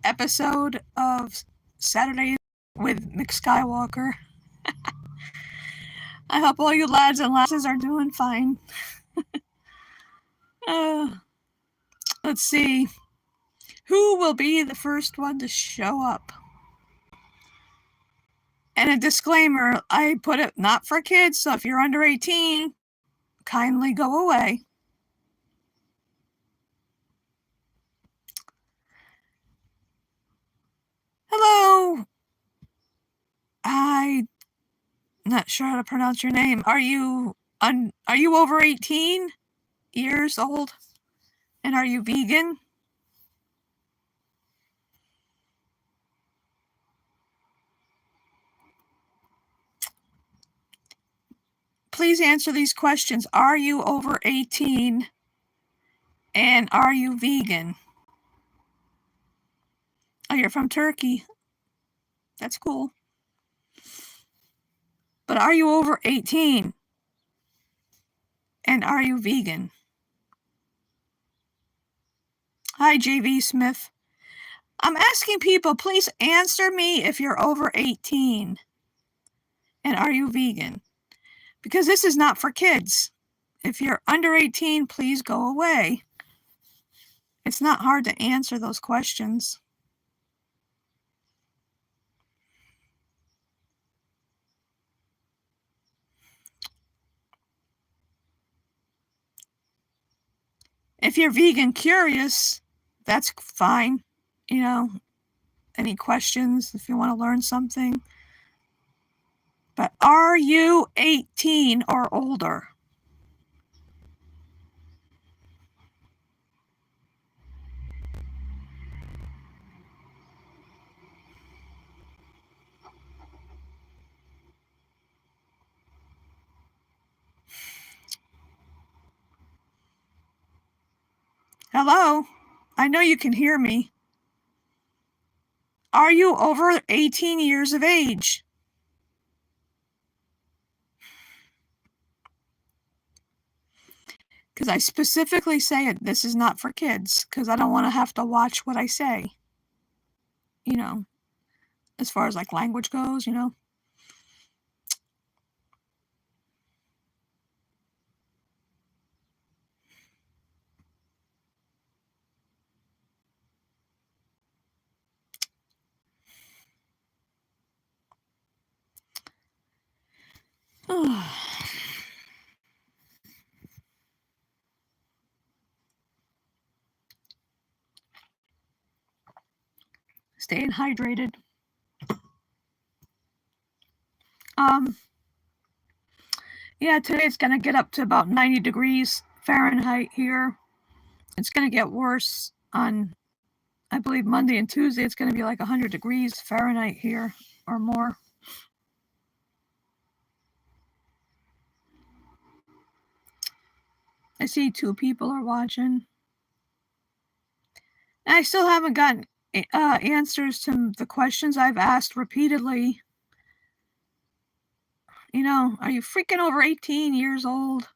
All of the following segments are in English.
episode of Saturday with MacSkywalker. I hope all you lads and lasses are doing fine. Let's see. Who will be the first one to show up? And a disclaimer, I put it not for kids, so if you're under 18, kindly go away. Hello. I'm not sure how to pronounce your name. Are you over 18 years old? And are you vegan? Please answer these questions. Are you over 18? And are you vegan? Oh, you're from Turkey. That's cool. But are you over 18? And are you vegan? Hi, JV Smith. I'm asking people, please answer me if you're over 18. And are you vegan? Because this is not for kids. If you're under 18, please go away. It's not hard to answer those questions. If you're vegan curious, that's fine. You know, any questions if you want to learn something. But are you 18 or older? Hello? I know you can hear me. Are you over 18 years of age? Because I specifically say it, this is not for kids, because I don't want to have to watch what I say. You know, as far as like language goes, you know. Staying hydrated. Yeah, today it's going to get up to about 90 degrees Fahrenheit here. It's going to get worse on, I believe, Monday and Tuesday. It's going to be like 100 degrees Fahrenheit here or more. I see 2 people are watching. I still haven't gotten answers to the questions I've asked repeatedly. You know, are you freaking over 18 years old?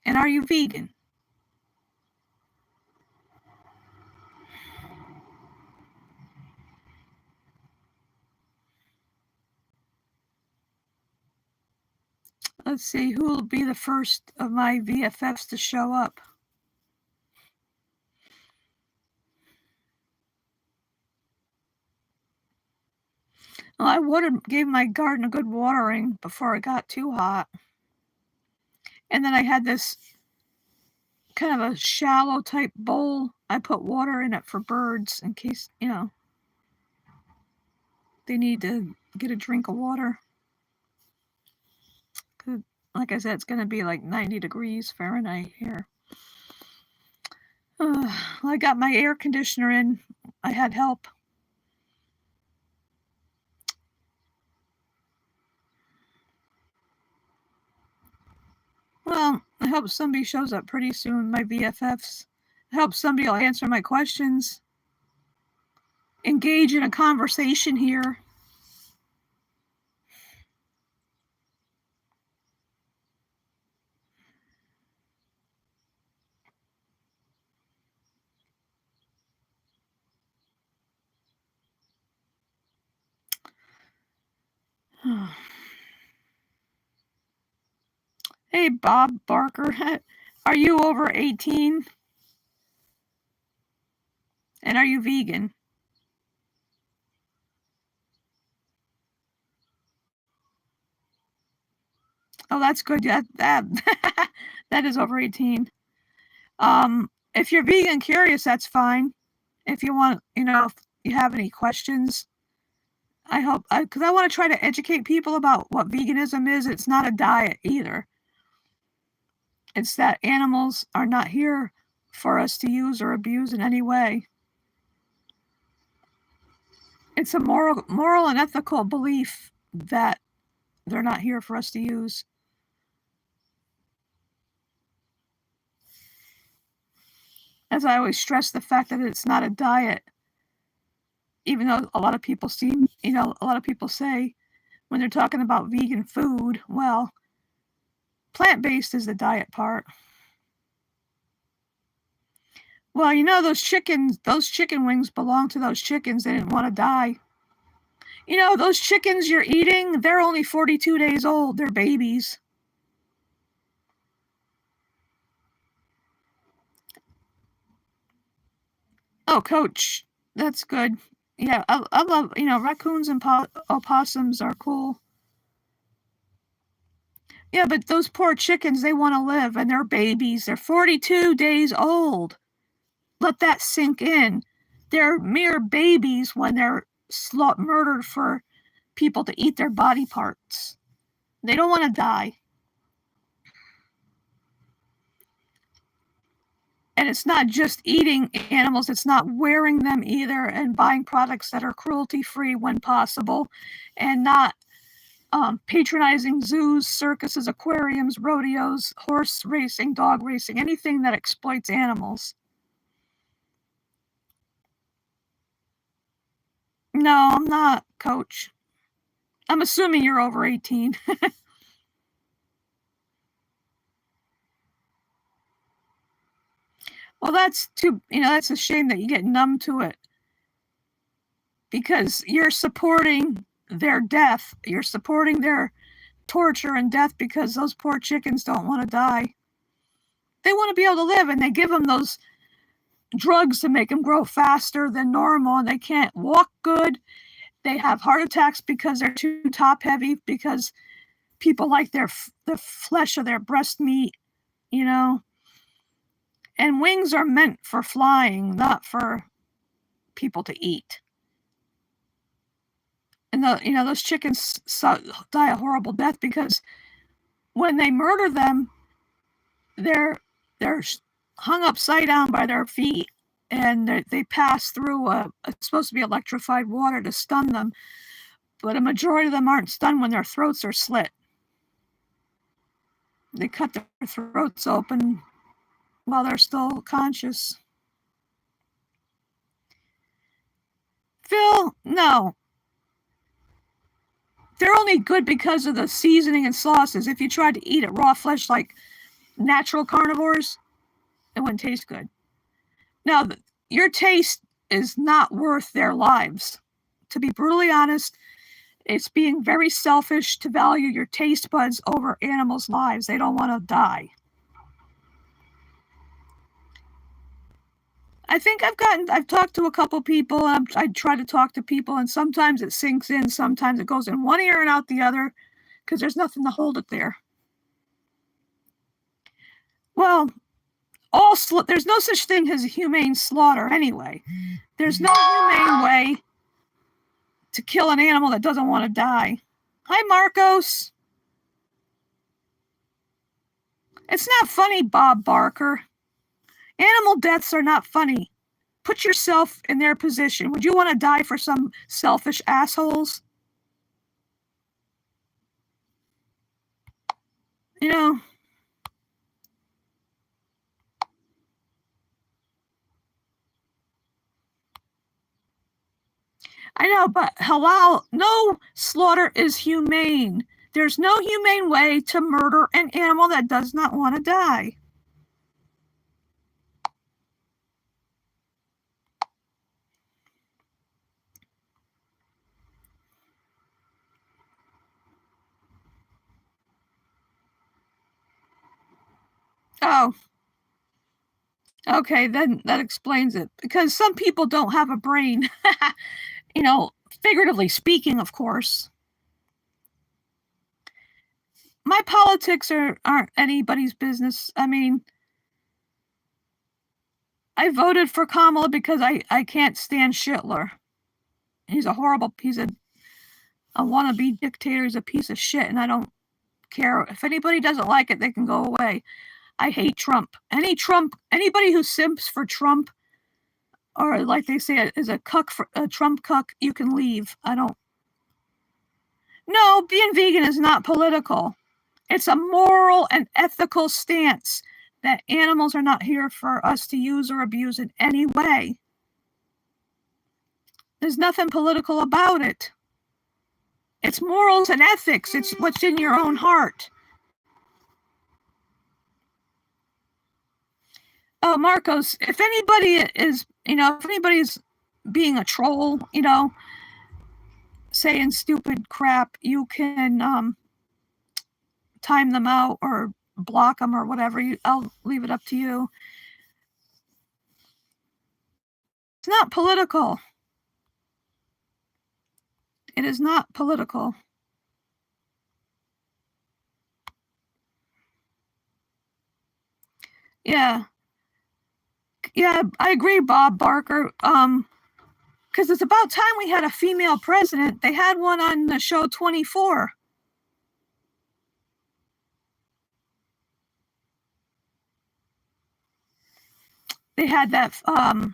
And are you vegan? Let's see, who will be the first of my VFFs to show up? Well, I gave my garden a good watering before it got too hot. And then I had this kind of a shallow type bowl. I put water in it for birds in case, you know, they need to get a drink of water. Like I said, it's going to be like 90 degrees Fahrenheit here. Well, I got my air conditioner in. I had help. Well, I hope somebody shows up pretty soon, my BFFs. I hope somebody will answer my questions. Engage in a conversation here. Hey, Bob Barker, are you over 18? And are you vegan? Oh, that's good. That that is over 18. If you're vegan curious, that's fine. If you want, if you have any questions, I hope, because I want to try to educate people about what veganism is. It's not a diet either. It's that animals are not here for us to use or abuse in any way. It's a moral and ethical belief that they're not here for us to use. As I always stress the fact that it's not a diet, even though a lot of people say when they're talking about vegan food, well, plant-based is the diet part. Well, those chicken wings belong to those chickens. They didn't want to die. Those chickens you're eating, they're only 42 days old. They're babies. Oh, Coach, that's good. Yeah, I love, raccoons and opossums are cool. Yeah, but those poor chickens, they want to live, and they're babies. They're 42 days old. Let that sink in. They're mere babies when they're murdered for people to eat their body parts. They don't want to die. And it's not just eating animals, it's not wearing them either, and buying products that are cruelty-free when possible, and not patronizing zoos, circuses, aquariums, rodeos, horse racing, dog racing, anything that exploits animals. No, I'm not, Coach. I'm assuming you're over 18. Well, that's a shame that you get numb to it, because you're supporting their death. You're supporting their torture and death because those poor chickens don't want to die. They want to be able to live, and they give them those drugs to make them grow faster than normal, and they can't walk good. They have heart attacks because they're too top heavy, because people like the flesh of their breast meat, And wings are meant for flying, not for people to eat. And those chickens die a horrible death because when they murder them, they're hung upside down by their feet, and they pass through it's supposed to be electrified water to stun them, but a majority of them aren't stunned when their throats are slit. They cut their throats open while they're still conscious. Phil, no. They're only good because of the seasoning and sauces. If you tried to eat it raw flesh like natural carnivores, it wouldn't taste good. Now, your taste is not worth their lives. To be brutally honest, it's being very selfish to value your taste buds over animals' lives. They don't want to die. I think I've talked to a couple people, and I try to talk to people, and sometimes it sinks in, sometimes it goes in one ear and out the other, because there's nothing to hold it there. Well, there's no such thing as humane slaughter anyway. There's no humane way to kill an animal that doesn't want to die. Hi, Marcos. It's not funny, Bob Barker. Animal deaths are not funny. Put yourself in their position. Would you want to die for some selfish assholes? I know, but halal, no slaughter is humane. There's no humane way to murder an animal that does not want to die. Oh, okay, then that explains it. Because some people don't have a brain. You know, figuratively speaking, of course. My politics aren't anybody's business. I mean, I voted for Kamala because I can't stand Hitler. He's a wannabe dictator. He's a piece of shit, and I don't care. If anybody doesn't like it, they can go away. I hate Trump. Anybody who simps for Trump, or like they say, is a cuck for a Trump cuck, you can leave. I don't. No, being vegan is not political. It's a moral and ethical stance that animals are not here for us to use or abuse in any way. There's nothing political about it. It's morals and ethics. It's what's in your own heart. Oh, Marcos, if anybody is, if anybody's being a troll, saying stupid crap, you can time them out or block them or whatever. I'll leave it up to you. It's not political. It is not political. Yeah. Yeah, I agree, Bob Barker. Because it's about time we had a female president. They had one on the show 24. They had that, I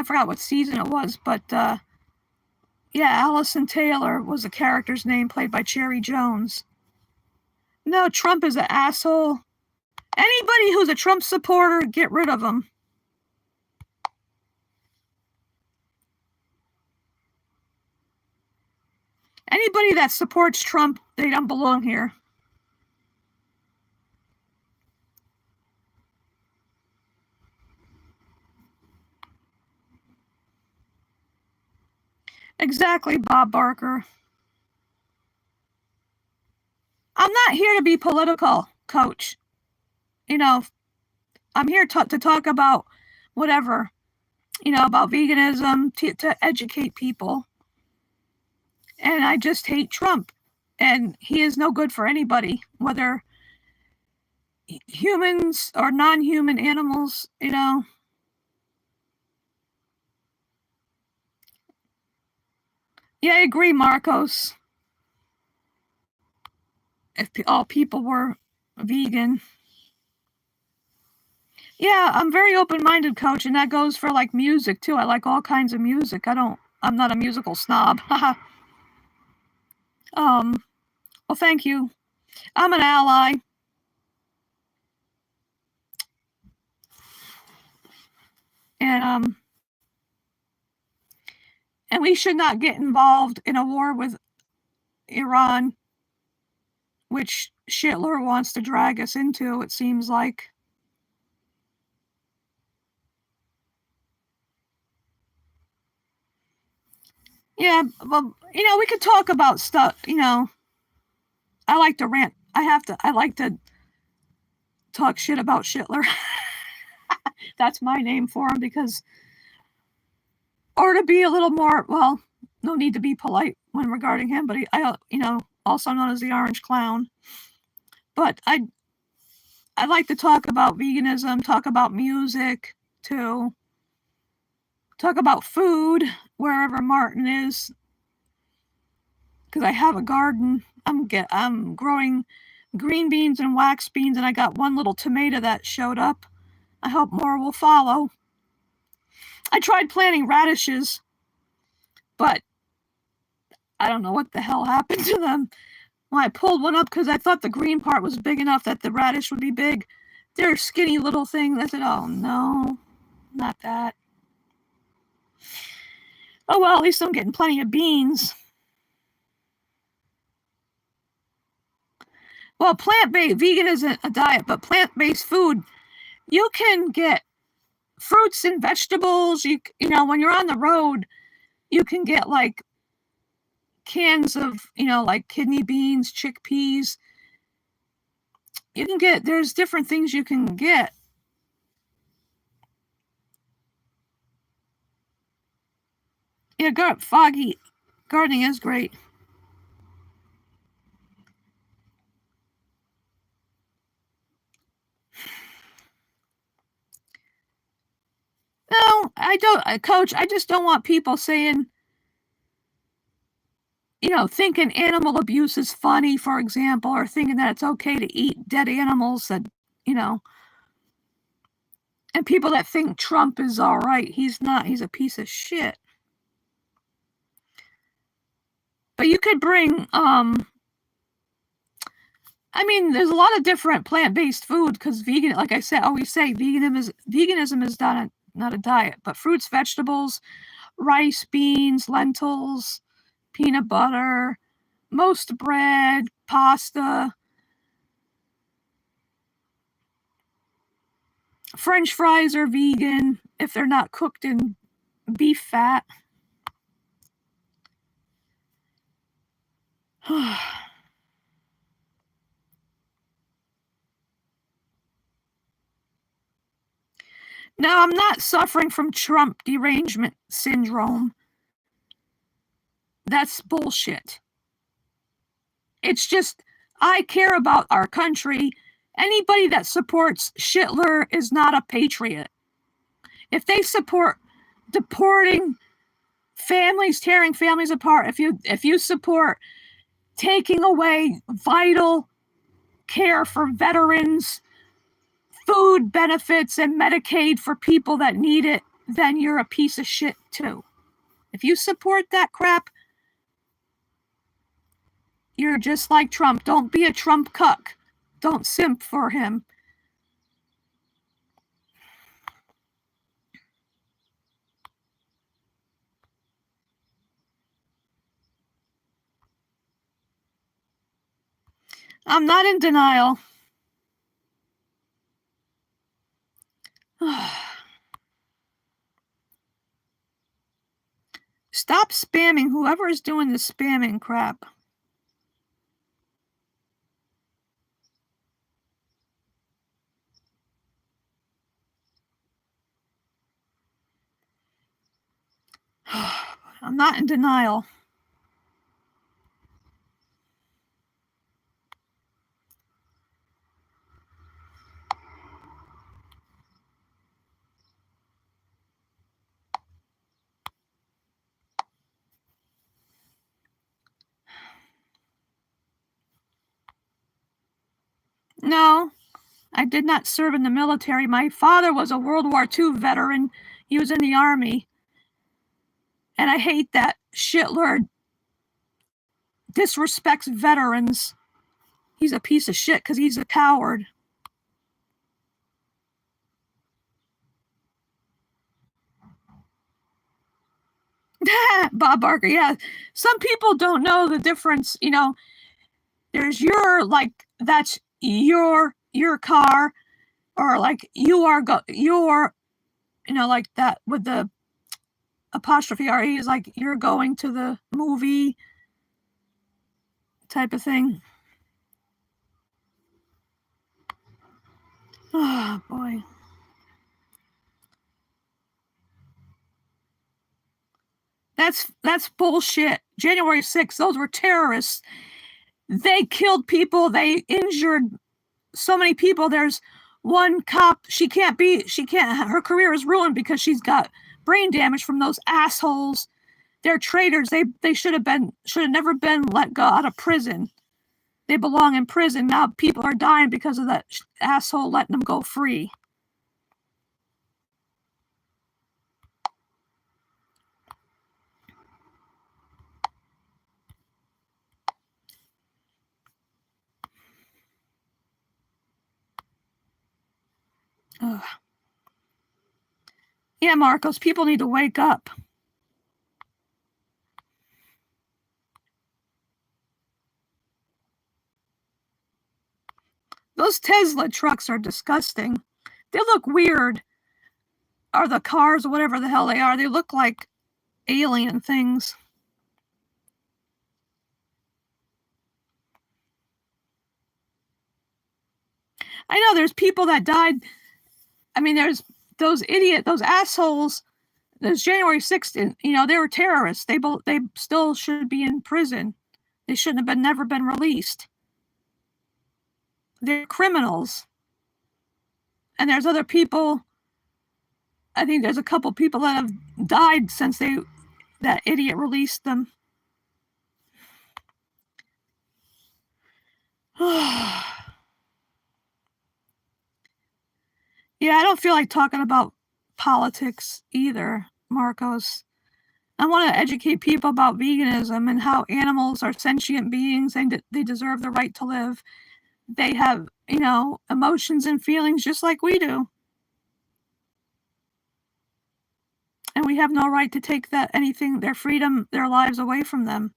forgot what season it was, but yeah, Allison Taylor was the character's name, played by Cherry Jones. No, Trump is an asshole. Anybody who's a Trump supporter, get rid of him. Anybody that supports Trump, they don't belong here. Exactly, Bob Barker. I'm not here to be political, Coach. I'm here to talk about whatever, about veganism, to educate people. And I just hate Trump. And he is no good for anybody, whether humans or non-human animals, Yeah, I agree, Marcos. If all people were vegan. Yeah, I'm very open-minded, Coach, and that goes for like music too. I like all kinds of music. I'm not a musical snob. Well, thank you. I'm an ally. And we should not get involved in a war with Iran, which Hitler wants to drag us into, it seems like. Yeah, well, we could talk about stuff, I like to rant. I like to talk shit about Hitler. That's my name for him or to be a little more, well, no need to be polite when regarding him, but also known as the Orange Clown. But I like to talk about veganism, talk about music too, talk about food wherever Martin is, because I have a garden. I'm growing green beans and wax beans, and I got one little tomato that showed up. I hope more will follow. I tried planting radishes, but I don't know what the hell happened to them. Well, I pulled one up because I thought the green part was big enough that the radish would be big. They're skinny little things. I said, oh no, not that. Oh well, at least I'm getting plenty of beans. Well, plant-based, vegan isn't a diet, but plant-based food, you can get fruits and vegetables. When you're on the road, you can get like cans of, like kidney beans, chickpeas, You can get, there's different things you can get. Yeah, foggy gardening is great. No, I don't, Coach, I just don't want people saying, you know, thinking animal abuse is funny, for example, or thinking that it's okay to eat dead animals that, you know, and people that think Trump is all right. He's not. He's a piece of shit. But you could bring, I mean, there's a lot of different plant-based food because vegan, like I said, always say, veganism is not a diet, but fruits, vegetables, rice, beans, lentils, peanut butter, most bread, pasta, French fries are vegan if they're not cooked in beef fat. Now, I'm not suffering from Trump derangement syndrome. That's bullshit. It's just, I care about our country. Anybody that supports Hitler is not a patriot. If they support deporting families, tearing families apart, if you support taking away vital care for veterans, food benefits, and Medicaid for people that need it, then you're a piece of shit too. If you support that crap, you're just like Trump. Don't be a Trump cuck. Don't simp for him. I'm not in denial. Stop spamming whoever is doing the spamming crap. I'm not in denial. No, I did not serve in the military. My father was a World War II veteran. He was in the Army. And I hate that shitlord disrespects veterans. He's a piece of shit because he's a coward. Bob Barker, yeah. Some people don't know the difference. You know, there's your, like, that's your car, or like your, you know, like that with the apostrophe RE is like you're going to the movie type of thing. Oh boy. That's bullshit. January 6th, those were terrorists. They killed people, they injured so many people. There's one cop, her career is ruined because she's got brain damage from those assholes. They're traitors. They should have never been let go out of prison. They belong in prison. Now people are dying because of that asshole letting them go free. Ugh. Yeah, Marcos, people need to wake up. Those Tesla trucks are disgusting. They look weird. Or the cars, or whatever the hell they are, they look like alien things. I know there's people that died. I mean, there's those assholes. Those January 6th, they were terrorists. They still should be in prison. They shouldn't have never been released. They're criminals. And there's other people. I think there's a couple people that have died since that idiot released them. Yeah, I don't feel like talking about politics either, Marcos. I want to educate people about veganism and how animals are sentient beings and they deserve the right to live. They have, emotions and feelings just like we do. And we have no right to take their freedom, their lives away from them.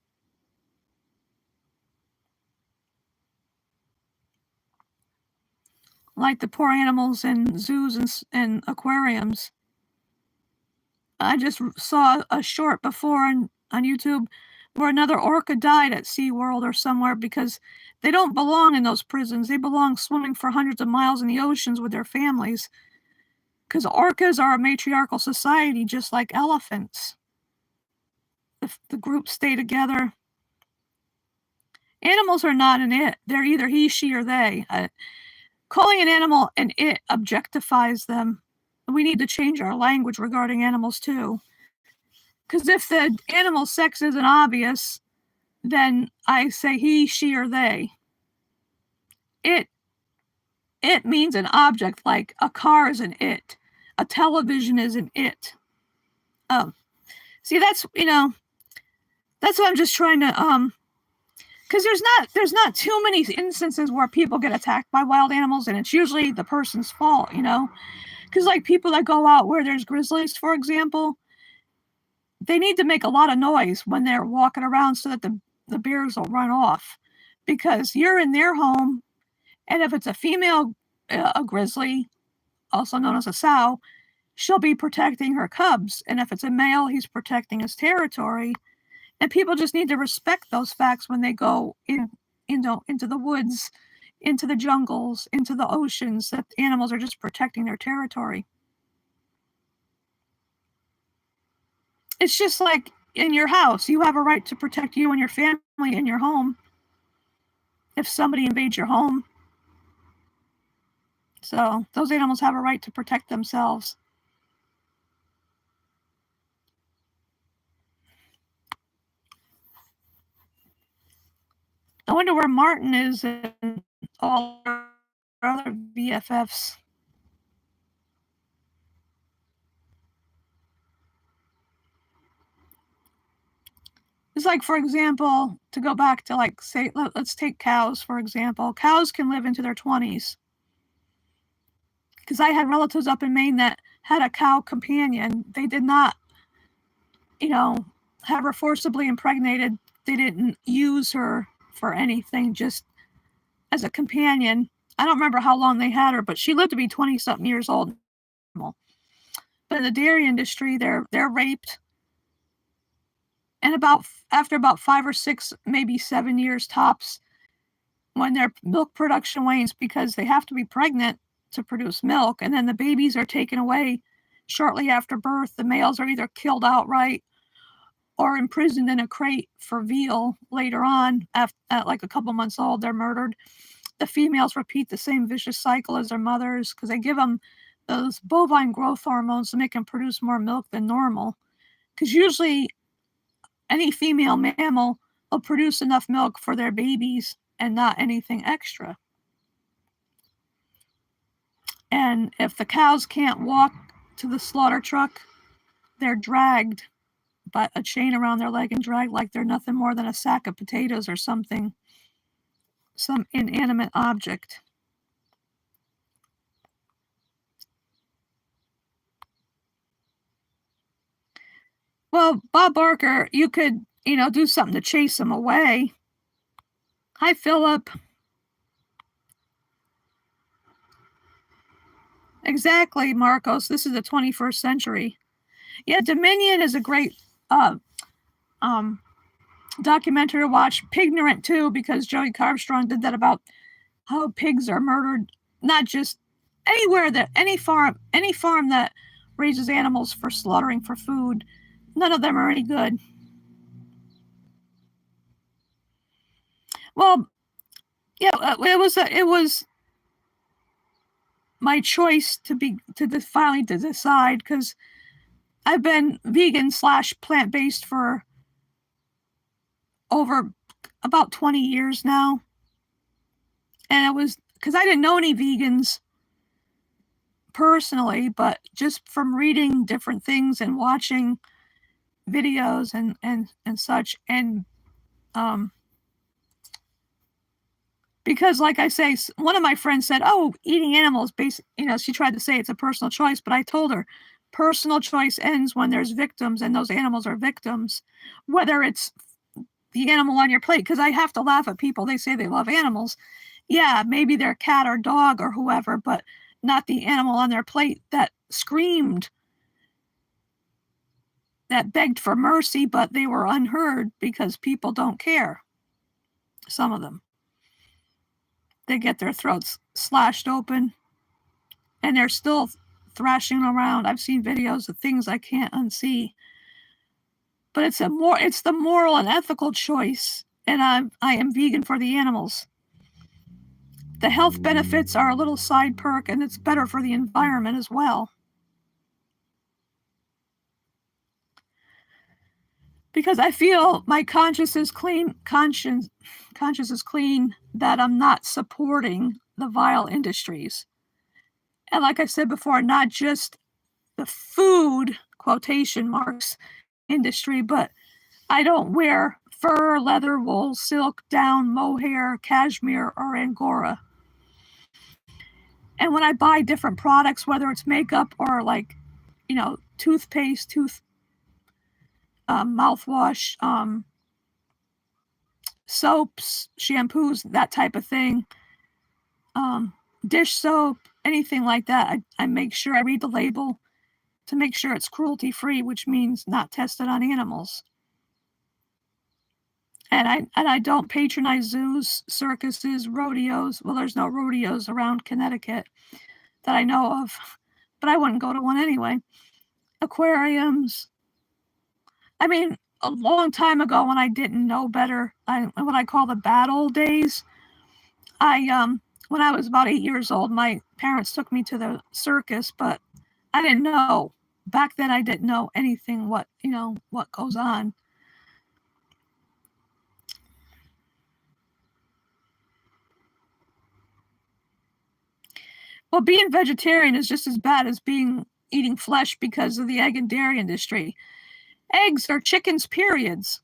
Like the poor animals in zoos and aquariums. I just saw a short before on YouTube where another orca died at SeaWorld or somewhere because they don't belong in those prisons. They belong swimming for hundreds of miles in the oceans with their families. Because orcas are a matriarchal society just like elephants. The groups stay together. Animals are not an it. They're either he, she, or they. Calling an animal an it objectifies them. We need to change our language regarding animals too. Because if the animal sex isn't obvious, then I say he, she, or they. It means an object, like a car is an it. A television is an it. See, that's what I'm just trying to because there's not too many instances where people get attacked by wild animals, and it's usually the person's fault, because like people that go out where there's grizzlies, for example, they need to make a lot of noise when they're walking around so that the bears will run off, because you're in their home, and if it's a female a grizzly, also known as a sow, she'll be protecting her cubs, and if it's a male, he's protecting his territory. And people just need to respect those facts when they go into the woods, into the jungles, into the oceans, that animals are just protecting their territory. It's just like in your house. You have a right to protect you and your family in your home if somebody invades your home. So those animals have a right to protect themselves. I wonder where Martin is and all our other BFFs. It's like, for example, to go back to like, say, let's take cows, for example. Cows can live into their 20s. Because I had relatives up in Maine that had a cow companion. They did not, have her forcibly impregnated. They didn't use her for anything, just as a companion. I don't remember how long they had her, but she lived to be 20-something years old. But in the dairy industry, they're raped. And after about 5 or 6, maybe 7 years tops, when their milk production wanes, because they have to be pregnant to produce milk, and then the babies are taken away shortly after birth. The males are either killed outright or imprisoned in a crate for veal later on. At like a couple months old, they're murdered. The females repeat the same vicious cycle as their mothers because they give them those bovine growth hormones to make them produce more milk than normal. Because usually any female mammal will produce enough milk for their babies and not anything extra. And if the cows can't walk to the slaughter truck, they're dragged by a chain around their leg and dragged like they're nothing more than a sack of potatoes or something, some inanimate object. Well, Bob Barker, you could, do something to chase them away. Hi, Philip. Exactly, Marcos. This is the 21st century. Yeah, Dominion is a great documentary to watch. Pignorant too, because Joey Carbstrong did that about how pigs are murdered not just anywhere that any farm that raises animals for slaughtering for food, none of them are any good. Well, yeah, it was my choice to finally decide, because I've been vegan / plant-based for over about 20 years now. And it was because I didn't know any vegans personally, but just from reading different things and watching videos and such. And because, like I say, one of my friends said, oh, eating animals, she tried to say it's a personal choice, but I told her personal choice ends when there's victims, and those animals are victims, whether it's the animal on your plate. Because I have to laugh at people. They say they love animals. Yeah, maybe their cat or dog or whoever, but not the animal on their plate that screamed, that begged for mercy, but they were unheard because people don't care. Some of them. They get their throats slashed open and they're still thrashing around. I've seen videos of things I can't unsee. But it's the moral and ethical choice, and I am vegan for the animals. The health benefits are a little side perk, and it's better for the environment as well. Because I feel my conscience is clean that I'm not supporting the vile industries. And like I said before, not just the food quotation marks industry, but I don't wear fur, leather, wool, silk, down, mohair, cashmere, or angora. And when I buy different products, whether it's makeup or toothpaste, mouthwash, soaps, shampoos, that type of thing, dish soap, anything like that, I make sure I read the label to make sure it's cruelty free, which means not tested on animals. And I don't patronize zoos, circuses, rodeos. Well, there's no rodeos around Connecticut that I know of, but I wouldn't go to one anyway. Aquariums. I mean, a long time ago when I didn't know better, what I call the bad old days, when I was about 8 years old, my parents took me to the circus, but I didn't know. Back then I didn't know anything what goes on. Well, being vegetarian is just as bad as eating flesh because of the egg and dairy industry. Eggs are chickens, periods.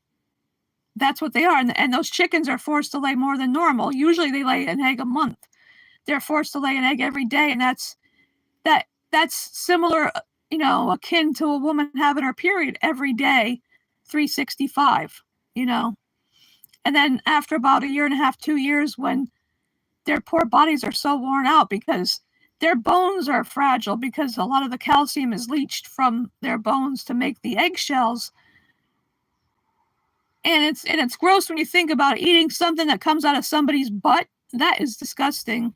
That's what they are. And those chickens are forced to lay more than normal. Usually they lay an egg a month. They're forced to lay an egg every day. And that's similar, akin to a woman having her period every day, 365, And then after about 1.5 2 years, when their poor bodies are so worn out because their bones are fragile, because a lot of the calcium is leached from their bones to make the eggshells. And it's gross when you think about eating something that comes out of somebody's butt. That is disgusting.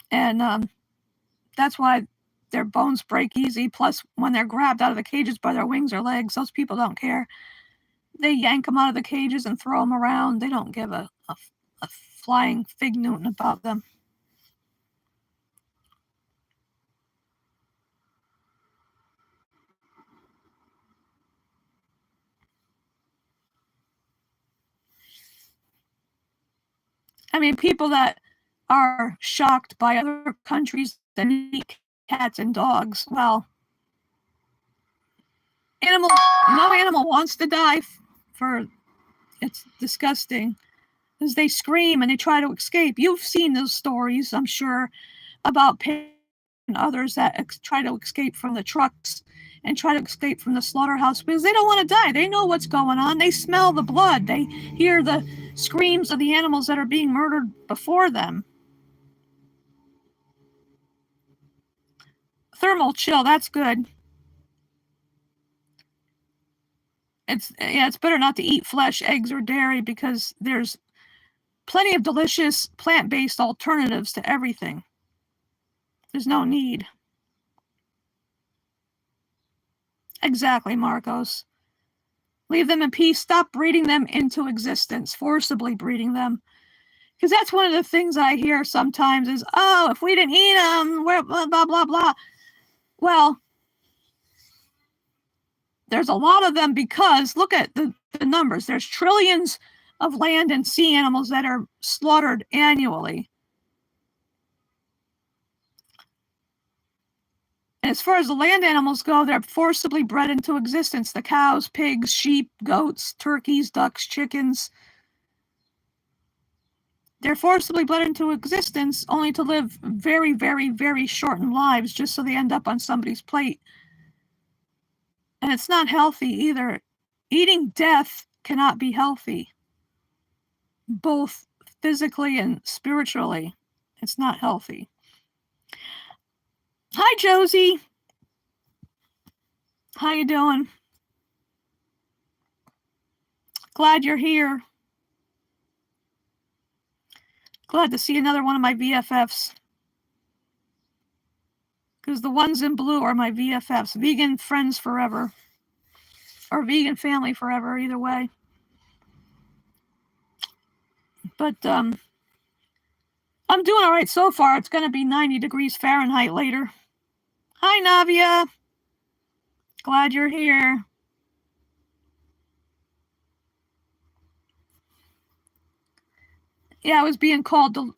And that's why their bones break easy. Plus, when they're grabbed out of the cages by their wings or legs, those people don't care. They yank them out of the cages and throw them around. They don't give a flying fig Newton about them. I mean, people that are shocked by other countries that eat cats and dogs. Well, no animal wants to die it's disgusting, as they scream and they try to escape. You've seen those stories, I'm sure, about pigs and others that try to escape from the trucks and try to escape from the slaughterhouse because they don't want to die. They know what's going on. They smell the blood. They hear the screams of the animals that are being murdered before them. Thermal chill, that's good. It's better not to eat flesh, eggs, or dairy because there's plenty of delicious plant-based alternatives to everything. There's no need. Exactly, Marcos. Leave them in peace. Stop breeding them into existence, forcibly breeding them. Because that's one of the things I hear sometimes is, oh, if we didn't eat them, we're blah, blah, blah, blah. Well, there's a lot of them because look at the numbers. There's trillions of land and sea animals that are slaughtered annually. And as far as the land animals go, they're forcibly bred into existence. The cows, pigs, sheep, goats, turkeys, ducks, chickens. They're forcibly bred into existence only to live very, very, very shortened lives just so they end up on somebody's plate. And it's not healthy either. Eating death cannot be healthy, both physically and spiritually. It's not healthy. Hi, Josie. How you doing? Glad you're here. Glad to see another one of my VFFs. Because the ones in blue are my VFFs. Vegan friends forever. Or vegan family forever, either way. But I'm doing all right so far. It's going to be 90 degrees Fahrenheit later. Hi, Navia. Glad you're here. Yeah, I was being called to,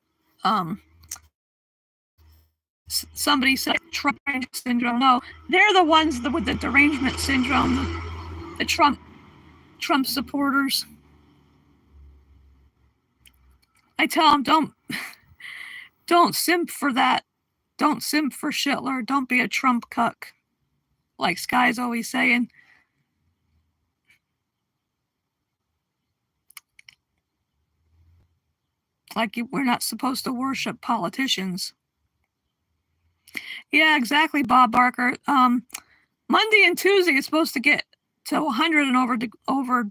somebody said Trump syndrome. No, they're the ones with the derangement syndrome, the Trump supporters. I tell them, don't simp for that. Don't simp for Shitler. Don't be a Trump cuck, like Sky's always saying. Like we're not supposed to worship politicians. Yeah, exactly, Bob Barker. Monday and Tuesday is supposed to get to 100 and over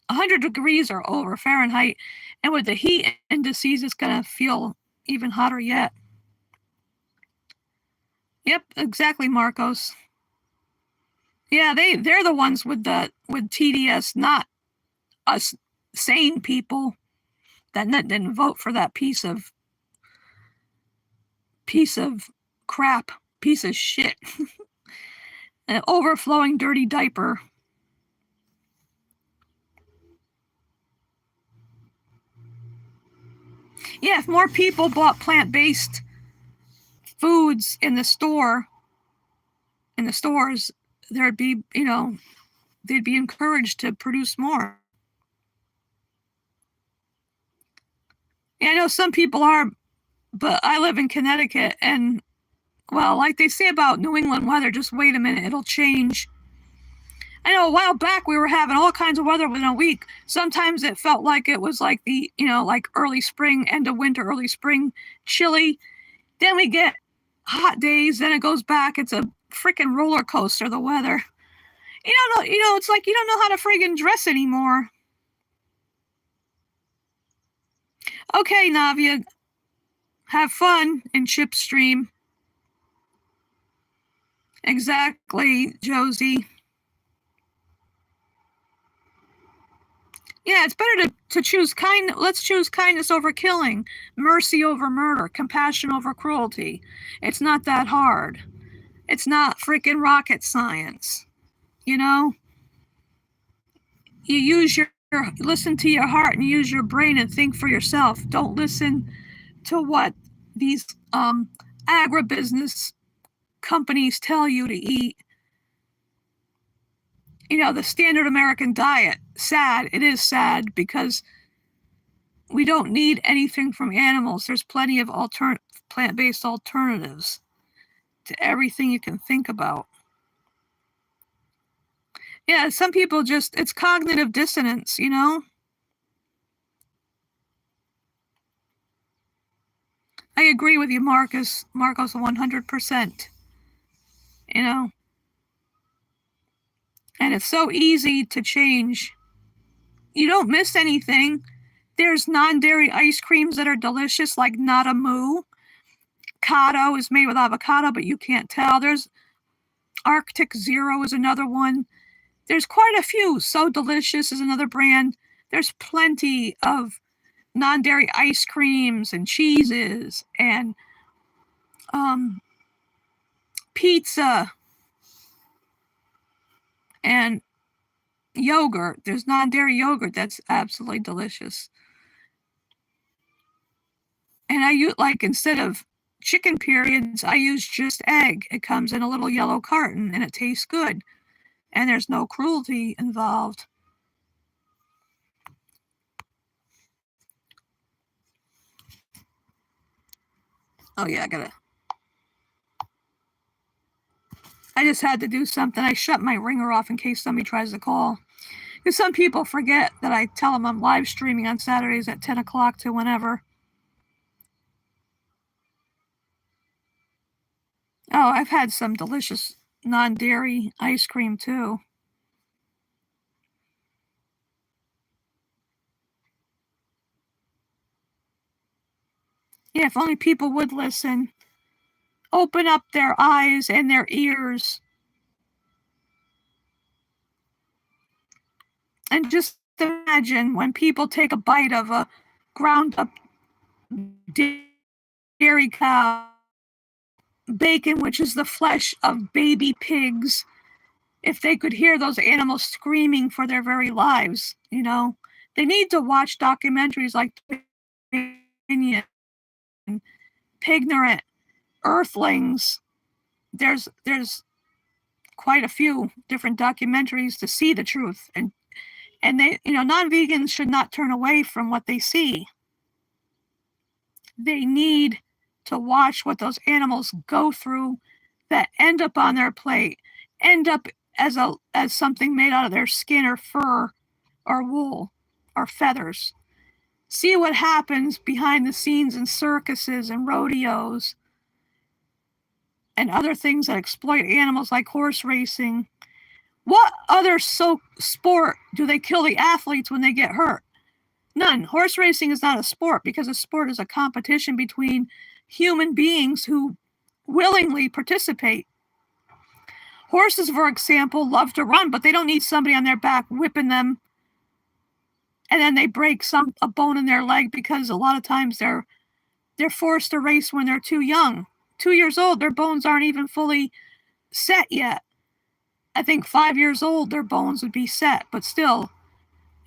100 degrees or over Fahrenheit, and with the heat indices, it's gonna feel even hotter yet. Yep, exactly, Marcos. Yeah, they're the ones with TDS, not us sane people that didn't vote for that piece of crap, piece of shit. An overflowing dirty diaper. Yeah, if more people bought plant-based foods in the stores, there'd be, they'd be encouraged to produce more. Yeah, I know some people are, but I live in Connecticut, and well, like they say about New England weather, just wait a minute, it'll change. I know a while back we were having all kinds of weather within a week. Sometimes it felt like it was like like early spring, end of winter, early spring, chilly. Then we get hot days, then it goes back. It's a freaking roller coaster, the weather. It's like you don't know how to friggin' dress anymore. Okay, Navia, have fun in Chipstream. Exactly, Josie. Yeah, it's better to choose let's choose kindness over killing, mercy over murder, compassion over cruelty. It's not that hard. It's not freaking rocket science. You listen to your heart and use your brain and think for yourself. Don't listen to what these agribusiness companies tell you to eat. The standard American diet, sad. It is sad because we don't need anything from animals. There's plenty of plant-based alternatives to everything you can think about. Yeah, some people it's cognitive dissonance, I agree with you, Marcos 100%. And it's so easy to change. You don't miss anything. There's non-dairy ice creams that are delicious, like Not a Moo. Kato is made with avocado, but you can't tell. There's Arctic Zero is another one. There's quite a few. So Delicious is another brand. There's plenty of non-dairy ice creams and cheeses and pizza and yogurt. There's non-dairy yogurt that's absolutely delicious. And I use, like, instead of chicken periods, I use just egg. It comes in a little yellow carton and it tastes good. And there's no cruelty involved. Oh yeah, I just had to do something. I shut my ringer off in case somebody tries to call. Because some people forget that I tell them I'm live streaming on Saturdays at 10 o'clock to whenever. Oh, I've had some delicious non-dairy ice cream too. Yeah, if only people would listen. Open up their eyes and their ears. And just imagine when people take a bite of a ground up dairy cow bacon, which is the flesh of baby pigs, if they could hear those animals screaming for their very lives, you know. They need to watch documentaries like Pignorant, Earthlings. There's quite a few different documentaries to see the truth, and they, you know, non-vegans should not turn away from what they see. They need to watch what those animals go through that end up on their plate, end up as something made out of their skin or fur or wool or feathers. See what happens behind the scenes in circuses and rodeos and other things that exploit animals, like horse racing. What other sport do they kill the athletes when they get hurt? None. Horse racing is not a sport, because a sport is a competition between human beings who willingly participate. Horses, for example, love to run, but they don't need somebody on their back whipping them, and then they break a bone in their leg, because a lot of times they're forced to race when they're too young. 2 years old, their bones aren't even fully set yet. I think 5 years old, their bones would be set, but still,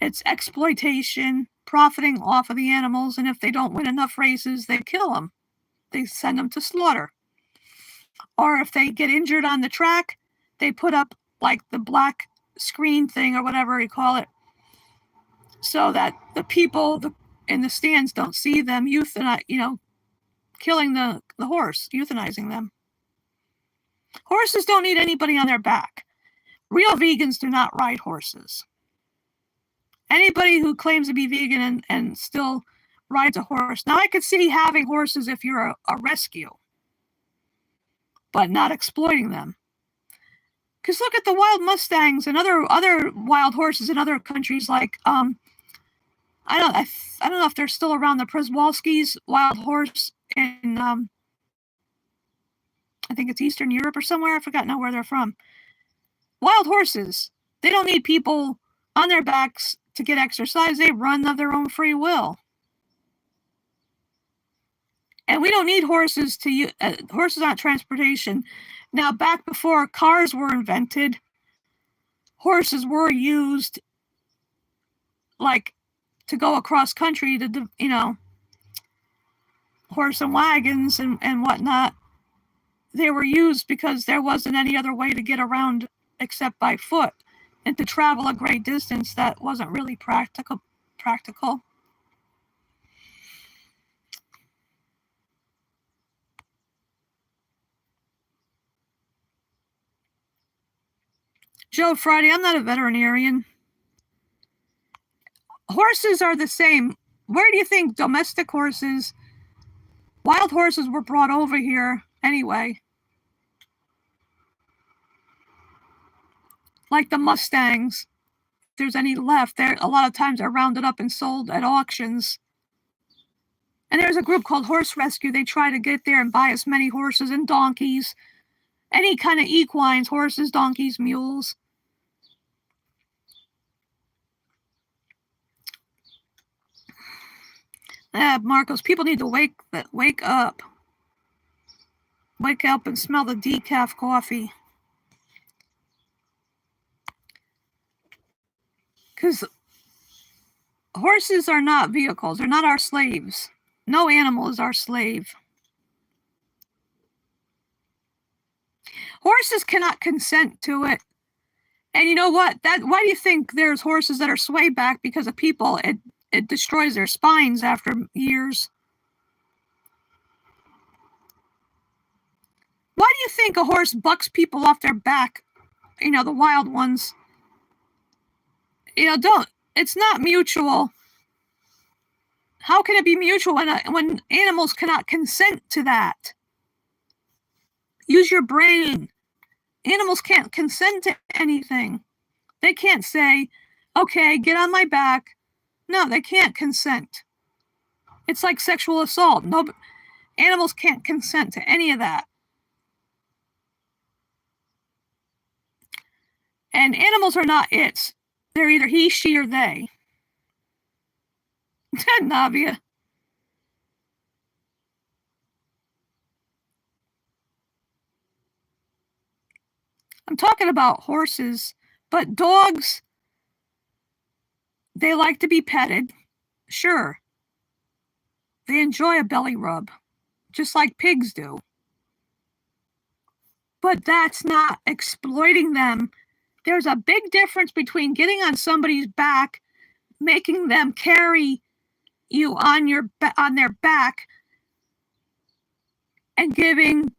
it's exploitation, profiting off of the animals, and if they don't win enough races, they kill them. They send them to slaughter. Or if they get injured on the track, they put up like the black screen thing or whatever you call it, so that the people in the stands don't see them killing the horse, euthanizing them. Horses don't need anybody on their back. Real vegans do not ride horses. Anybody who claims to be vegan and still rides a horse. Now, I could see having horses if you're a rescue, but not exploiting them. Because look at the wild Mustangs and other wild horses in other countries, like I don't know if they're still around, the Przewalski's wild horse in I think it's Eastern Europe or somewhere. I forgot now where they're from. Wild horses, they don't need people on their backs to get exercise. They run of their own free will. And we don't need horses to use. Horses aren't transportation. Now, back before cars were invented, horses were used, like, to go across country to, horse and wagons and whatnot. They were used because there wasn't any other way to get around except by foot, and to travel a great distance that wasn't really practical. Joe Friday, I'm not a veterinarian. Horses are the same. Where do you think domestic horses, wild horses, were brought over here anyway? like the Mustangs. If there's any left, there a lot of times are rounded up and sold at auctions. And there's a group called Horse Rescue. They try to get there and buy as many horses and donkeys, any kind of equines, horses, donkeys, mules. Marcos, people need to wake up. Wake up and smell the decaf coffee. Because horses are not vehicles. They're not our slaves. No animal is our slave. Horses cannot consent to it. And you know what? Why do you think there's horses that are sway back because of people? It destroys their spines after years. Why do you think a horse bucks people off their back? You know, the wild ones. You know, it's not mutual. How can it be mutual when animals cannot consent to that? Use your brain. Animals can't consent to anything. They can't say, okay, get on my back. No, they can't consent. It's like sexual assault. No, animals can't consent to any of that. And animals are not its. They're either he, she, or they. Navia. I'm talking about horses, but dogs, they like to be petted. Sure. They enjoy a belly rub, just like pigs do. But that's not exploiting them. There's a big difference between getting on somebody's back, making them carry you on their back, and giving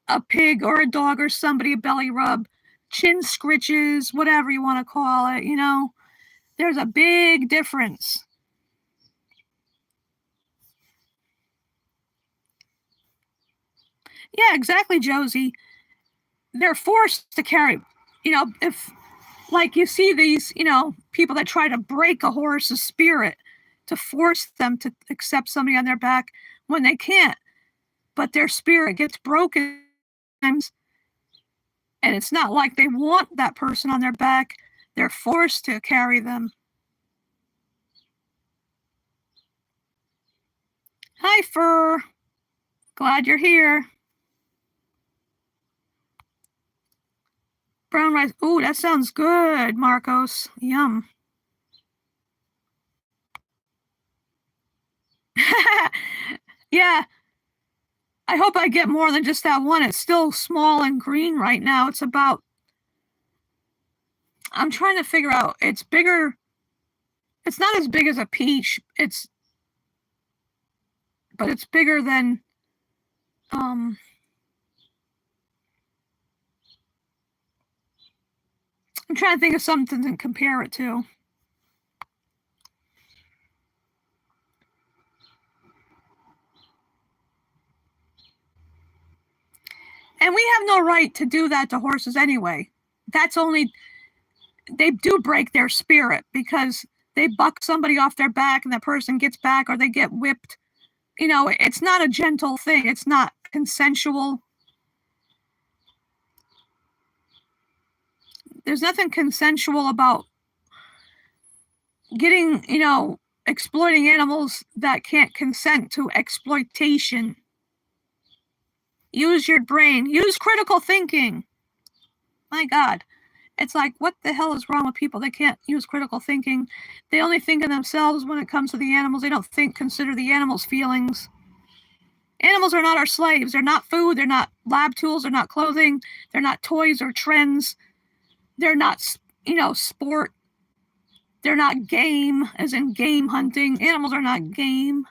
a pig or a dog or somebody a belly rub, chin scritches, whatever you want to call it, you know. There's a big difference. Yeah, exactly, Josie. They're forced to carry, you know, if, like, you see these, you know, people that try to break a horse's spirit to force them to accept somebody on their back when they can't, but their spirit gets broken. And it's not like they want that person on their back. They're forced to carry them. Hi, Fur. Glad you're here. Brown rice. Ooh, that sounds good, Marcos. Yum. Yeah. I hope I get more than just that one. It's still small and green right now. It's about, I'm trying to figure out, it's bigger. It's not as big as a peach. But it's bigger than, I'm trying to think of something to compare it to. And we have no right to do that to horses anyway. That's only, they do break their spirit because they buck somebody off their back and that person gets back or they get whipped. You know, it's not a gentle thing. It's not consensual. There's nothing consensual about getting, you know, exploiting animals that can't consent to exploitation. Use your brain. Use critical thinking. My God. It's like, what the hell is wrong with people? They can't use critical thinking. They only think of themselves when it comes to the animals. They don't consider the animals' feelings. Animals are not our slaves. They're not food. They're not lab tools. They're not clothing. They're not toys or trends. They're not, you know, sport. They're not game, as in game hunting. Animals are not game.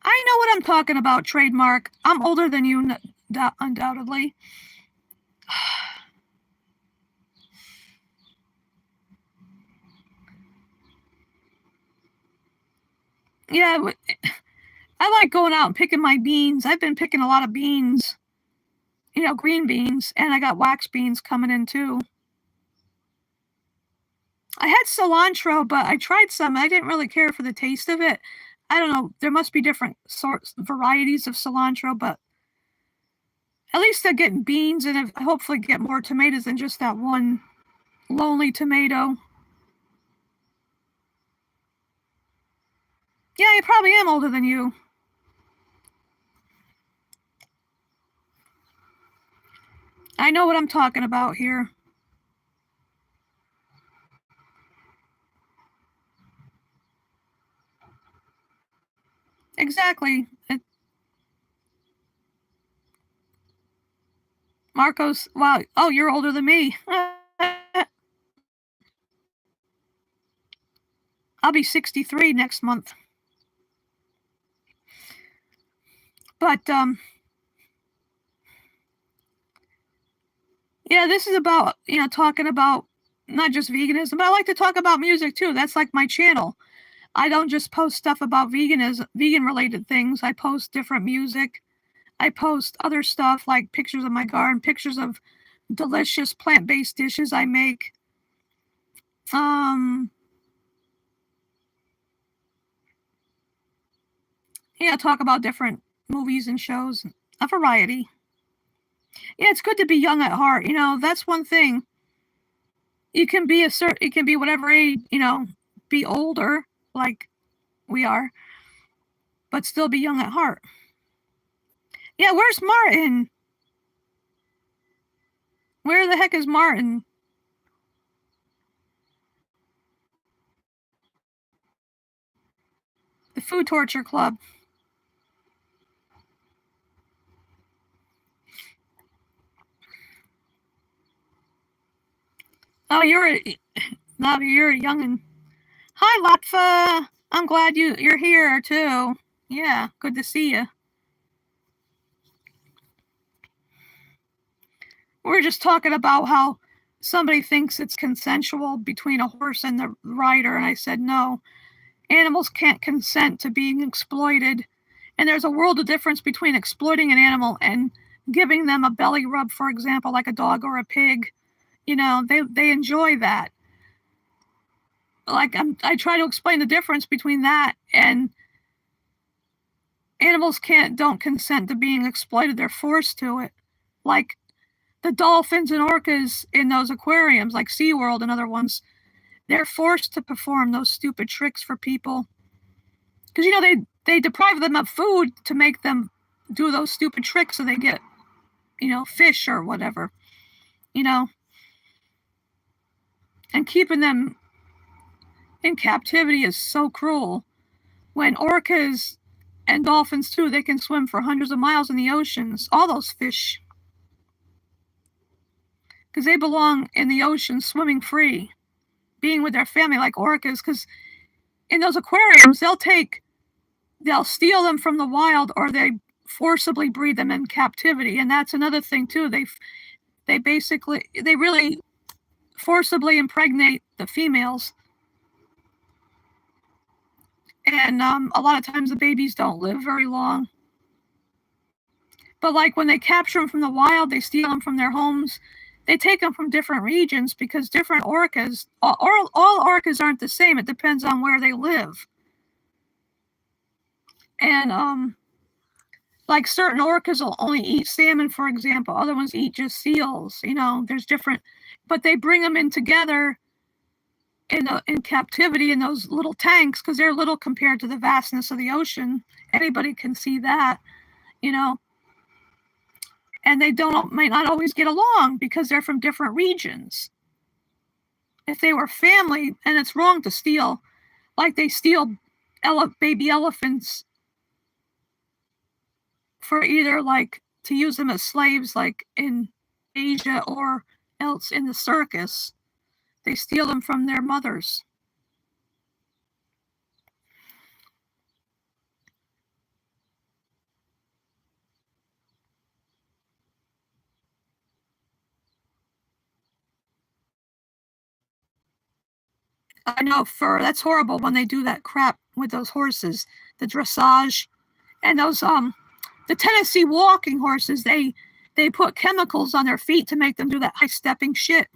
I know what I'm talking about, Trademark. I'm older than you, undoubtedly. Yeah, I like going out and picking my beans. I've been picking a lot of beans, green beans, and I got wax beans coming in too. I had cilantro, but I tried some. I didn't really care for the taste of it. I don't know. There must be different varieties of cilantro, but at least I get beans and hopefully get more tomatoes than just that one lonely tomato. Yeah, I probably am older than you. I know what I'm talking about here. Exactly. Marcos, wow. Oh, you're older than me. I'll be 63 next month. But, yeah, this is about, talking about not just veganism, but I like to talk about music too. That's like my channel. I don't just post stuff about vegan related things. I post different music. I post other stuff like pictures of my garden, pictures of delicious plant-based dishes I make. Talk about different movies and shows, a variety. Yeah, it's good to be young at heart. That's one thing. You can be it can be whatever age, be older like we are, but still be young at heart. Yeah, where's Martin? Where the heck is Martin? The Food Torture Club. Oh, you're a youngin'. Hi, Latfa. I'm glad you're here too. Yeah, good to see you. We're just talking about how somebody thinks it's consensual between a horse and the rider, and I said no. Animals can't consent to being exploited, and there's a world of difference between exploiting an animal and giving them a belly rub, for example, like a dog or a pig. They enjoy that. Like I try to explain the difference between that and animals don't consent to being exploited. They're forced to it. Like the dolphins and orcas in those aquariums, like SeaWorld and other ones, they're forced to perform those stupid tricks for people. Because, they deprive them of food to make them do those stupid tricks so they get, fish or whatever, And keeping them in captivity is so cruel. When orcas and dolphins too, they can swim for hundreds of miles in the oceans, all those fish, because they belong in the ocean swimming free, being with their family like orcas. Because in those aquariums, they'll steal them from the wild, or they forcibly breed them in captivity. And that's another thing too. They really forcibly impregnate the females, and a lot of times the babies don't live very long. But like when they capture them from the wild, they steal them from their homes. They take them from different regions because different orcas, all orcas aren't the same. It depends on where they live. And like certain orcas will only eat salmon, for example. Other ones eat just seals. There's different, but they bring them in together in captivity in those little tanks because they're little compared to the vastness of the ocean. Anybody can see that, and they might not always get along because they're from different regions. If they were family, and it's wrong to steal, like they steal baby elephants for either like to use them as slaves, like in Asia, or else in the circus, they steal them from their mothers. I know, fur. That's horrible when they do that crap with those horses, the dressage. And those the Tennessee walking horses, they put chemicals on their feet to make them do that high stepping shit.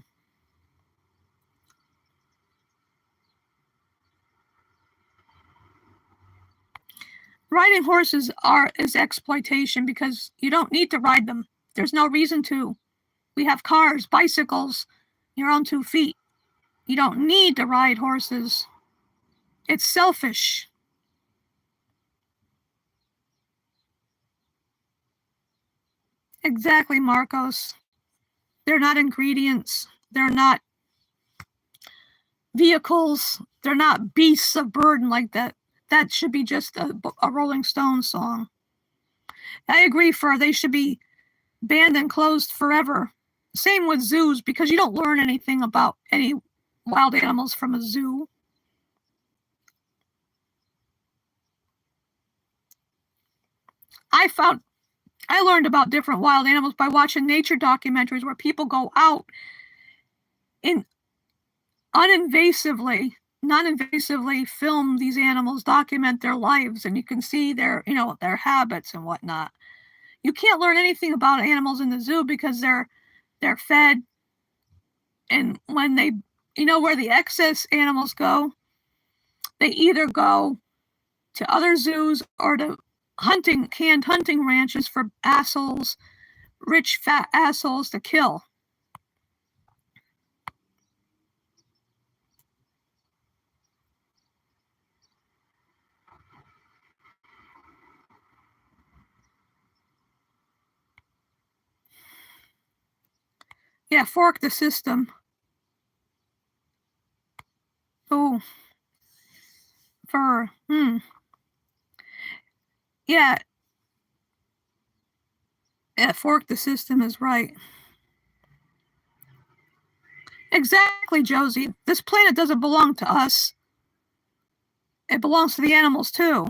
Riding horses is exploitation because you don't need to ride them. There's no reason to. We have cars, bicycles, your own 2 feet. You don't need to ride horses. It's selfish. Exactly, Marcos. They're not ingredients. They're not vehicles. They're not beasts of burden like that. That should be just a Rolling Stones song. I agree, they should be banned and closed forever. Same with zoos, because you don't learn anything about any wild animals from a zoo. I learned about different wild animals by watching nature documentaries where people go out and non-invasively film these animals, document their lives, and you can see their habits and whatnot. You can't learn anything about animals in the zoo because they're fed, and when they, where the excess animals go, they either go to other zoos or to canned hunting ranches for assholes, rich fat assholes to kill. Yeah, fork the system. Oh, yeah, fork the system is right. Exactly, Josie. This planet doesn't belong to us. It belongs to the animals too.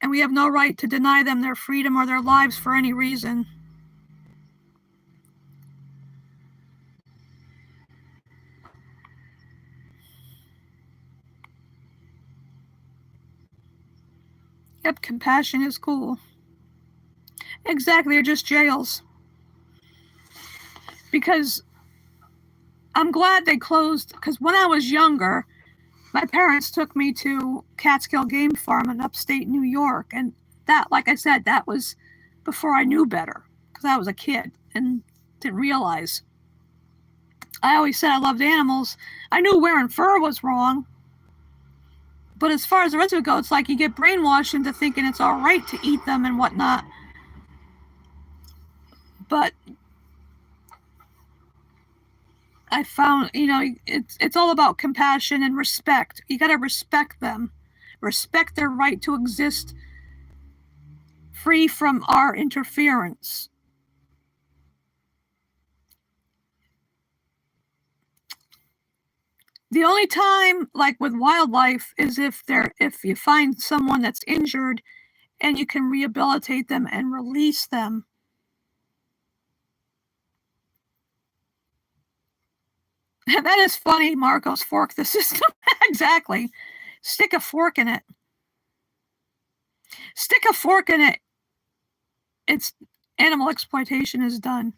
And we have no right to deny them their freedom or their lives for any reason. Yep, compassion is cool. Exactly, they're just jails. Because I'm glad they closed, because when I was younger, my parents took me to Catskill Game Farm in upstate New York. And that, like I said, that was before I knew better, because I was a kid and didn't realize. I always said I loved animals. I knew wearing fur was wrong. But as far as the rest of it goes, it's like you get brainwashed into thinking it's all right to eat them and whatnot. But I found, it's all about compassion and respect. You got to respect them, respect their right to exist free from our interference. The only time, like with wildlife, is if you find someone that's injured and you can rehabilitate them and release them. That is funny, Marcos. Fork the system. Exactly. Stick a fork in it. Stick a fork in it. It's animal exploitation is done.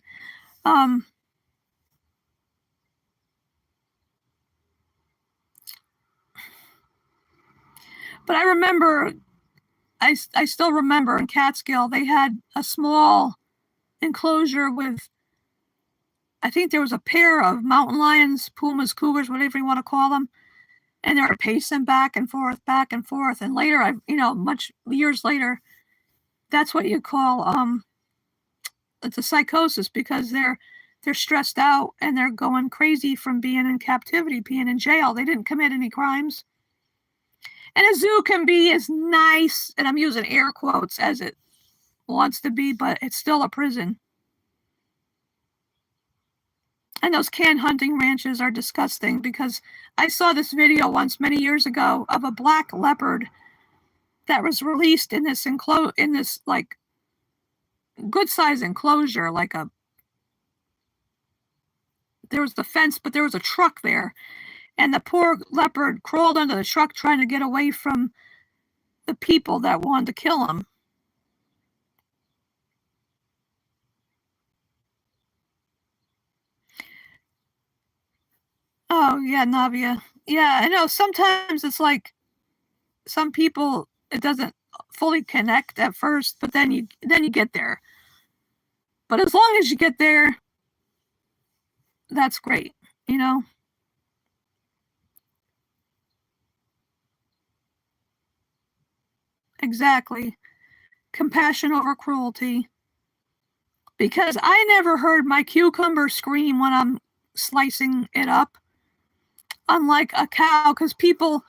But I remember, I still remember in Catskill, they had a small enclosure with, I think there was a pair of mountain lions, pumas, cougars, whatever you want to call them. And they were pacing back and forth. And later, much years later, that's what you call, it's a psychosis, because they're stressed out and they're going crazy from being in captivity, being in jail. They didn't commit any crimes. And a zoo can be as nice, and I'm using air quotes, as it wants to be, but it's still a prison. And those canned hunting ranches are disgusting, because I saw this video once many years ago of a black leopard that was released in this like good size enclosure, there was the fence, but there was a truck there, and the poor leopard crawled under the truck trying to get away from the people that wanted to kill them. Oh, yeah, Navia. Yeah, I know. Sometimes it's like some people, it doesn't fully connect at first, but then you get there. But as long as you get there, that's great, you know? Exactly. Compassion over cruelty. Because I never heard my cucumber scream when I'm slicing it up, unlike a cow, because people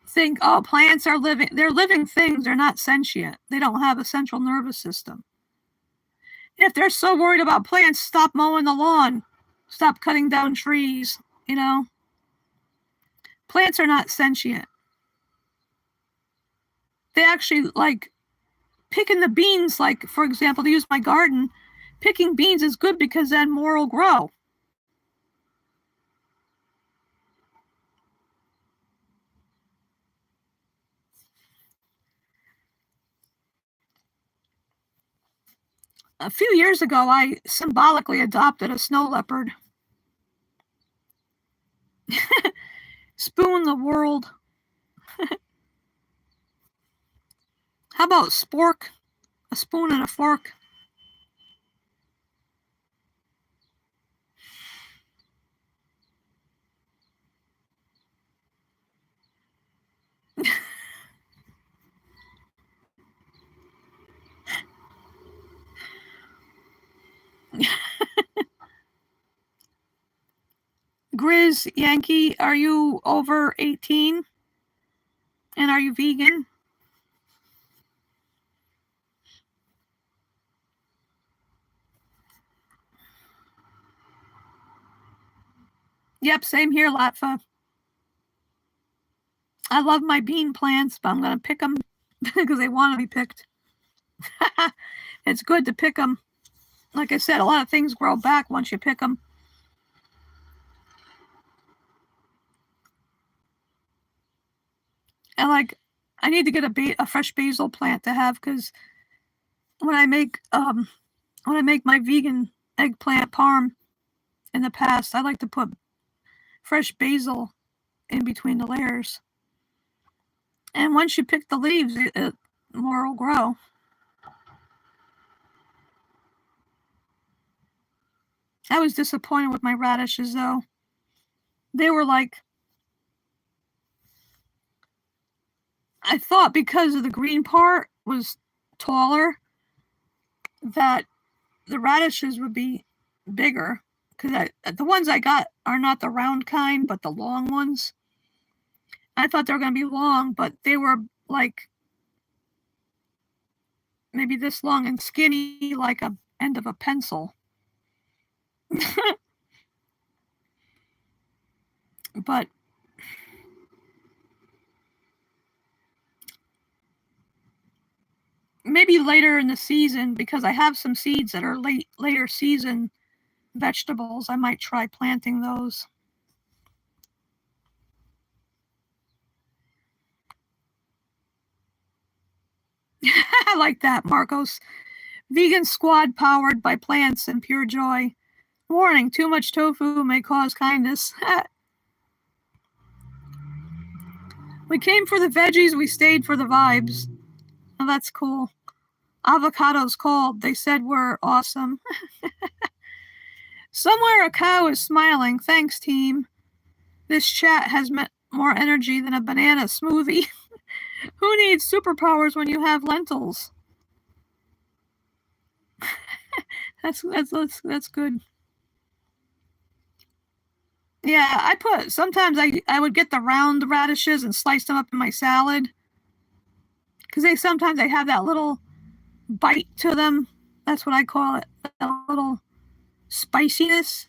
think, oh, plants are living, they're living things, they're not sentient. They don't have a central nervous system. If they're so worried about plants, stop mowing the lawn, stop cutting down trees, you know? Plants are not sentient. They actually like picking the beans, like, for example, to use my garden, picking beans is good because then more will grow. A few years ago, I symbolically adopted a snow leopard. Spoon the world. How about spork? A spoon and a fork. Grizz Yankee, are you over 18? And are you vegan? Yep, same here, Latfa. I love my bean plants, but I'm going to pick them because they want to be picked. It's good to pick them. Like I said, a lot of things grow back once you pick them. And like, I need to get a fresh basil plant to have, because when I make my vegan eggplant parm in the past, I like to put fresh basil in between the layers. And once you pick the leaves, more will grow. I was disappointed with my radishes, though. They were like, I thought because of the green part was taller, that the radishes would be bigger. Because the ones I got are not the round kind, but the long ones. I thought they were going to be long, but they were like maybe this long and skinny, like a end of a pencil. But maybe later in the season, because I have some seeds that are later season vegetables, I might try planting those. I like that, Marcos. Vegan squad powered by plants and pure joy. Warning, too much tofu may cause kindness. We came for the veggies, we stayed for the vibes. Oh, that's cool. Avocados cold, they said were awesome. Somewhere a cow is smiling. Thanks, team. This chat has more energy than a banana smoothie. Who needs superpowers when you have lentils? That's good. Yeah, sometimes I would get the round radishes and slice them up in my salad, because sometimes they have that little bite to them. That's what I call it, a little spiciness.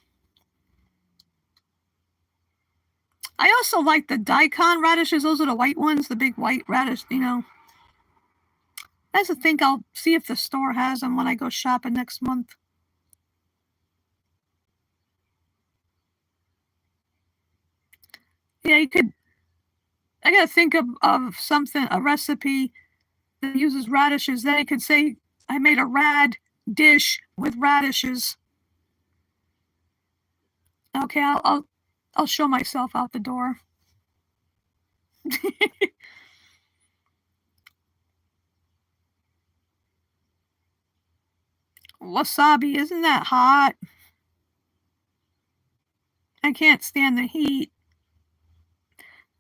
I also like the daikon radishes. Those are the white ones, the big white radish, That's the thing. I'll see if the store has them when I go shopping next month. Yeah, you could. I gotta think of something, a recipe that uses radishes. Then I could say I made a rad dish with radishes. Okay, I'll show myself out the door. Wasabi, isn't that hot? I can't stand the heat.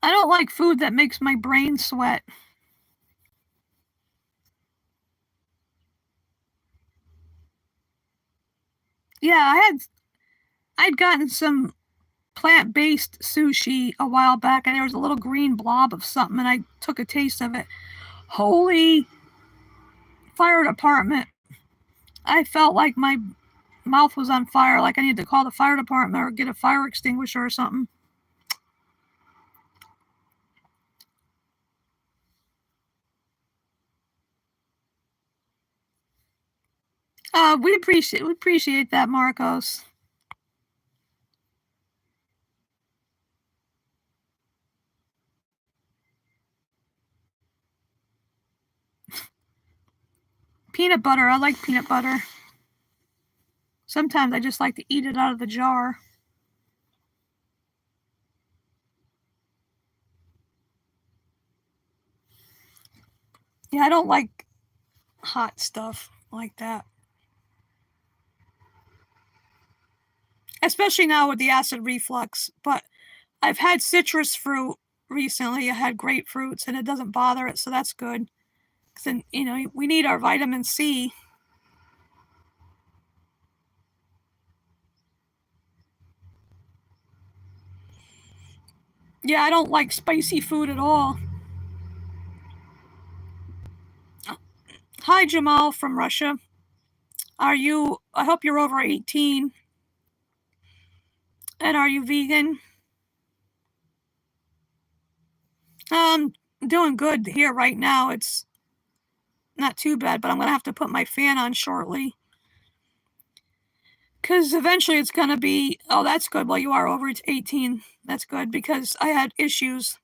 I don't like food that makes my brain sweat. Yeah, I'd gotten some plant-based sushi a while back, and there was a little green blob of something, and I took a taste of it. Holy fire department. I felt like my mouth was on fire, like I needed to call the fire department or get a fire extinguisher or something. We appreciate that, Marcos. Peanut butter, I like peanut butter. Sometimes I just like to eat it out of the jar. Yeah, I don't like hot stuff like that. Especially now with the acid reflux. But I've had citrus fruit recently. I had grapefruits and it doesn't bother it, so that's good. Because then, we need our vitamin C. Yeah, I don't like spicy food at all. Hi, Jamal from Russia. I hope you're over 18. And are you vegan? Um, doing good here right now. It's not too bad, but I'm going to have to put my fan on shortly. Because eventually it's going to be, oh, that's good. Well, you are over 18. That's good because I had issues.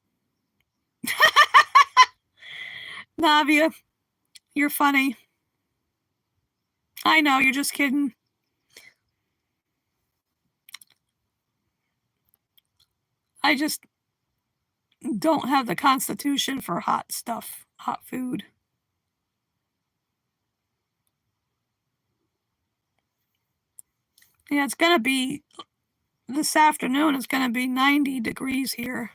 Navia, you're funny. I know, you're just kidding. I just don't have the constitution for hot stuff, hot food. Yeah, it's going to be, this afternoon, it's going to be 90 degrees here.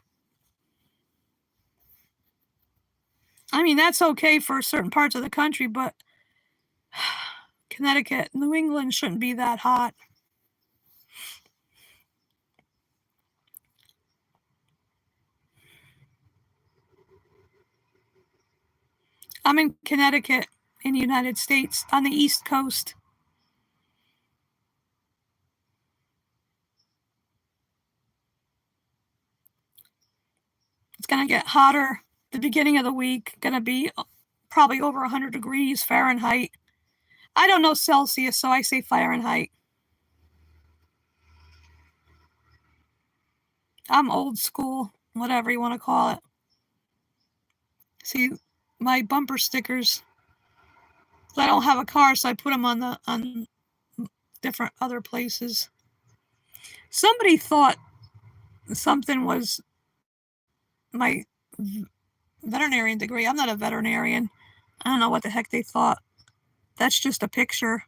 I mean, that's okay for certain parts of the country, but Connecticut, New England shouldn't be that hot. I'm in Connecticut in the United States on the East Coast. It's going to get hotter the beginning of the week, going to be probably over 100 degrees Fahrenheit. I don't know Celsius, so I say Fahrenheit. I'm old school, whatever you want to call it. See, my bumper stickers, I don't have a car, so I put them on different other places. Somebody thought something was my veterinarian degree. I'm not a veterinarian. I don't know what the heck they thought. That's just a picture.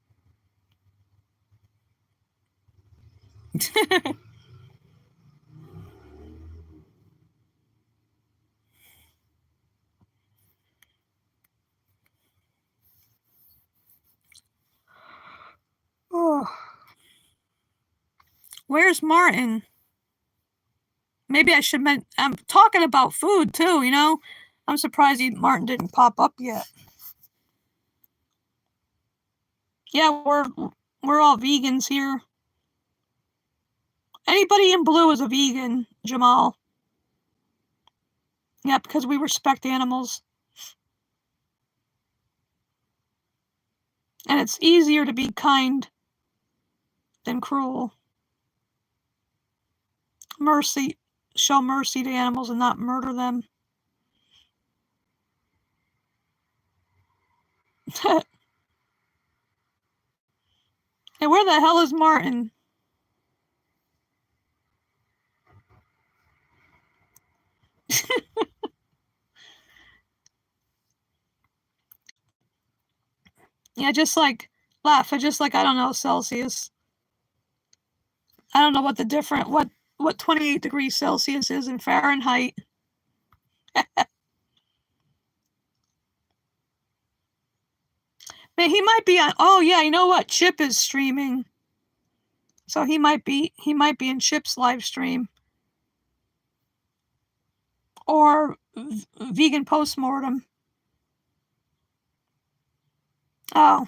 Oh, where's Martin? Maybe I should I'm talking about food too, I'm surprised Martin didn't pop up yet. Yeah, we're all vegans here. Anybody in blue is a vegan, Jamal. Yeah, because we respect animals. And it's easier to be kind than cruel. Mercy, show mercy to animals and not murder them. And where the hell is Martin? Yeah, just like laugh. Just like I don't know Celsius. I don't know what the different what 28 degrees Celsius is in Fahrenheit. Man, he might be on. Oh yeah, you know what? Chip is streaming, so he might be in Chip's live stream or vegan postmortem. Oh.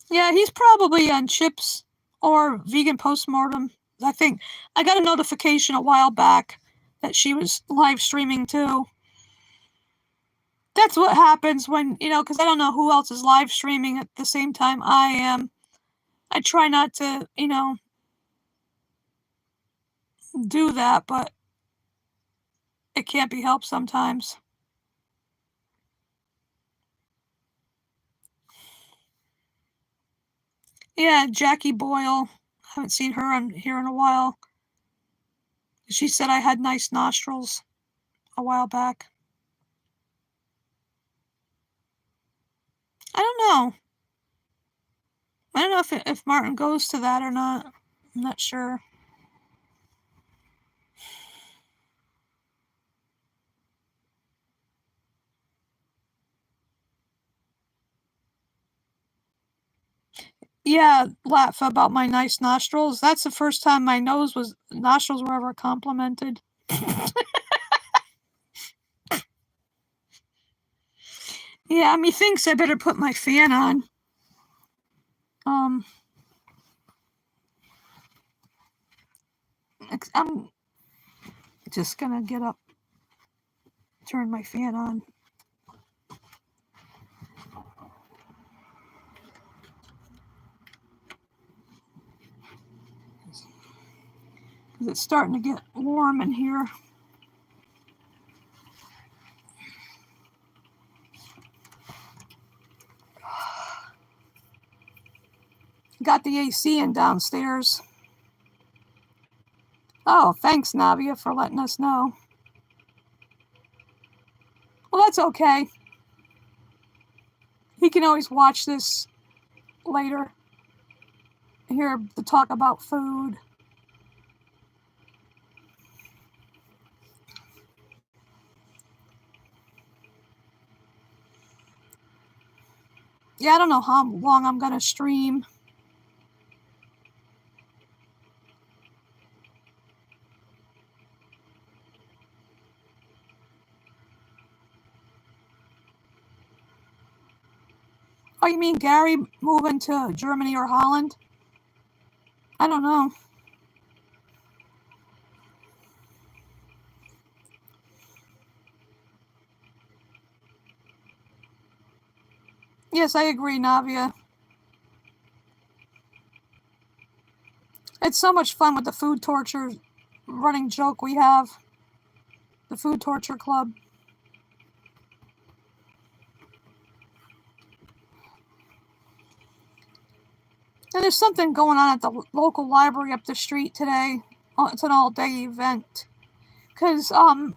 Yeah, he's probably on Chips or Vegan Postmortem. I think I got a notification a while back that she was live streaming too. That's what happens when, because I don't know who else is live streaming at the same time I am. I try not to, do that, but it can't be helped sometimes. Yeah, Jackie Boyle. Haven't seen her on here in a while. She said I had nice nostrils a while back. I don't know. I don't know if Martin goes to that or not. I'm not sure. Yeah, laugh about my nice nostrils. That's the first time my nostrils were ever complimented. Yeah, methinks I better put my fan on. I'm just gonna get up, turn my fan on. Because it's starting to get warm in here. Got the AC in downstairs. Oh, thanks, Navia, for letting us know. Well, that's okay. He can always watch this later. Hear the talk about food. Yeah, I don't know how long I'm gonna stream. Oh, you mean Gary moving to Germany or Holland? I don't know. Yes, I agree, Navia. It's so much fun with the food torture running joke we have. The Food Torture Club. And there's something going on at the local library up the street today. It's an all-day event. Because the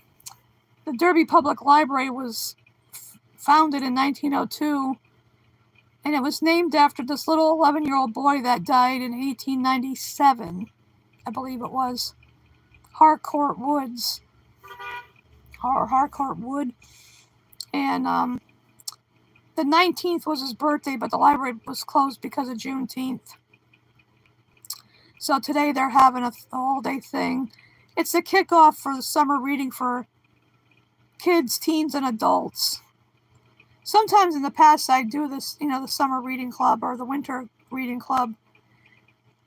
Derby Public Library was founded in 1902. And it was named after this little 11-year-old boy that died in 1897. I believe it was. Harcourt Woods. Harcourt Wood. And the 19th was his birthday, but the library was closed because of Juneteenth. So today they're having a all-day thing. It's the kickoff for the summer reading for kids, teens, and adults. Sometimes in the past I do this, the summer reading club or the winter reading club.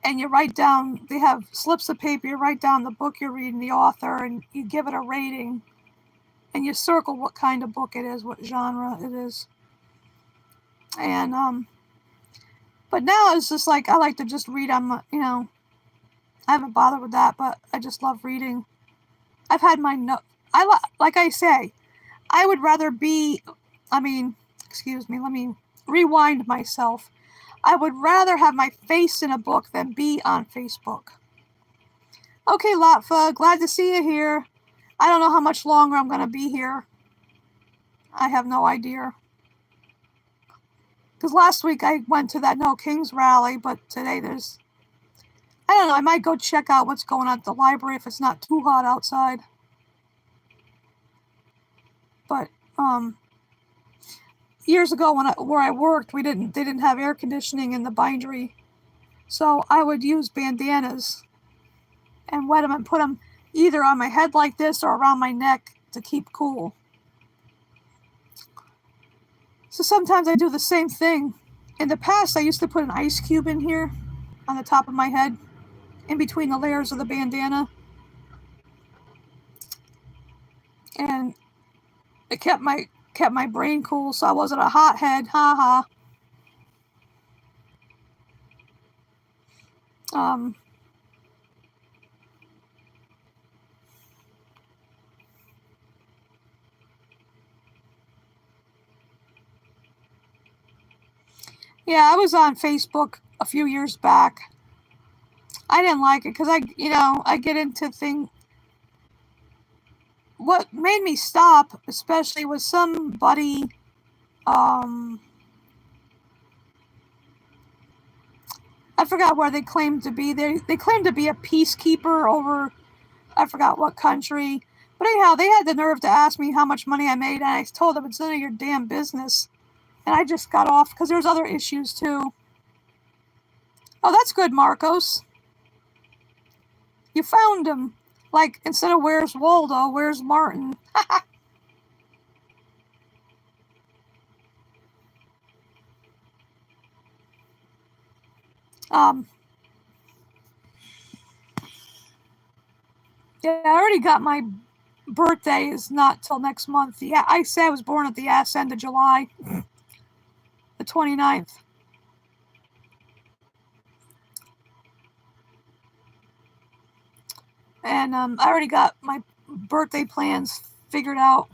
And you write down, they have slips of paper, you write down the book you're reading, the author, and you give it a rating. and you circle what kind of book it is, what genre it is. And but now it's just like I like to just read on, you know, I haven't bothered with that, but I just love reading. I've had my like I say, I would rather be, I mean, excuse me, let me rewind myself. I would rather have my face in a book than be on Facebook. Okay, Latfa, glad to see you here. I don't know how much longer I'm going to be here. I have no idea. Because last week I went to that No Kings rally, but today there's, I don't know, I might go check out what's going on at the library if it's not too hot outside. But years ago where I worked, they didn't have air conditioning in the bindery. So I would use bandanas and wet them and put them either on my head like this or around my neck to keep cool. So sometimes I do the same thing. In the past, I used to put an ice cube in here on the top of my head, in between the layers of the bandana. And it kept my brain cool, so I wasn't a hothead. Ha ha. Yeah, I was on Facebook a few years back. I didn't like it because I get into things. What made me stop, especially, was somebody, I forgot where they claimed to be. They claimed to be a peacekeeper over, I forgot what country. But anyhow, they had the nerve to ask me how much money I made, and I told them it's none of your damn business. And I just got off because there's other issues too. Oh, that's good, Marcos. You found him. Like, instead of where's Waldo, where's Martin? Yeah, I already got my birthday is not till next month. Yeah, I say I was born at the ass end of July, the 29th. And I already got my birthday plans figured out.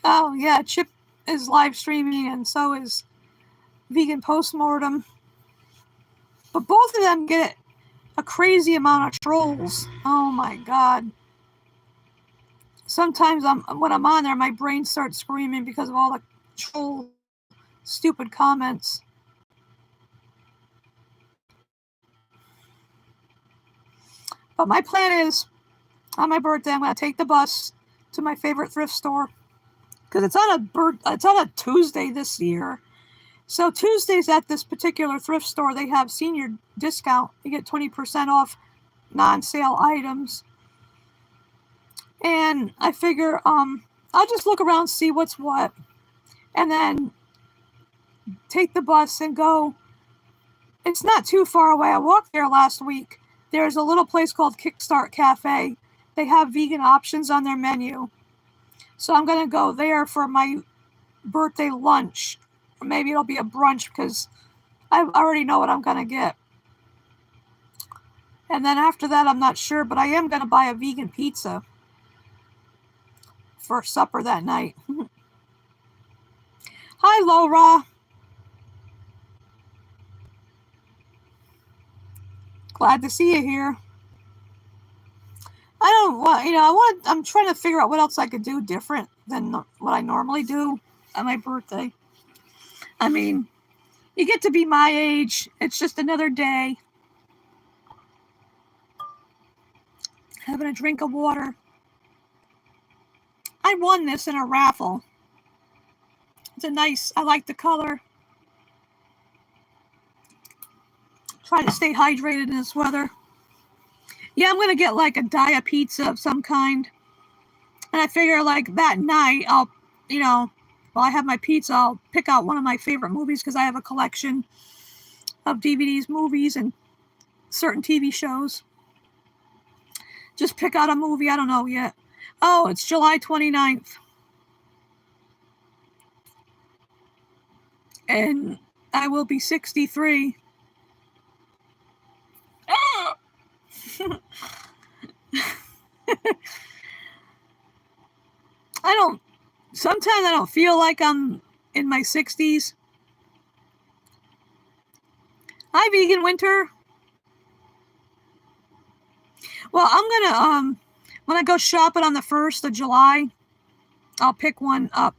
Oh, yeah, Chip is live streaming, and so is Vegan Postmortem. But both of them get a crazy amount of trolls. Oh my god. Sometimes when I'm on there, my brain starts screaming because of all the troll stupid comments. But my plan is, on my birthday, I'm going to take the bus to my favorite thrift store because it's on a Tuesday this year. So Tuesdays at this particular thrift store, they have senior discount. You get 20% off non-sale items. And I figure I'll just look around, see what's what, and then take the bus and go. It's not too far away. I walked there last week. There's a little place called Kickstart Cafe. They have vegan options on their menu. So I'm going to go there for my birthday lunch. Or maybe it'll be a brunch because I already know what I'm going to get. And then after that, I'm not sure, but I am going to buy a vegan pizza for supper that night. Hi, Laura. Glad to see you here. I'm trying to figure out what else I could do different than what I normally do on my birthday. I mean, you get to be my age. It's just another day. Having a drink of water. I won this in a raffle. I like the color. Try to stay hydrated in this weather. Yeah, I'm going to get like a diet pizza of some kind. And I figure like that night, while I have my pizza, I'll pick out one of my favorite movies because I have a collection of DVDs, movies, and certain TV shows. just pick out a movie. I don't know yet. Oh, it's July 29th. And I will be 63. Sometimes I don't feel like I'm in my 60s. Hi, Vegan Winter. Well, I'm gonna, when I go shopping on the 1st of July, I'll pick one up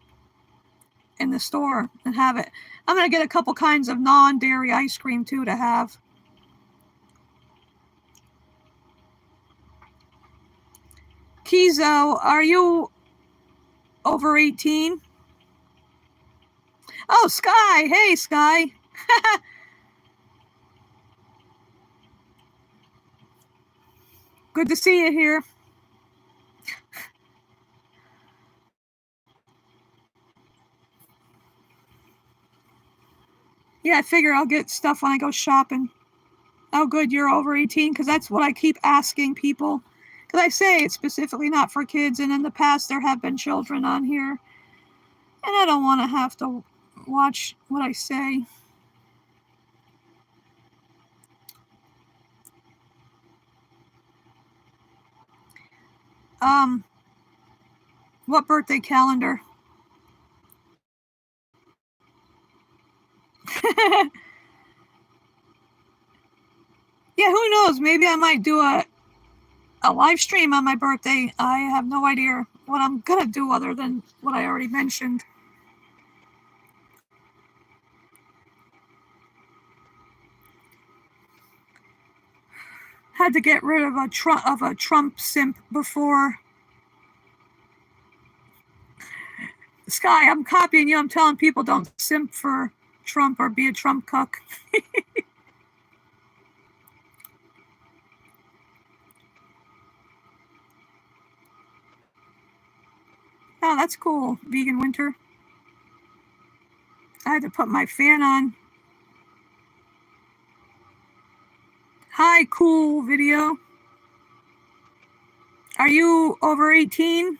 in the store and have it. I'm gonna get a couple kinds of non-dairy ice cream too to have. Kizo, are you over 18? Oh, Sky. Hey, Sky. Good to see you here. Yeah, I figure I'll get stuff when I go shopping. Oh, good, you're over 18? Because that's what I keep asking people. Because I say it's specifically not for kids, and in the past there have been children on here. And I don't want to have to watch what I say. What birthday calendar? Yeah, who knows? Maybe I might do a live stream on my birthday. I have no idea what I'm going to do other than what I already mentioned. Had to get rid of a Trump simp before. Sky, I'm copying you. I'm telling people don't simp for Trump or be a Trump cuck. Oh, that's cool. Vegan Winter. I had to put my fan on. Hi, cool video. Are you over 18?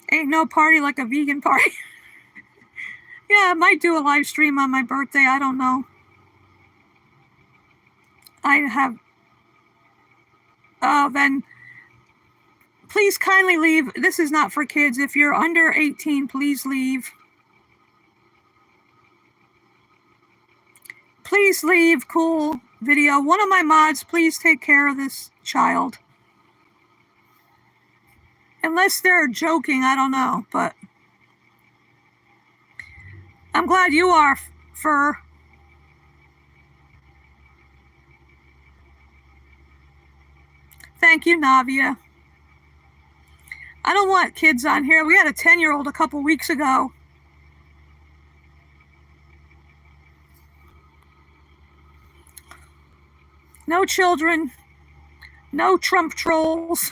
Ain't no party like a vegan party. Yeah, I might do a live stream on my birthday. I don't know. I have. Then please kindly leave. This is not for kids. If you're under 18, please leave. Please leave. Cool video. One of my mods, please take care of this child. Unless they're joking, I don't know, but I'm glad you are, Fur. Thank you, Navia. I don't want kids on here. We had a 10-year-old a couple weeks ago. No children. No Trump trolls.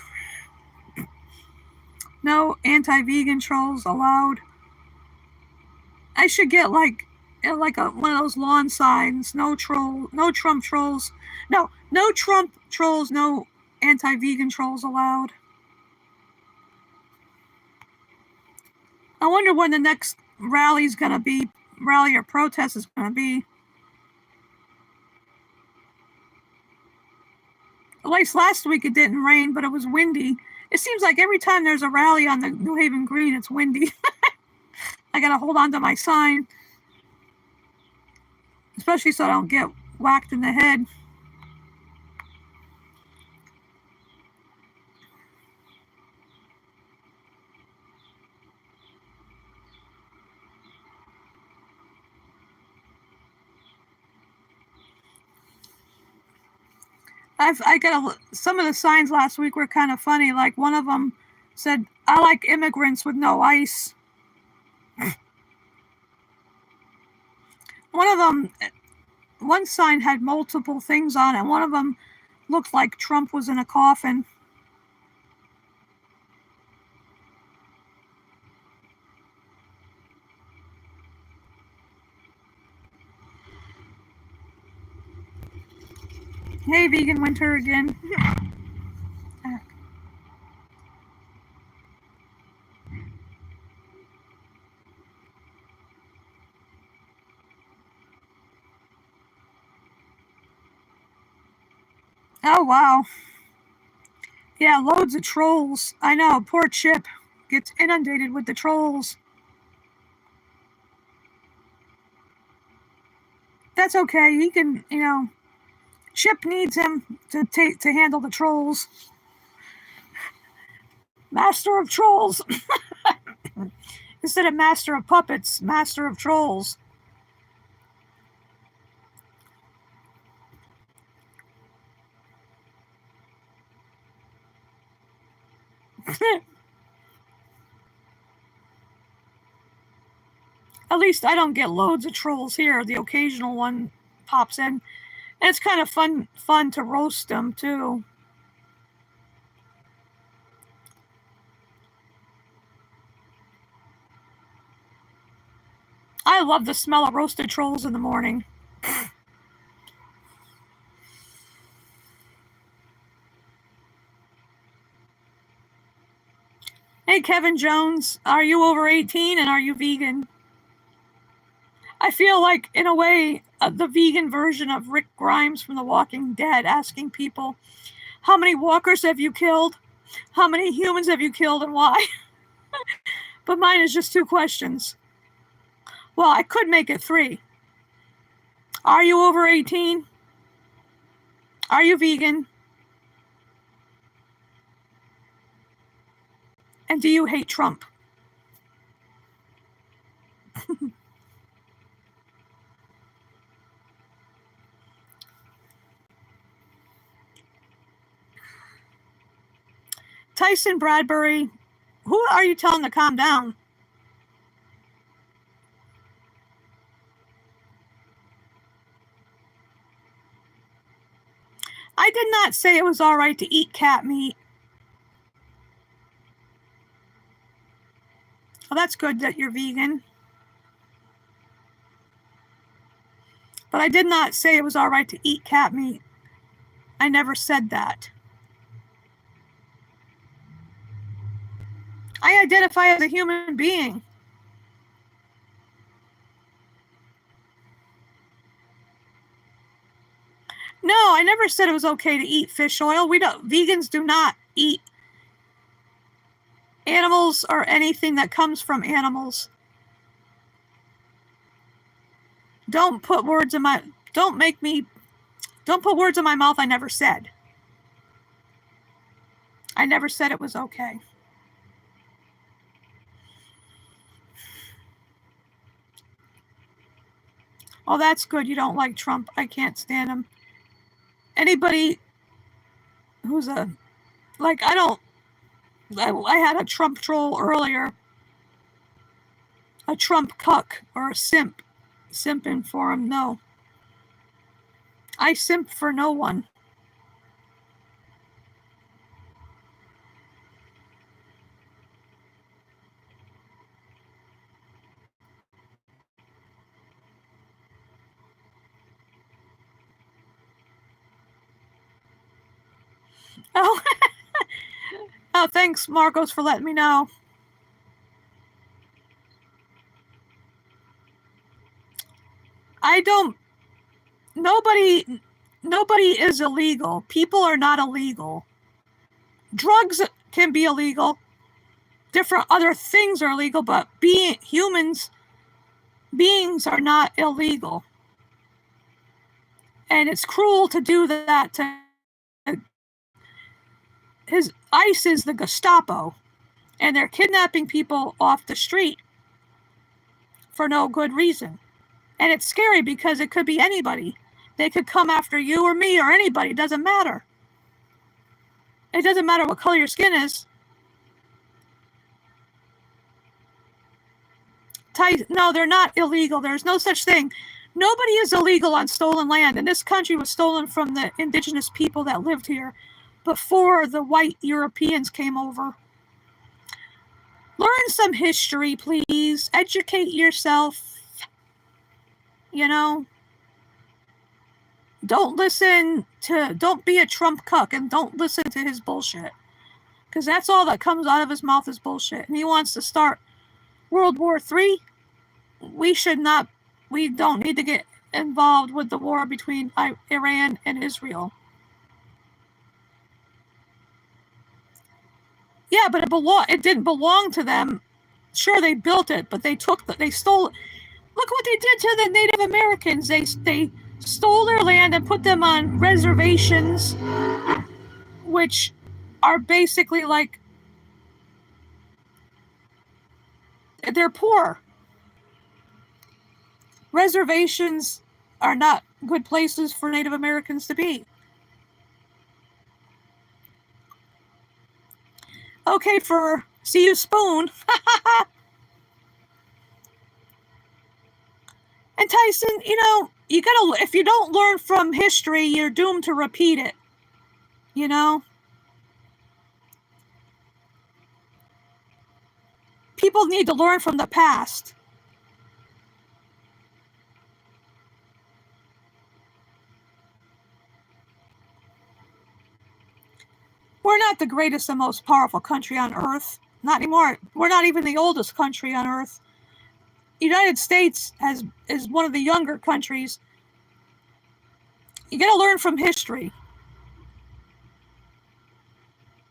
No anti-vegan trolls allowed. I should get like one of those lawn signs. No Trump trolls. No Trump trolls. No anti-vegan trolls allowed. I wonder when the next rally's gonna be. Rally or protest is gonna be. At least last week it didn't rain, but it was windy. It seems like every time there's a rally on the New Haven Green, it's windy. I gotta hold on to my sign, especially so I don't get whacked in the head. I got some of the signs last week were kind of funny. Like one of them said, "I like immigrants with no ice." One sign had multiple things on it. One of them looked like Trump was in a coffin. Hey, Vegan Winter again. Oh, wow. Yeah, loads of trolls. I know, poor Chip gets inundated with the trolls. That's okay. He can, Chip needs him to handle the trolls. Master of trolls. Instead of master of puppets, master of trolls. At least I don't get loads of trolls here. The occasional one pops in. And it's kind of fun to roast them too. I love the smell of roasted trolls in the morning. Hey, Kevin Jones, are you over 18 and are you vegan? I feel like, in a way, the vegan version of Rick Grimes from The Walking Dead, asking people, how many walkers have you killed? How many humans have you killed and why? But mine is just 2 questions. Well, I could make it 3. Are you over 18? Are you vegan? And do you hate Trump? Tyson Bradbury, who are you telling to calm down? I did not say it was all right to eat cat meat. Well, that's good that you're vegan. But I did not say it was all right to eat cat meat. I never said that. I identify as a human being. No, I never said it was okay to eat fish oil. Vegans do not eat animals or anything that comes from animals. Don't put words in my mouth I never said. I never said it was okay. Oh, that's good. You don't like Trump. I can't stand him. Anybody who's I had a Trump troll earlier. A Trump cuck or a simp. Simping for him. No. I simp for no one. Oh, oh, thanks, Marcos, for letting me know. Nobody is illegal. People are not illegal. Drugs can be illegal. Different other things are illegal, but beings are not illegal. And it's cruel to do that to ICE is the Gestapo, and they're kidnapping people off the street for no good reason. And it's scary because it could be anybody. They could come after you or me or anybody. It doesn't matter. It doesn't matter what color your skin is. No, they're not illegal. There's no such thing. Nobody is illegal on stolen land. And this country was stolen from the indigenous people that lived here before the white Europeans came over. Learn some history, please. Educate yourself. don't be a Trump cuck and don't listen to his bullshit. Because that's all that comes out of his mouth is bullshit. And he wants to start World War III. We don't need to get involved with the war between Iran and Israel. Yeah, but it didn't belong to them. Sure, they built it, but they stole it. Look what they did to the Native Americans. They stole their land and put them on reservations, which are basically like, they're poor. Reservations are not good places for Native Americans to be. Okay, see you, Spoon. And Tyson, if you don't learn from history, you're doomed to repeat it. People need to learn from the past. We're not the greatest and most powerful country on earth. Not anymore. We're not even the oldest country on earth. The United States is one of the younger countries. You got to learn from history.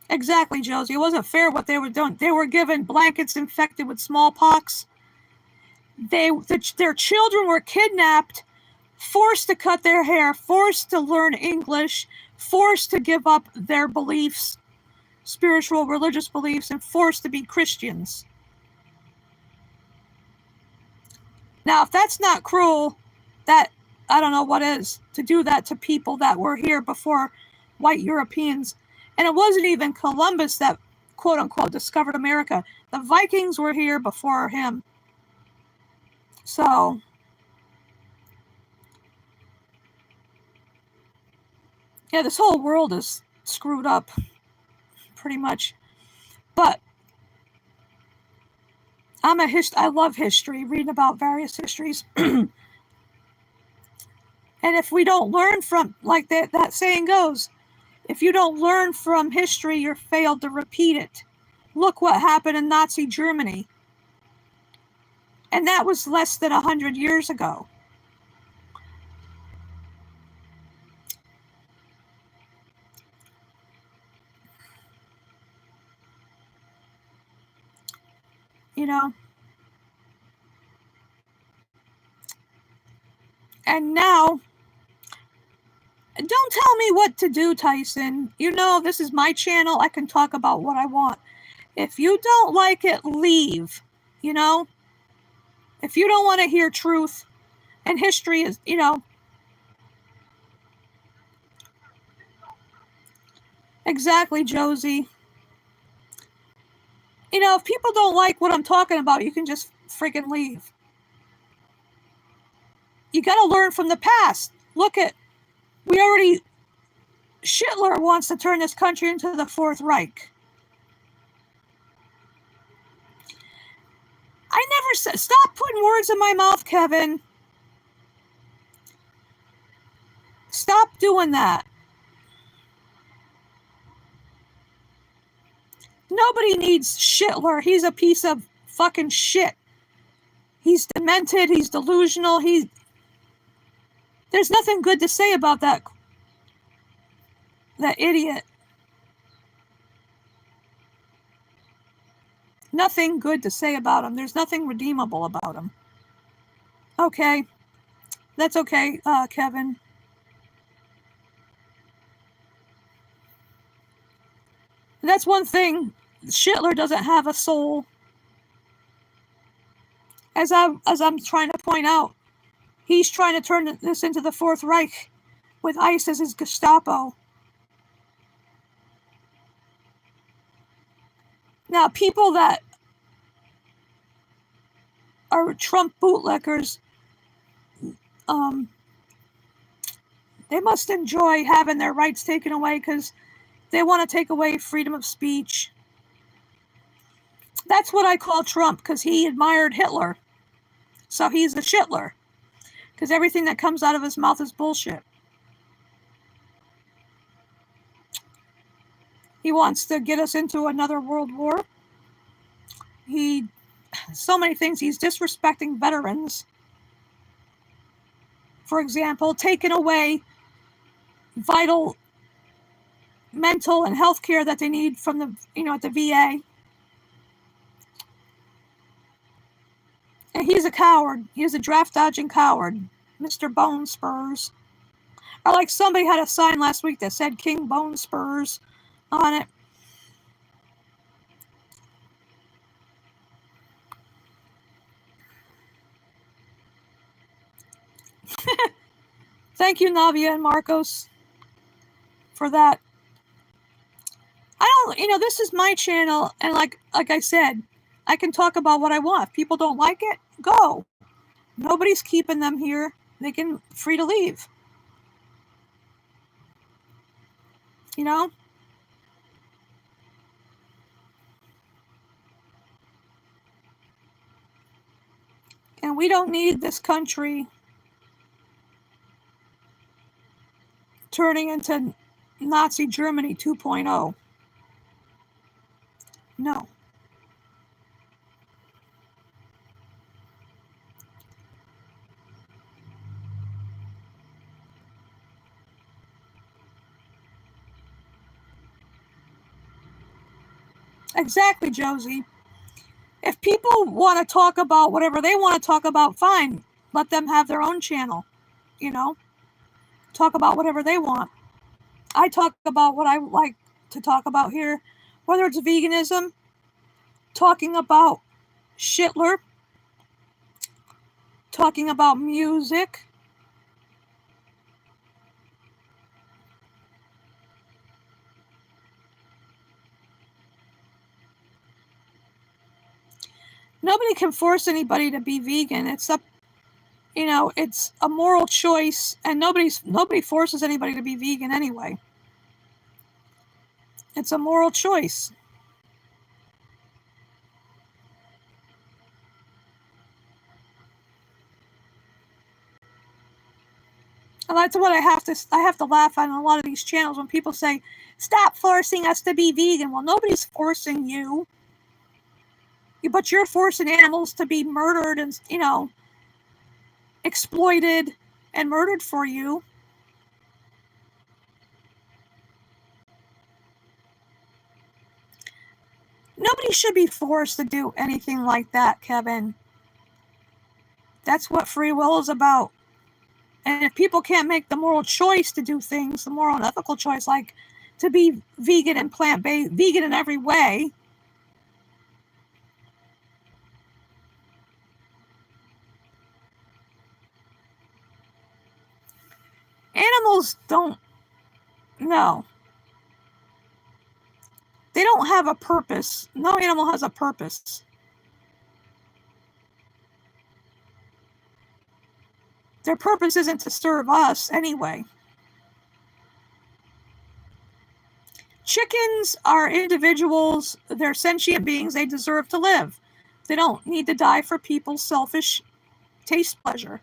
Exactly, Josie. It wasn't fair what they were doing. They were given blankets infected with smallpox. Their children were kidnapped, forced to cut their hair, forced to learn English, forced to give up their beliefs, spiritual, religious beliefs, and forced to be Christians. Now, if that's not cruel, I don't know what is, to do that to people that were here before white Europeans. And it wasn't even Columbus that, quote unquote, discovered America. The Vikings were here before him. So, yeah, this whole world is screwed up, pretty much. But I love history, reading about various histories. And if we don't learn from, like that saying goes, if you don't learn from history, you're failed to repeat it. Look what happened in Nazi Germany. And that was less than 100 years ago. And now, don't tell me what to do, Tyson. This is my channel. I can talk about what I want. If you don't like it, leave. If you don't want to hear truth, and history is, Exactly, Josie. If people don't like what I'm talking about, you can just freaking leave. You got to learn from the past. Hitler wants to turn this country into the Fourth Reich. I never said, stop putting words in my mouth, Kevin. Stop doing that. Nobody needs Hitler. He's a piece of fucking shit. He's demented. He's delusional. There's nothing good to say about that idiot. Nothing good to say about him. There's nothing redeemable about him. Okay. That's okay, Kevin. That's one thing. Hitler doesn't have a soul. As I'm trying to point out, he's trying to turn this into the Fourth Reich with ICE as his Gestapo. Now, people that are Trump bootlickers, they must enjoy having their rights taken away because they want to take away freedom of speech. That's what I call Trump, because he admired Hitler. So he's a shitler, because everything that comes out of his mouth is bullshit. He wants to get us into another world war. So many things. He's disrespecting veterans. For example, taking away vital mental and health care that they need from the, at the VA. And he's a coward. He's a draft dodging coward. Mr. Bone Spurs. Or like somebody had a sign last week that said King Bone Spurs on it. Thank you, Navia and Marcos, for that. This is my channel, and like I said, I can talk about what I want. If people don't like it, go. Nobody's keeping them here. They can free to leave. And we don't need this country turning into Nazi Germany 2.0. No. Exactly, Josie. If people want to talk about whatever they want to talk about, fine. Let them have their own channel. Talk about whatever they want. I talk about what I like to talk about here, whether it's veganism, talking about Schindler, talking about music. Nobody can force anybody to be vegan. It's it's a moral choice, and nobody forces anybody to be vegan anyway. It's a moral choice. And that's what I have to laugh at on a lot of these channels when people say, stop forcing us to be vegan. Well, nobody's forcing you. But you're forcing animals to be murdered and, exploited and murdered for you. Nobody should be forced to do anything like that, Kevin. That's what free will is about. And if people can't make the moral choice to do things, the moral and ethical choice, like to be vegan and plant-based, vegan in every way, animals don't know. They don't have a purpose. No animal has a purpose. Their purpose isn't to serve us anyway. Chickens are individuals. They're sentient beings. They deserve to live. They don't need to die for people's selfish taste pleasure.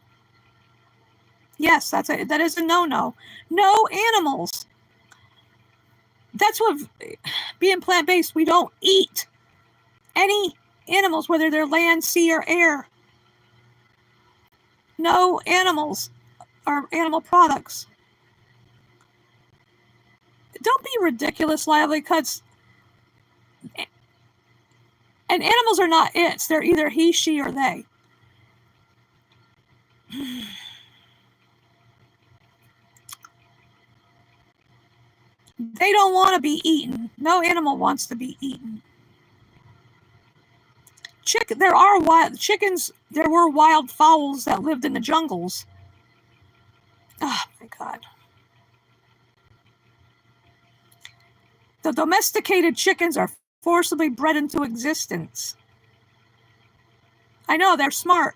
Yes, that is a no-no. No animals. That's what being plant-based, we don't eat any animals, whether they're land, sea, or air. No animals are animal products. Don't be ridiculous, Lively, because and animals are not its. They're either he, she, or they. They don't want to be eaten. No animal wants to be eaten. There are wild chickens. There were wild fowls that lived in the jungles. Oh my God. The domesticated chickens are forcibly bred into existence. I know, they're smart.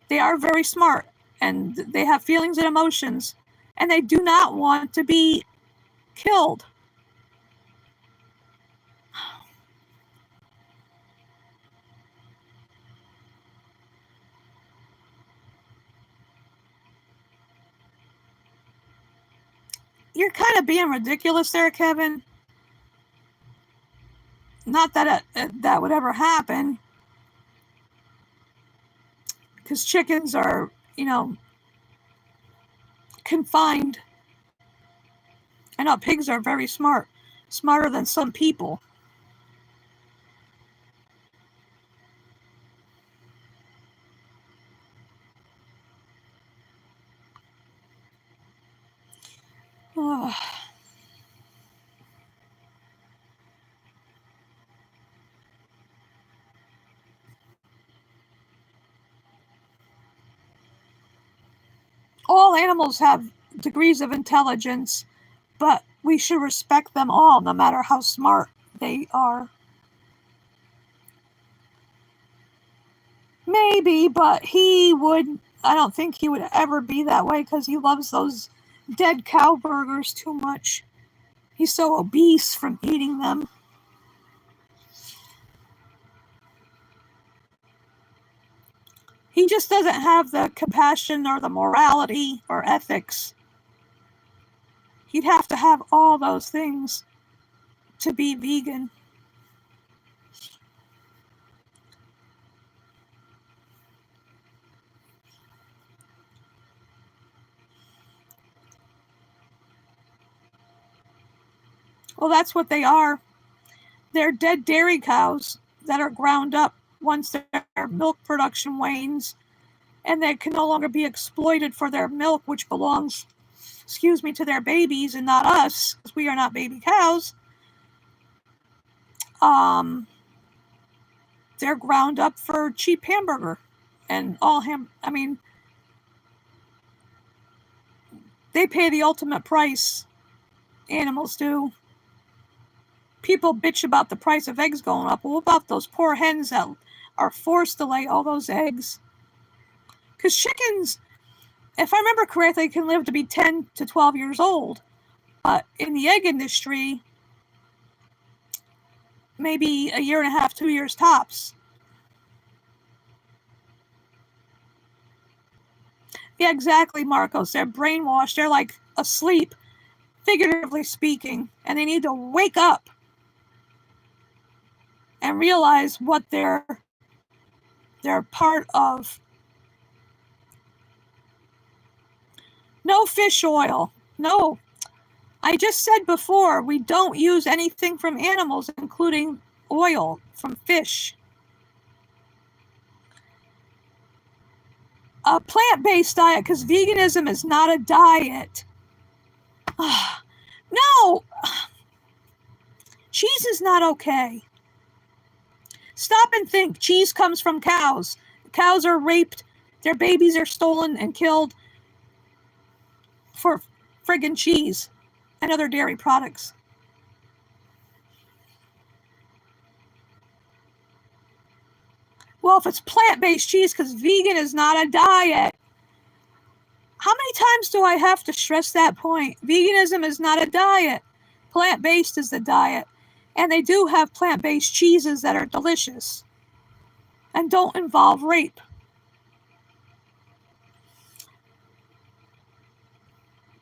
They are very smart, and they have feelings and emotions, and they do not want to be killed. You're kind of being ridiculous there, Kevin. Not that that would ever happen, because chickens are, confined. I know pigs are very smart, smarter than some people. Oh. All animals have degrees of intelligence, but we should respect them all, no matter how smart they are. Maybe, but I don't think he would ever be that way, because he loves those dead cow burgers too much. He's so obese from eating them. He just doesn't have the compassion or the morality or ethics. He'd have to have all those things to be vegan. Well, that's what they are. They're dead dairy cows that are ground up once their milk production wanes, and they can no longer be exploited for their milk, which belongs, to their babies and not us, because we are not baby cows. They're ground up for cheap hamburger and all they pay the ultimate price. Animals do. People bitch about the price of eggs going up. Well, what about those poor hens that are forced to lay all those eggs? Because chickens, if I remember correctly, can live to be 10 to 12 years old. But in the egg industry, maybe a year and a half, 2 years tops. Yeah, exactly, Marcos. They're brainwashed. They're like asleep, figuratively speaking, and they need to wake up and realize what they're part of. No fish oil. No. I just said before, we don't use anything from animals, including oil from fish. A plant-based diet, because veganism is not a diet. No! Cheese is not okay. Stop and think. Cheese comes from cows. Cows are raped. Their babies are stolen and killed for friggin' cheese and other dairy products. Well, if it's plant-based cheese, because vegan is not a diet. How many times do I have to stress that point? Veganism is not a diet. Plant-based is the diet. And they do have plant-based cheeses that are delicious and don't involve rape.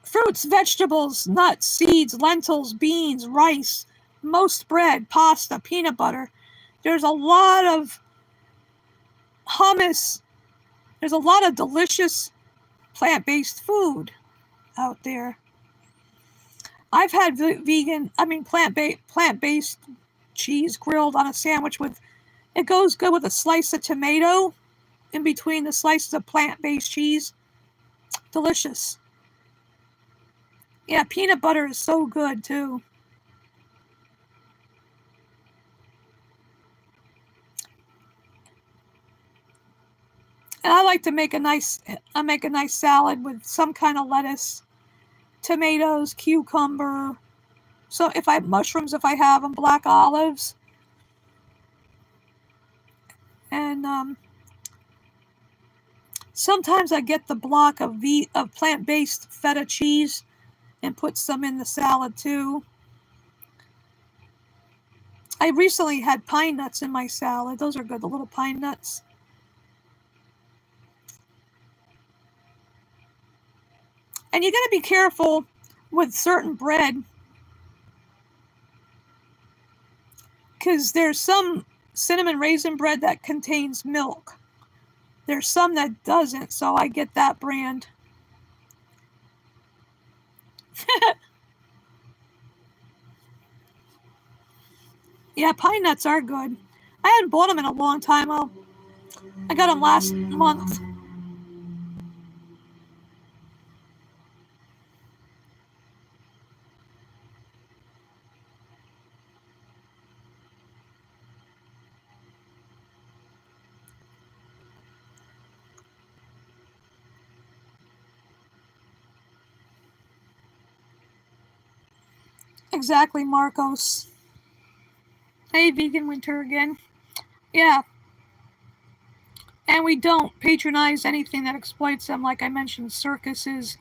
Fruits, vegetables, nuts, seeds, lentils, beans, rice, most bread, pasta, peanut butter. There's a lot of hummus. There's a lot of delicious plant-based food out there. I've had plant-based cheese grilled on a sandwich it goes good with a slice of tomato in between the slices of plant-based cheese. Delicious. Yeah, peanut butter is so good too. And I like to make a nice salad with some kind of lettuce, tomatoes, cucumber. So if I have mushrooms, if I have them, black olives. And sometimes I get the block of plant-based feta cheese and put some in the salad too. I recently had pine nuts in my salad. Those are good, the little pine nuts. And you got to be careful with certain bread, because there's some cinnamon raisin bread that contains milk. There's some that doesn't, so I get that brand. Yeah, pine nuts are good. I hadn't bought them in a long time. I got them last month. Exactly, Marcos. Hey, Vegan Winter again. Yeah. And we don't patronize anything that exploits them, like I mentioned, circuses,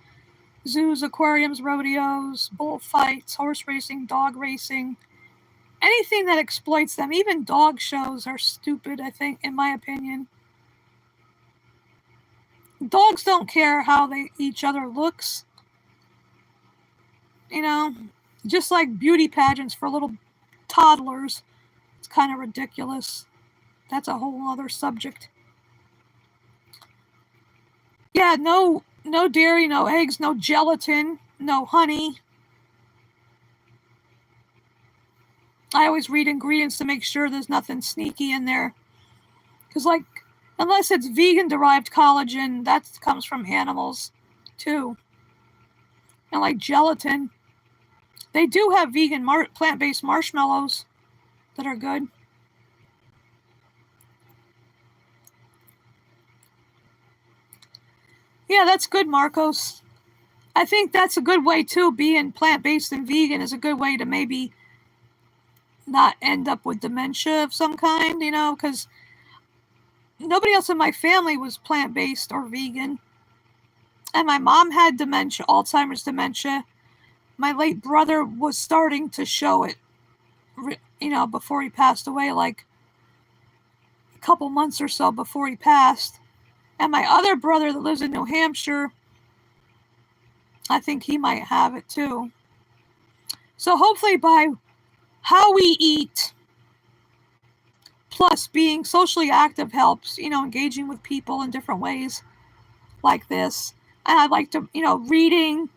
zoos, aquariums, rodeos, bullfights, horse racing, dog racing. Anything that exploits them, even dog shows are stupid, I think, in my opinion. Dogs don't care how each other looks. You know, just like beauty pageants for little toddlers. It's kind of ridiculous. That's a whole other subject. Yeah, no dairy, no eggs, no gelatin, no honey. I always read ingredients to make sure there's nothing sneaky in there. Because, like, unless it's vegan-derived collagen, that comes from animals, too. And, like, gelatin. They do have vegan plant-based marshmallows that are good. Yeah, that's good, Marcos. I think that's a good way, too. Being plant-based and vegan is a good way to maybe not end up with dementia of some kind, you know, because nobody else in my family was plant-based or vegan. And my mom had dementia, Alzheimer's dementia. My late brother was starting to show it, you know, before he passed away, like a couple months or so before he passed. And my other brother that lives in New Hampshire, I think he might have it too. So hopefully by how we eat, plus being socially active helps, you know, engaging with people in different ways like this. And I'd like to, you know, reading.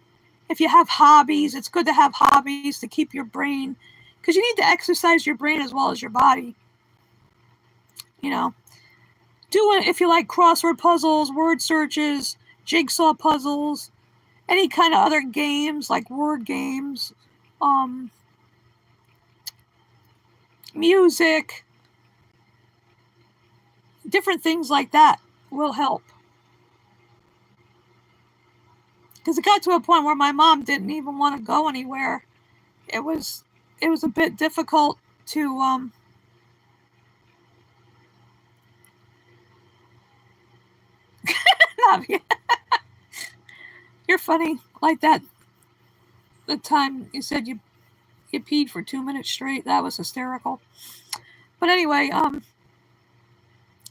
If you have hobbies, it's good to have hobbies to keep your brain, because you need to exercise your brain as well as your body. You know, do it if you like crossword puzzles, word searches, jigsaw puzzles, any kind of other games like word games, music, different things like that will help. Because it got to a point where my mom didn't even want to go anywhere. It was a bit difficult to You're funny like that. The time you said you peed for 2 minutes straight, that was hysterical. But anyway,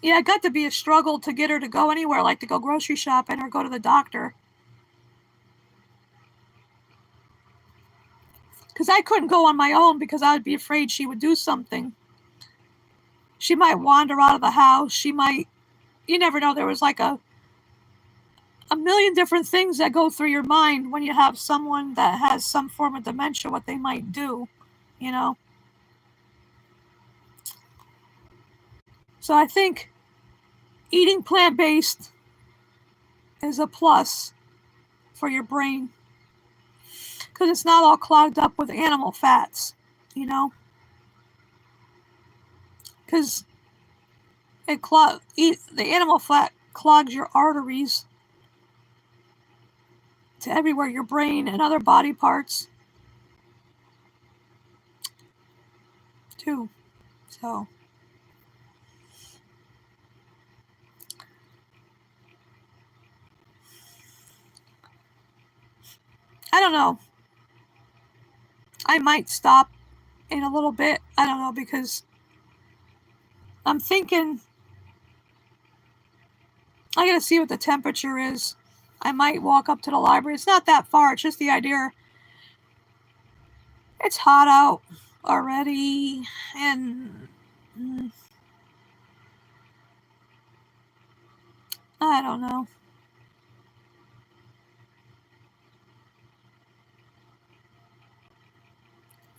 yeah, it got to be a struggle to get her to go anywhere, like to go grocery shopping or go to the doctor. Because I couldn't go on my own because I would be afraid she would do something. She might wander out of the house. She might, you never know. There was like a million different things that go through your mind when you have someone that has some form of dementia, what they might do, you know. So I think eating plant-based is a plus for your brain, because it's not all clogged up with animal fats, you know. Because the animal fat clogs your arteries to everywhere, your brain and other body parts too. So I don't know. I might stop in a little bit. I don't know, because I'm thinking I gotta see what the temperature is. I might walk up to the library. It's not that far. It's just the idea. It's hot out. already, and I don't know.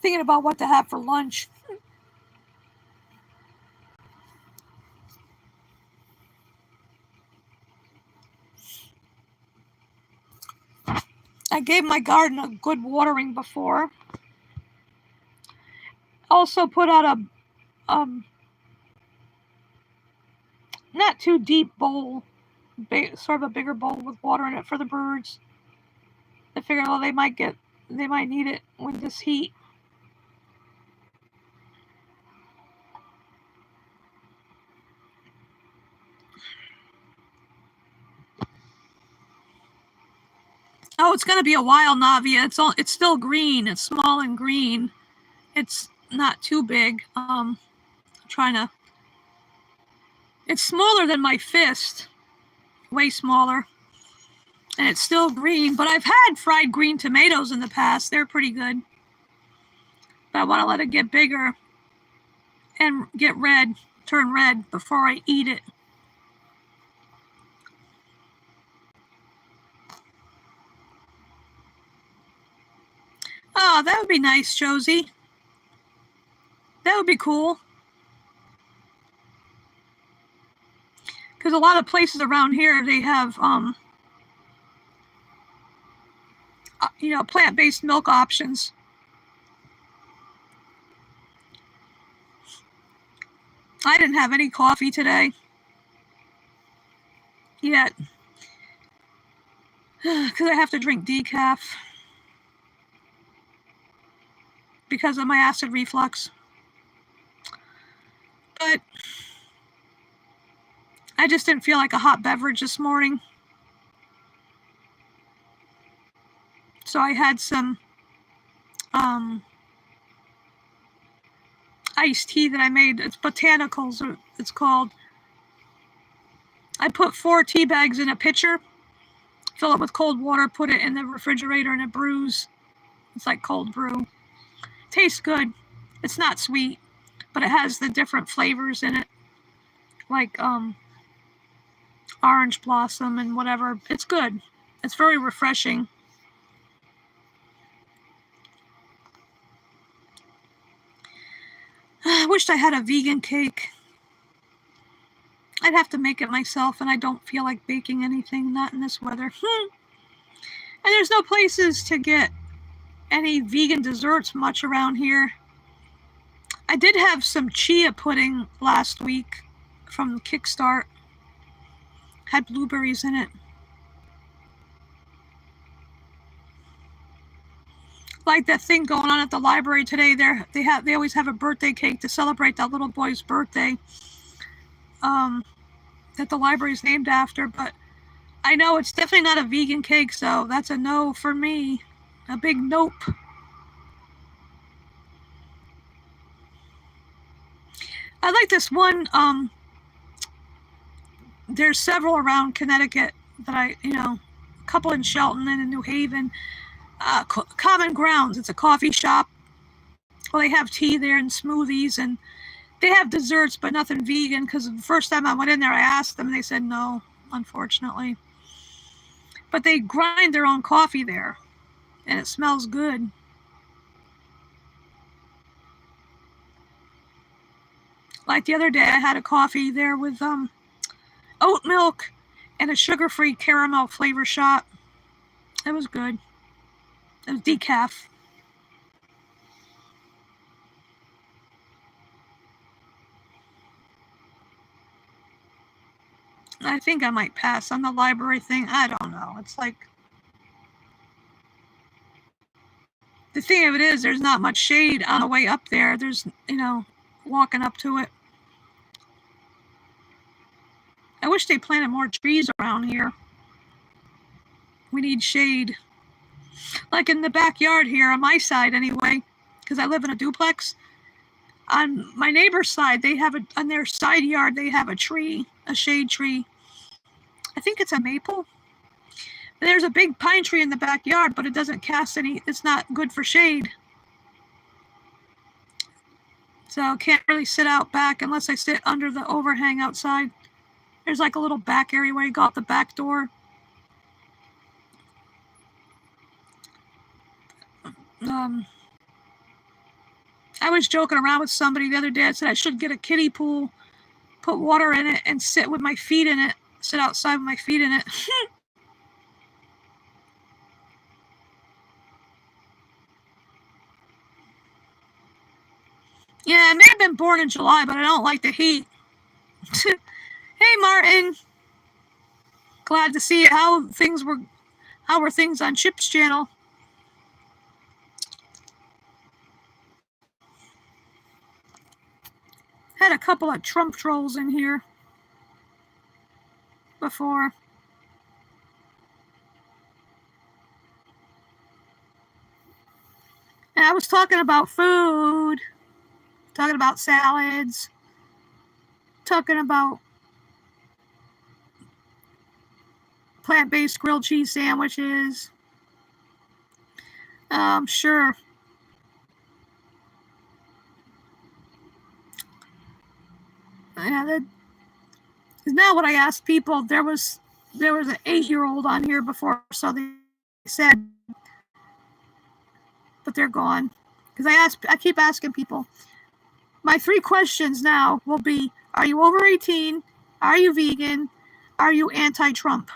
Thinking about what to have for lunch. I gave my garden a good watering before. Also put out a not too deep bowl, sort of a bigger bowl with water in it for the birds. I figured, well, they might need it with this heat. Oh, it's gonna be a while, Navia. It's still green. It's small and green. It's not too big. I'm trying to. It's smaller than my fist, way smaller, and it's still green. But I've had fried green tomatoes in the past. They're pretty good. But I want to let it get bigger and turn red before I eat it. Oh, that would be nice, Josie. That would be cool. Because a lot of places around here, they have, plant-based milk options. I didn't have any coffee today yet because I have to drink decaf because of my acid reflux. But I just didn't feel like a hot beverage this morning. So I had some iced tea that I made. It's botanicals, it's called. I put 4 tea bags in a pitcher, fill it with cold water, put it in the refrigerator, and it brews. It's like cold brew. Tastes good. It's not sweet, but it has the different flavors in it, like orange blossom and whatever. It's good. It's very refreshing. I wished I had a vegan cake. I'd have to make it myself, and I don't feel like baking anything, not in this weather. And there's no places to get any vegan desserts much around here. I did have some chia pudding last week from Kickstart. Had blueberries in it. Like that thing going on at the library today. They always have a birthday cake to celebrate that little boy's birthday. That the library's named after, but I know it's definitely not a vegan cake, so that's a no for me. A big nope. I like this one. There's several around Connecticut that a couple in Shelton and in New Haven. Common Grounds. It's a coffee shop. Well, they have tea there and smoothies, and they have desserts, but nothing vegan. Because the first time I went in there, I asked them, and they said no, unfortunately. But they grind their own coffee there, and it smells good. Like the other day, I had a coffee there with oat milk and a sugar-free caramel flavor shot. It was good. It was decaf. I think I might pass on the library thing. I don't know. It's like, the thing of it is, there's not much shade on the way up there. There's, walking up to it. I wish they planted more trees around here. We need shade. Like in the backyard here, on my side anyway, because I live in a duplex. On my neighbor's side, on their side yard, they have a tree, a shade tree. I think it's a maple. There's a big pine tree in the backyard, but it doesn't cast any, it's not good for shade. So can't really sit out back unless I sit under the overhang outside. There's like a little back area where you go out the back door. I was joking around with somebody the other day. I said I should get a kiddie pool, put water in it, and sit with my feet in it. Sit outside with my feet in it. Yeah, I may have been born in July, but I don't like the heat. Hey, Martin. Glad to see it. How were things on Chip's channel? Had a couple of Trump trolls in here before. And I was talking about food, talking about salads, talking about plant-based grilled cheese sandwiches. Sure. Yeah, that is not what I asked people. There was an 8-year-old on here before, so they said, but they're gone. Because I keep asking people. My 3 questions now will be: are you over 18? Are you vegan? Are you anti-Trump?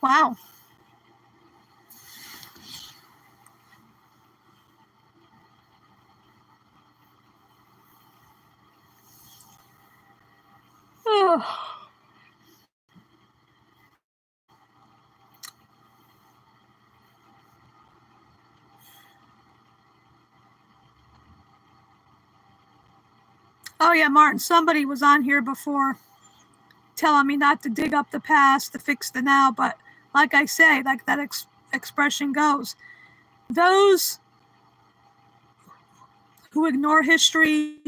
Wow. Oh yeah, Martin, somebody was on here before telling me not to dig up the past to fix the now, but like I say, like that expression goes, those who ignore history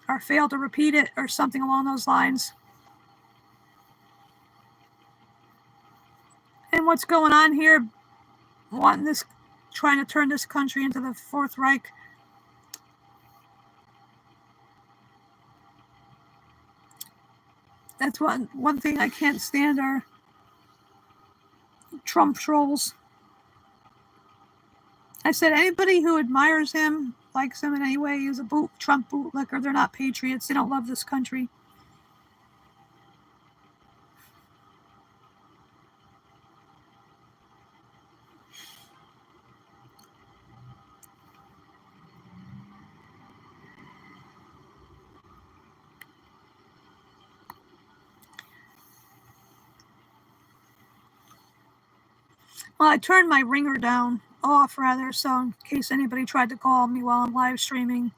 or fail to repeat it or something along those lines. And what's going on here, trying to turn this country into the Fourth Reich. That's one thing I can't stand are Trump trolls. I said anybody who admires him, likes him in any way, is a Trump bootlicker. They're not patriots. They don't love this country. Well, I turned my ringer off rather, so in case anybody tried to call me while I'm live streaming.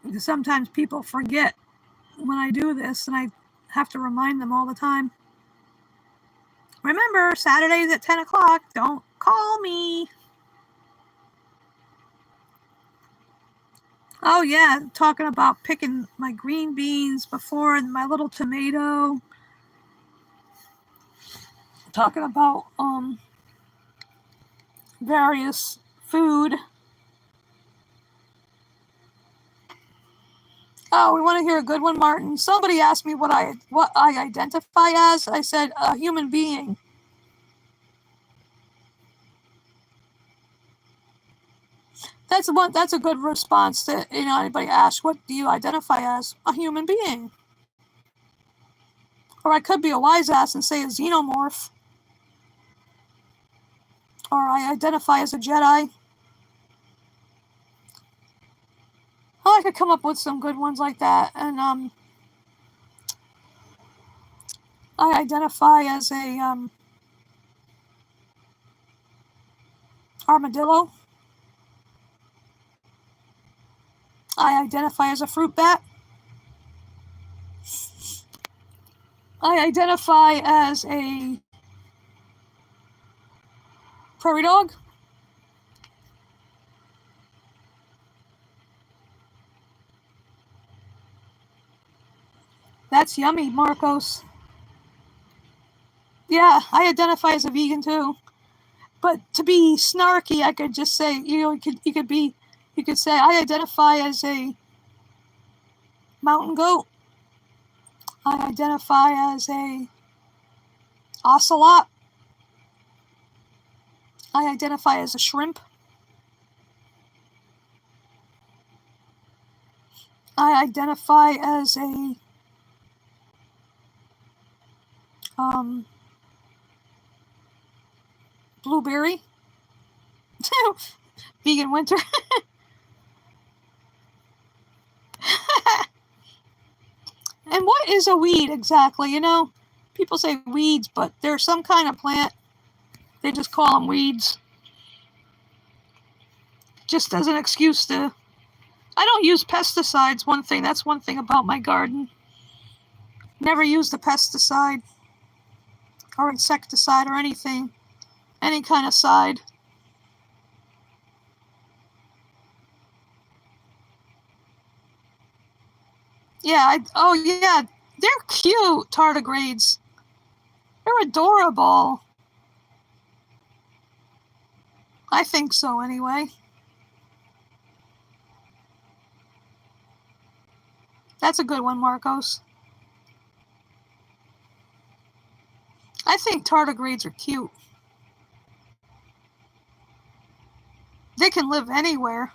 Because sometimes people forget when I do this, and I have to remind them all the time. Remember, Saturdays at 10 o'clock, don't call me. Oh yeah, talking about picking my green beans before and my little tomato. Talking about various food. Oh, we want to hear a good one, Martin. Somebody asked me what I identify as. I said a human being. That's a good response to anybody asks, what do you identify as? A human being. Or I could be a wise ass and say a xenomorph. Or I identify as a Jedi. Oh, I could come up with some good ones like that. And I identify as a armadillo. I identify as a fruit bat. I identify as a prairie dog. That's yummy, Marcos. Yeah, I identify as a vegan too. But to be snarky, I could just say, you could say I identify as a mountain goat. I identify as a ocelot. I identify as a shrimp. I identify as a blueberry. Vegan winter. And what is a weed exactly? You know, people say weeds, but they're some kind of plant. They just call them weeds. Just as an excuse to... I don't use pesticides, That's one thing about my garden. Never used a pesticide or insecticide or anything. Any kind of side. Yeah, oh yeah, they're cute, tardigrades. They're adorable. I think so, anyway. That's a good one, Marcos. I think tardigrades are cute. They can live anywhere.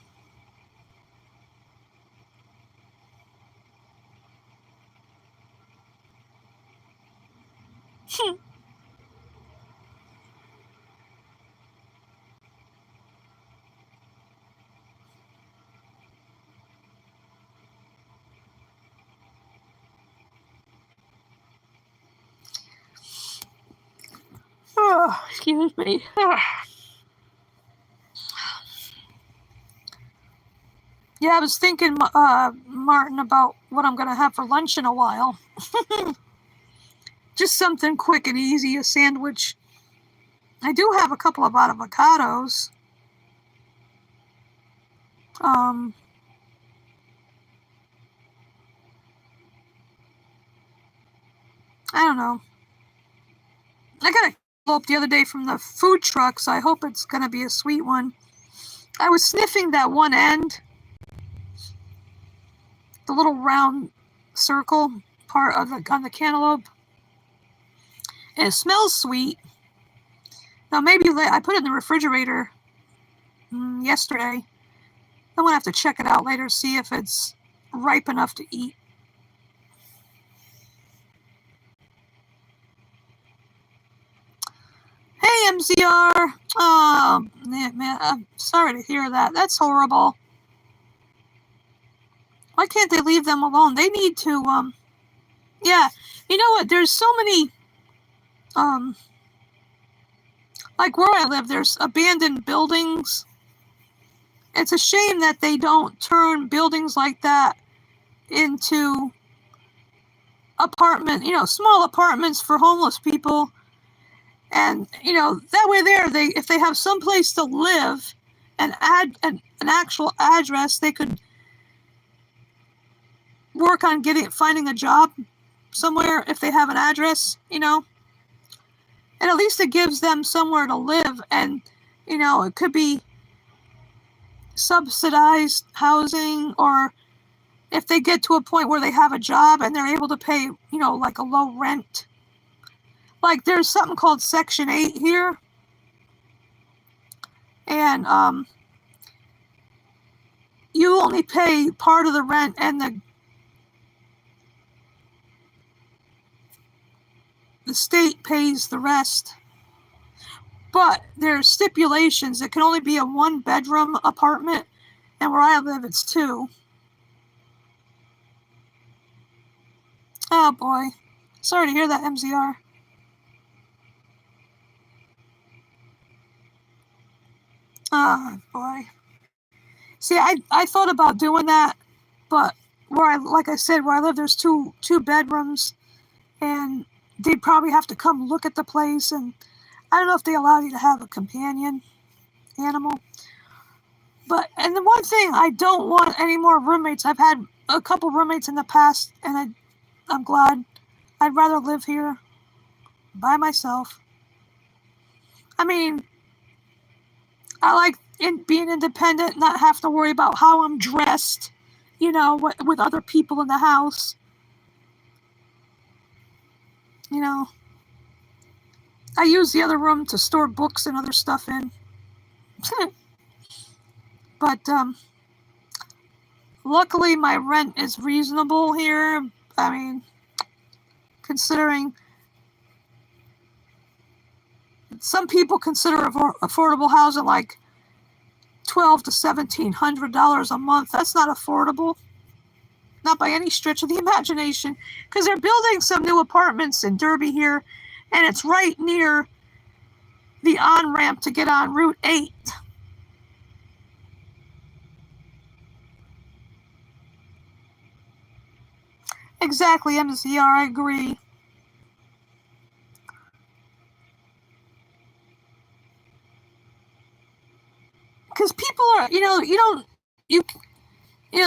Oh, excuse me. Yeah, I was thinking, Martin, about what I'm going to have for lunch in a while. Just something quick and easy, a sandwich. I do have a couple of avocados. I don't know. I got a cantaloupe the other day from the food truck, so I hope it's going to be a sweet one. I was sniffing that one end, the little round circle part of on the cantaloupe, and it smells sweet. Now maybe I put it in the refrigerator yesterday. I'm gonna have to check it out later, see if it's ripe enough to eat. Hey, MZR. Oh man, I'm sorry to hear that. That's horrible. Why can't they leave them alone? They need to yeah, you know what, there's so many like where I live, there's abandoned buildings. It's a shame that they don't turn buildings like that into small apartments for homeless people. And that way if they have some place to live and add an actual address, they could work on finding a job somewhere if they have an address, and at least it gives them somewhere to live. And it could be subsidized housing, or if they get to a point where they have a job and they're able to pay like a low rent. Like there's something called Section 8 here, and you only pay part of the rent, and the state pays the rest. But there's stipulations. It can only be a 1-bedroom apartment, and where I live, it's 2. Oh boy, sorry to hear that, MZR. Oh boy. See, I thought about doing that, but like I said, where I live, there's two bedrooms, and they'd probably have to come look at the place, and I don't know if they allow you to have a companion animal. And the one thing, I don't want any more roommates. I've had a couple roommates in the past, and I'm glad. I'd rather live here by myself. I mean, I like being independent, not have to worry about how I'm dressed, you know, with other people in the house. You know, I use the other room to store books and other stuff in. But luckily my rent is reasonable here. I mean, considering some people consider affordable housing like $1,200 to $1,700 a month. That's not affordable, not by any stretch of the imagination, because they're building some new apartments in Derby here, and it's right near the on-ramp to get on Route 8. Exactly, MCR, I agree. Because people are,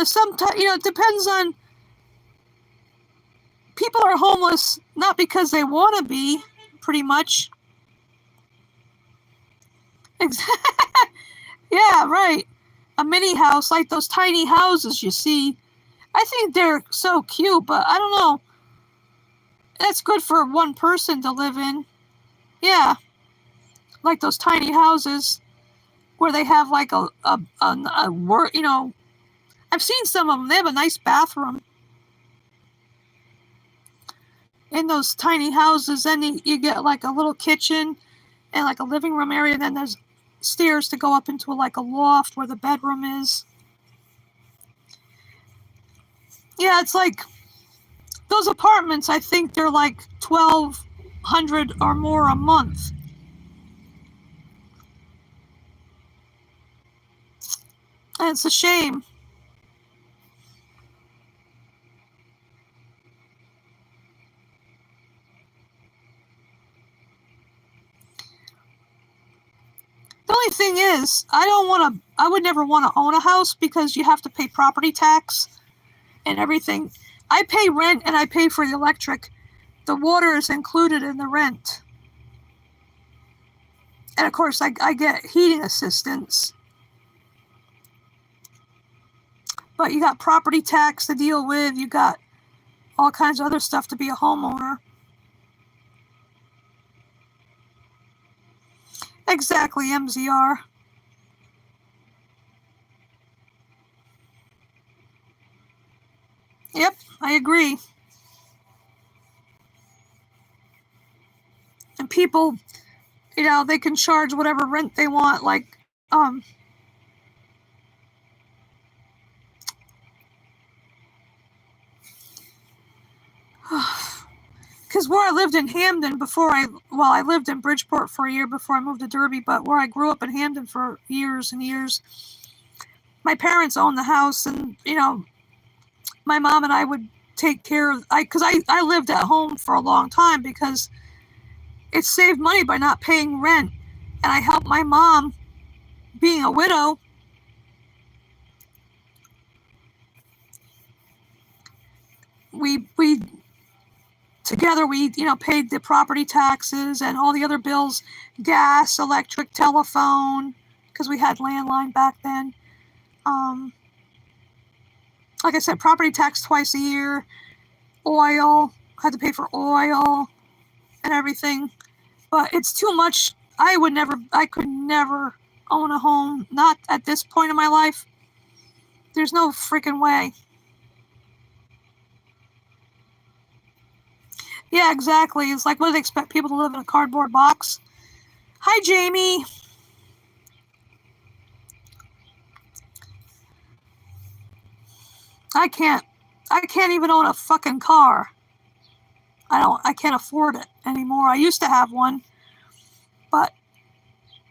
sometimes, it depends on, people are homeless not because they want to be, pretty much. Yeah, right. A mini house, like those tiny houses you see. I think they're so cute, but I don't know. That's good for one person to live in. Yeah, like those tiny houses where they have like a work, I've seen some of them. They have a nice bathroom in those tiny houses. Then you get like a little kitchen and like a living room area. And then there's stairs to go up into like a loft where the bedroom is. Yeah, it's like those apartments. I think they're like $1,200 or more a month. And it's a shame. The only thing is, I would never want to own a house because you have to pay property tax and everything. I pay rent and I pay for the electric. The water is included in the rent. And of course, I get heating assistance. But you got property tax to deal with. You got all kinds of other stuff to be a homeowner. Exactly, MZR. Yep, I agree. And people, they can charge whatever rent they want, like, because where I lived in Hamden I lived in Bridgeport for a year before I moved to Derby, but where I grew up in Hamden for years and years, my parents owned the house, and, my mom and I would take care of, because I lived at home for a long time because it saved money by not paying rent, and I helped my mom, being a widow. We together paid the property taxes and all the other bills, gas, electric, telephone, because we had landline back then. Like I said, property tax twice a year, oil, had to pay for oil and everything. But it's too much. I could never own a home, not at this point in my life. There's no freaking way. Yeah, exactly. It's like, what do they expect people to live in a cardboard box? Hi, Jamie. I can't. I can't even own a fucking car. I can't afford it anymore. I used to have one, but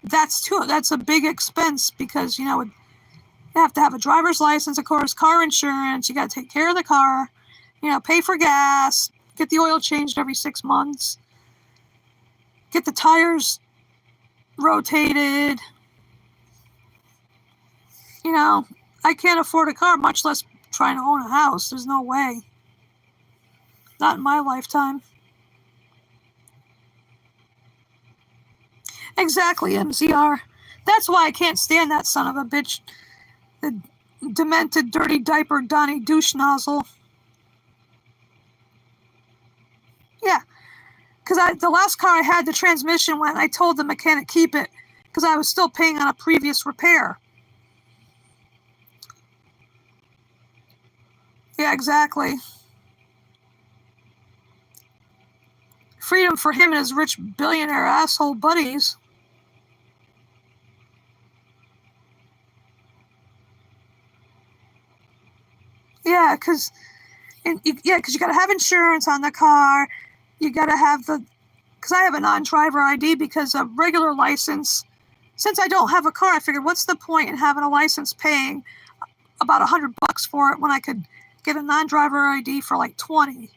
that's a big expense because, you have to have a driver's license, of course, car insurance. You got to take care of the car, pay for gas, get the oil changed every 6 months, get the tires rotated. I can't afford a car, much less trying to own a house. There's no way. Not in my lifetime. Exactly, MZR. That's why I can't stand that son of a bitch. The demented, dirty diaper Donnie douche nozzle. Yeah, because the last car I had, the transmission went. I told the mechanic keep it because I was still paying on a previous repair. Yeah, exactly. Freedom for him and his rich billionaire asshole buddies. Yeah, because you got to have insurance on the car. You got to have because I have a non-driver ID because a regular license. Since I don't have a car, I figured what's the point in having a license paying about $100 for it when I could get a non-driver ID for like 28.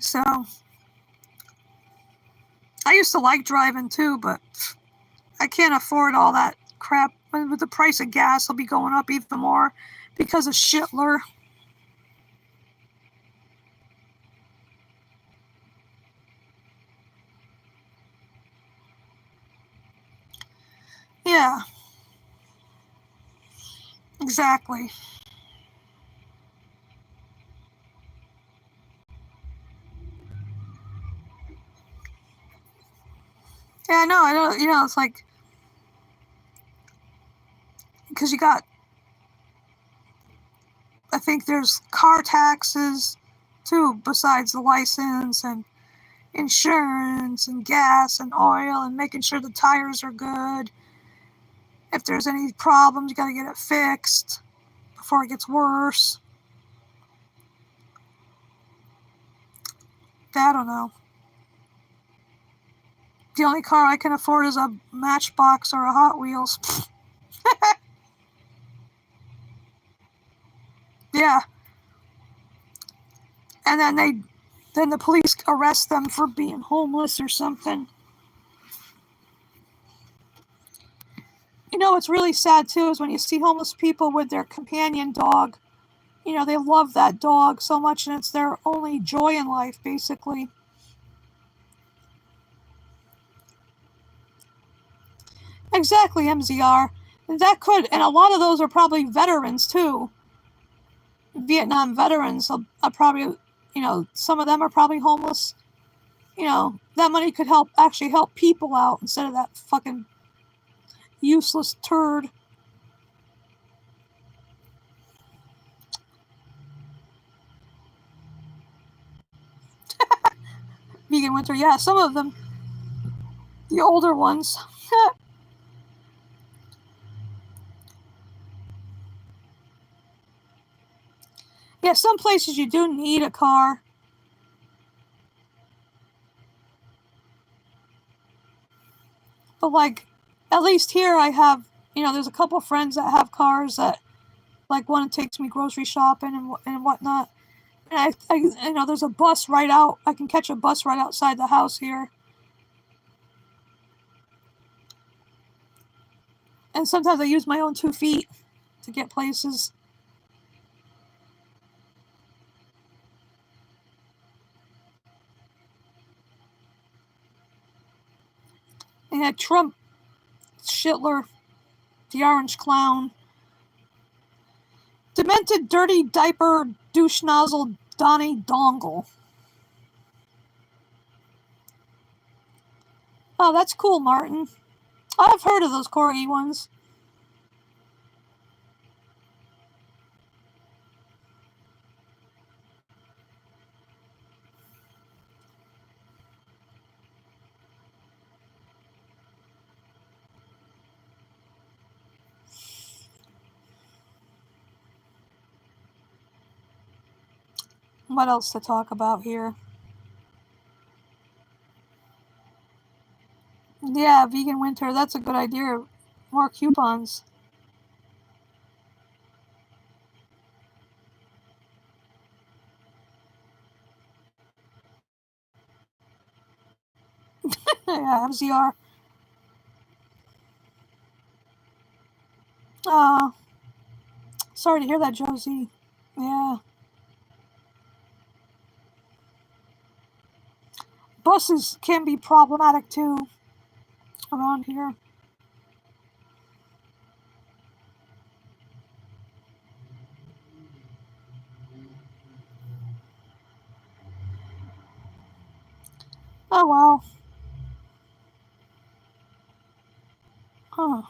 So I used to like driving too, but I can't afford all that crap. And with the price of gas, will be going up even more because of Shitler. Yeah, exactly. Yeah, no, I don't. It's like because you got. I think there's car taxes too, besides the license and insurance and gas and oil and making sure the tires are good. If there's any problems, you got to get it fixed before it gets worse. I don't know. The only car I can afford is a Matchbox or a Hot Wheels. Yeah, and then the police arrest them for being homeless or something. What's really sad too is when you see homeless people with their companion dog. They love that dog so much and it's their only joy in life, basically. Exactly, MZR. And a lot of those are probably veterans too. Vietnam veterans are probably, some of them are probably homeless. That money could actually help people out instead of that fucking useless turd. Vegan winter, yeah, some of them, the older ones. Yeah, some places you do need a car. But like, at least here I have, there's a couple friends that have cars that, like, one takes me grocery shopping and whatnot. And there's a bus right out. I can catch a bus right outside the house here. And sometimes I use my own 2 feet to get places. And had Trump, Shitler, the orange clown, demented, dirty diaper, douche nozzle, Donnie Dongle. Oh, that's cool, Martin. I've heard of those corgi ones. What else to talk about here? Yeah, vegan winter. That's a good idea. More coupons. Yeah, MZR. Sorry to hear that, Josie. Yeah. Buses can be problematic too around here. Oh wow. Huh.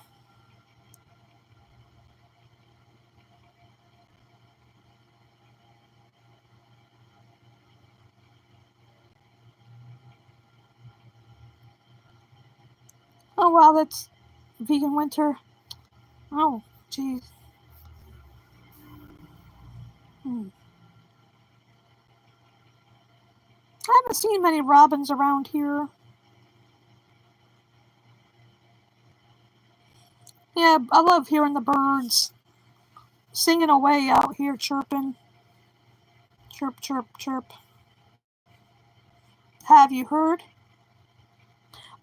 Oh wow, that's vegan winter. Oh, geez. I haven't seen many robins around here. Yeah, I love hearing the birds singing away out here, chirping. Chirp, chirp, chirp. Have you heard?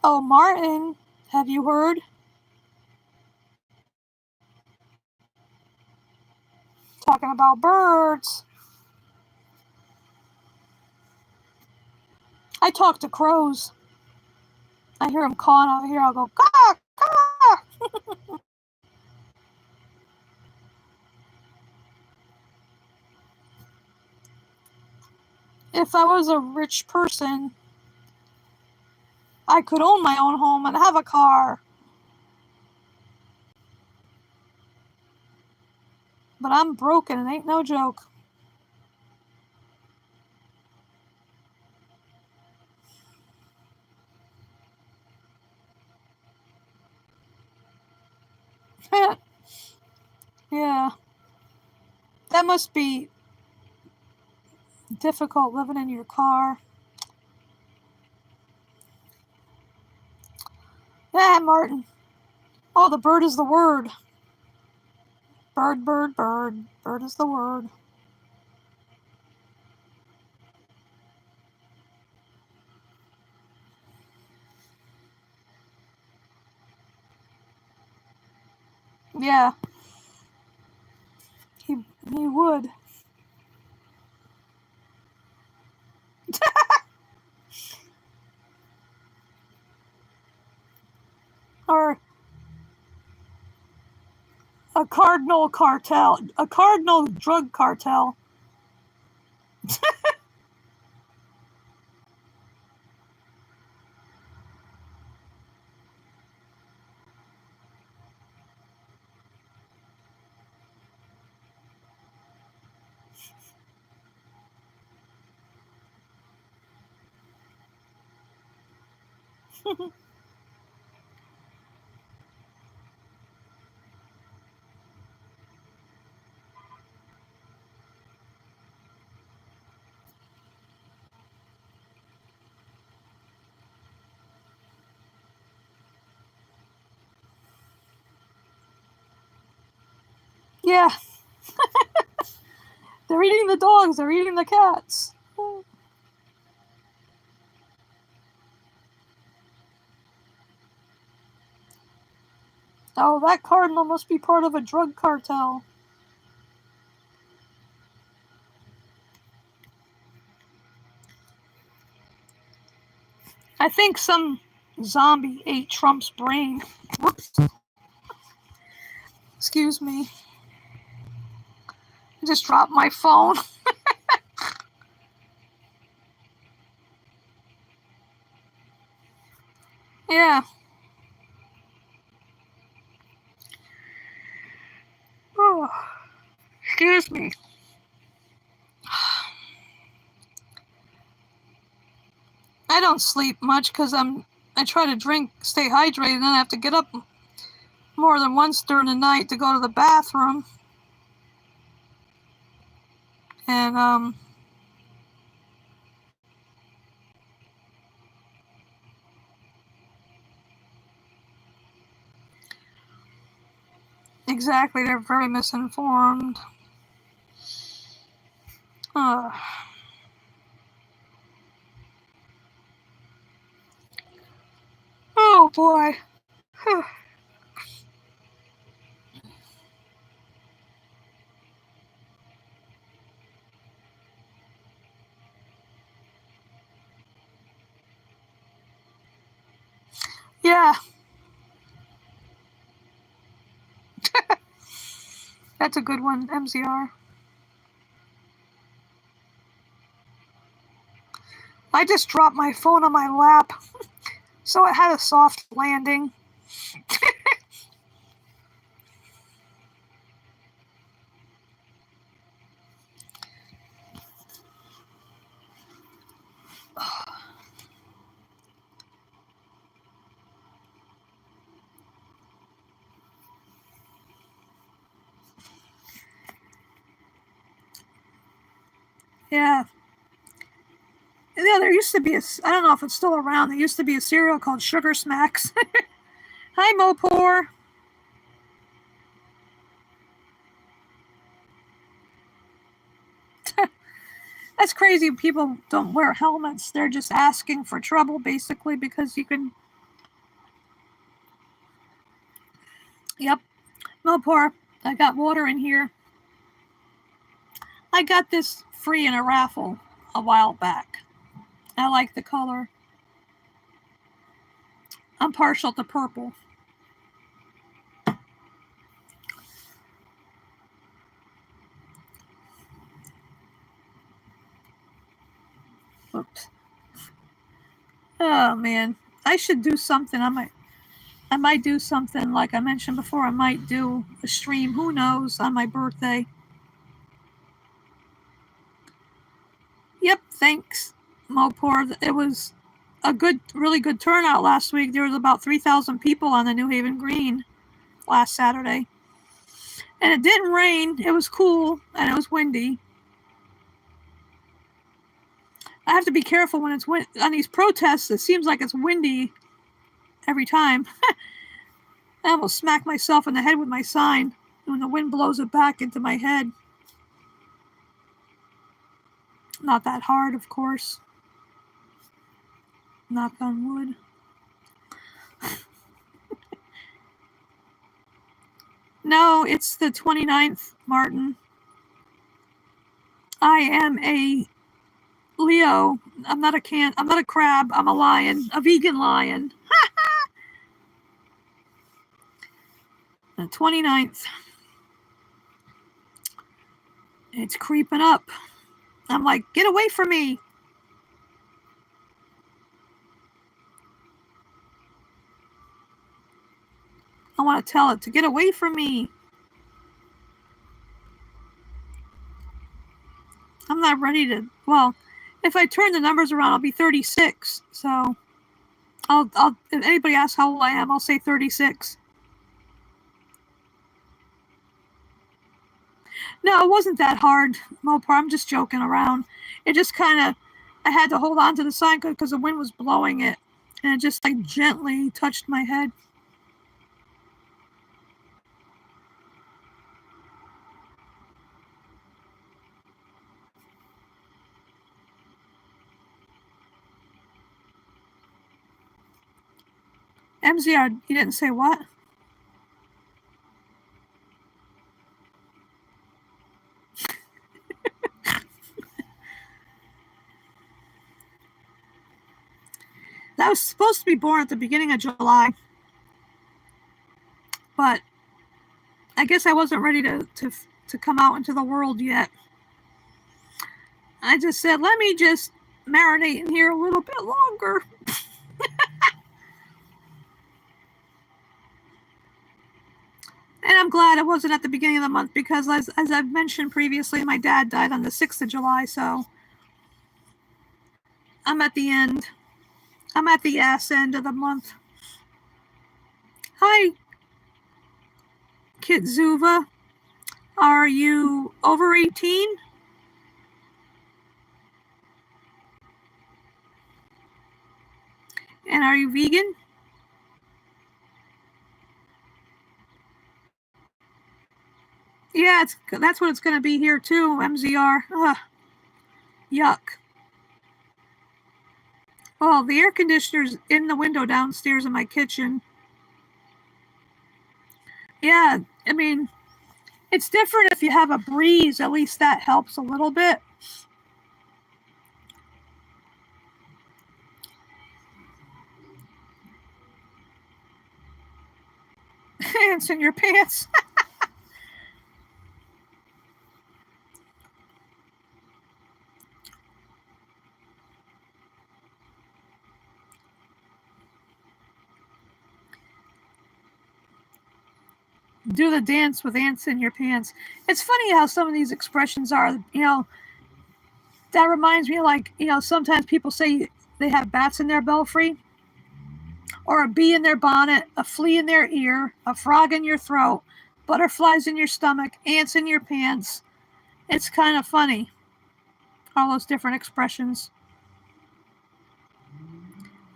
Oh, Martin, have you heard? Talking about birds. I talk to crows. I hear them cawing out here. I'll go, caw, caw. If I was a rich person, I could own my own home and have a car. But I'm broke and it ain't no joke. Yeah. That must be difficult living in your car. Yeah, Martin. Oh, the bird is the word. Bird, bird, bird. Bird is the word. Yeah. He would. Or a cardinal cartel. A cardinal drug cartel. Yeah. They're eating the dogs. They're eating the cats. Oh, that cardinal must be part of a drug cartel. I think some zombie ate Trump's brain. Whoops. Excuse me. I just dropped my phone. Yeah. Oh, excuse me. I don't sleep much because I try to drink, stay hydrated, and then I have to get up more than once during the night to go to the bathroom. And exactly, they're very misinformed. Uh, oh boy. Yeah. That's a good one, MZR. I just dropped my phone on my lap, so it had a soft landing. Yeah. Yeah, there used to be I don't know if it's still around, there used to be a cereal called Sugar Smacks. Hi, Mopor. That's crazy. People don't wear helmets. They're just asking for trouble, basically, because you can... Yep. Mopor, I got water in here. I got this free in a raffle a while back. I like the color. I'm partial to purple. Oops. Oh man, I should do something. I might do something like I mentioned before. I might do a stream. Who knows? On my birthday. Yep. Thanks, Mopor. It was a really good turnout last week. There was about 3,000 people on the New Haven Green last Saturday, and it didn't rain. It was cool and it was windy. I have to be careful when it's on these protests. It seems like it's windy every time. I almost smacked myself in the head with my sign when the wind blows it back into my head. Not that hard, of course. Knock on wood. No, it's the 29th, Martin. I am a Leo. I'm not a crab. I'm a lion. A vegan lion. The 29th. It's creeping up. I'm like, get away from me. I want to tell it to get away from me. I'm not ready to, well, if I turn the numbers around, I'll be 36. So if anybody asks how old I am, I'll say 36. No, it wasn't that hard, Mopar. I'm just joking around. It just kind of, I had to hold on to the sign because the wind was blowing it. And it just like gently touched my head. MZR, you didn't say what? That was supposed to be born at the beginning of July. But I guess I wasn't ready to come out into the world yet. I just said, let me just marinate in here a little bit longer. And I'm glad it wasn't at the beginning of the month because, as I've mentioned previously, my dad died on the 6th of July, so I'm at the end. I'm at the ass end of the month. Hi, Kitzuva. Are you over 18? And are you vegan? Yeah, that's what it's going to be here too, MZR. Ugh. Yuck. Well, the air conditioner's in the window downstairs in my kitchen. Yeah, I mean, it's different if you have a breeze. At least that helps a little bit. Ants in your pants. Do the dance with ants in your pants. It's funny how some of these expressions are, that reminds me of, like, sometimes people say they have bats in their belfry, or a bee in their bonnet, a flea in their ear, a frog in your throat, butterflies in your stomach, ants in your pants. It's kind of funny, all those different expressions.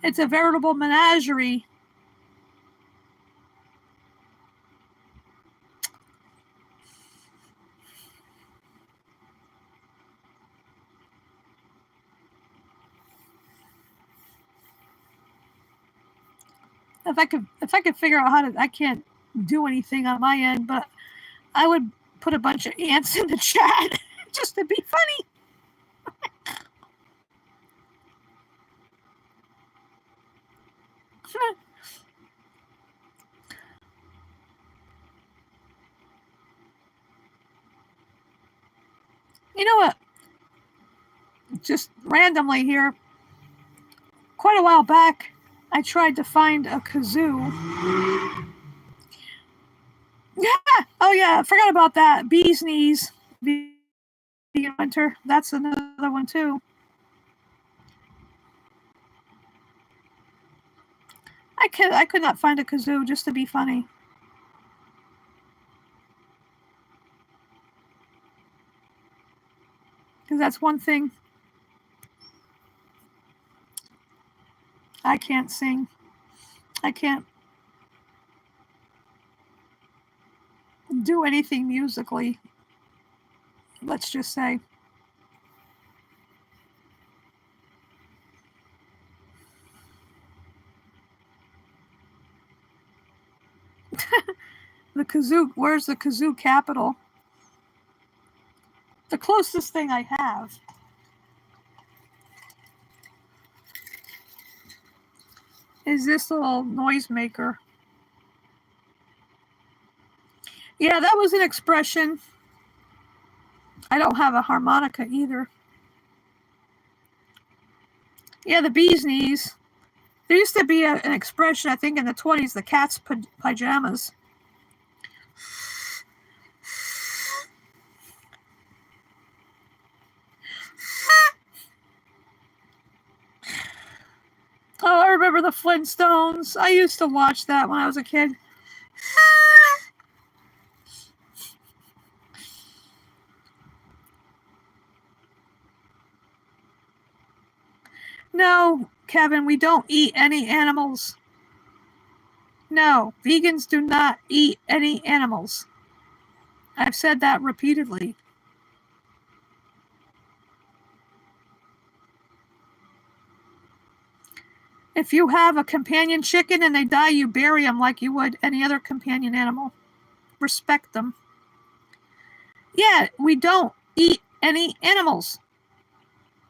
It's a veritable menagerie. If I could figure out how to, I can't do anything on my end, but I would put a bunch of ants in the chat just to be funny. You know what? Just randomly here, quite a while back, I tried to find a kazoo. Yeah. Oh yeah, I forgot about that. Bee's knees. Vegan winter. That's another one too. I could not find a kazoo just to be funny. Because that's one thing I can't sing. I can't do anything musically. Let's just say. The kazoo, where's the kazoo capital? The closest thing I have is this little noisemaker. Yeah, that was an expression. I don't have a harmonica either. Yeah, the bee's knees. There used to be an expression, I think in the 20s, the cat's pajamas. Oh, I remember the Flintstones. I used to watch that when I was a kid. No, Kevin, we don't eat any animals. No, vegans do not eat any animals. I've said that repeatedly. If you have a companion chicken and they die, you bury them like you would any other companion animal. Respect them. Yeah, we don't eat any animals.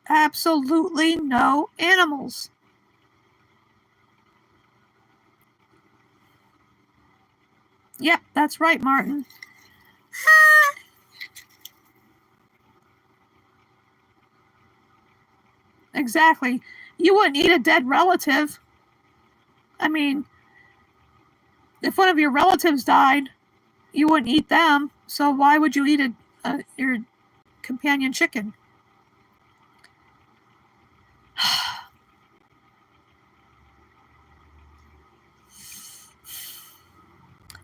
Absolutely no animals. Yep, that's right, Martin. Exactly. You wouldn't eat a dead relative. I mean, if one of your relatives died, you wouldn't eat them. So why would you eat your companion chicken?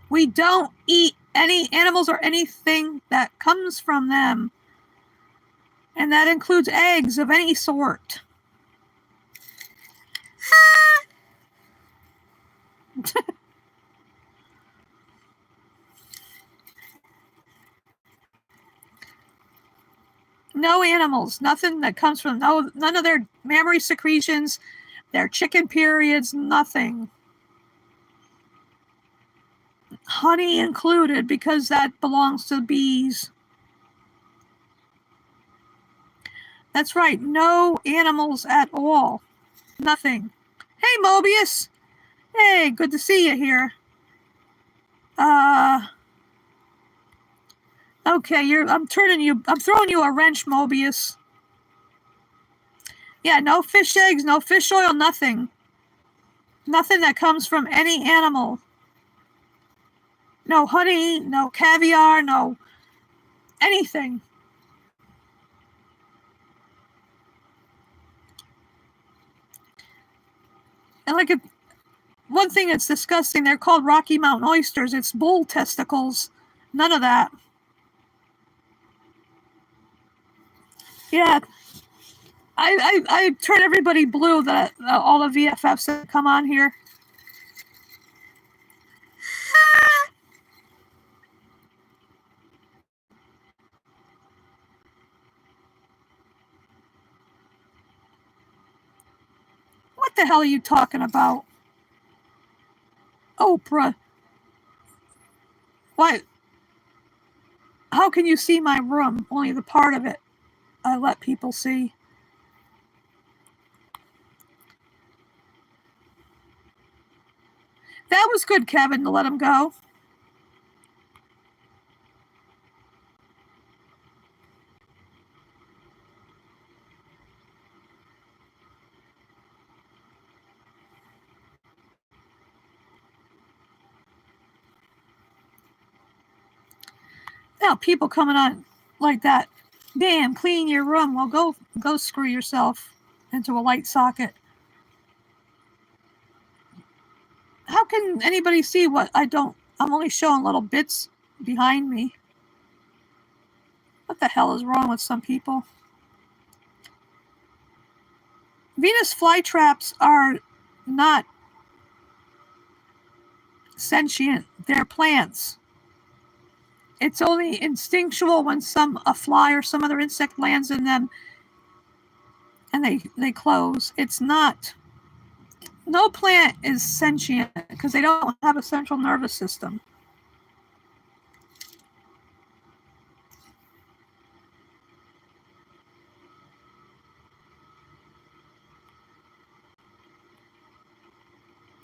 We don't eat any animals or anything that comes from them. And that includes eggs of any sort. No animals, nothing that comes from, none of their mammary secretions, their chicken periods, nothing. Honey included, because that belongs to bees. That's right, no animals at all. Nothing. Hey, Mobius. Hey, good to see you here. Okay, I'm throwing you a wrench, Mobius. Yeah, no fish eggs, no fish oil, nothing. Nothing that comes from any animal. No honey, no caviar, no anything. And like one thing that's disgusting, they're called Rocky Mountain oysters. It's bull testicles. None of that. Yeah. I turn everybody blue, that all the VFFs that come on here. What the hell are you talking about? Oprah. What? How can you see my room? Only the part of it I let people see. That was good, Kevin, to let him go. Now people coming on like that. Damn, clean your room. Well, go screw yourself into a light socket. How can anybody see what I don't? I'm only showing little bits behind me. What the hell is wrong with some people? Venus flytraps are not sentient. They're plants. It's only instinctual when a fly or some other insect lands in them and they close. It's not. No plant is sentient because they don't have a central nervous system.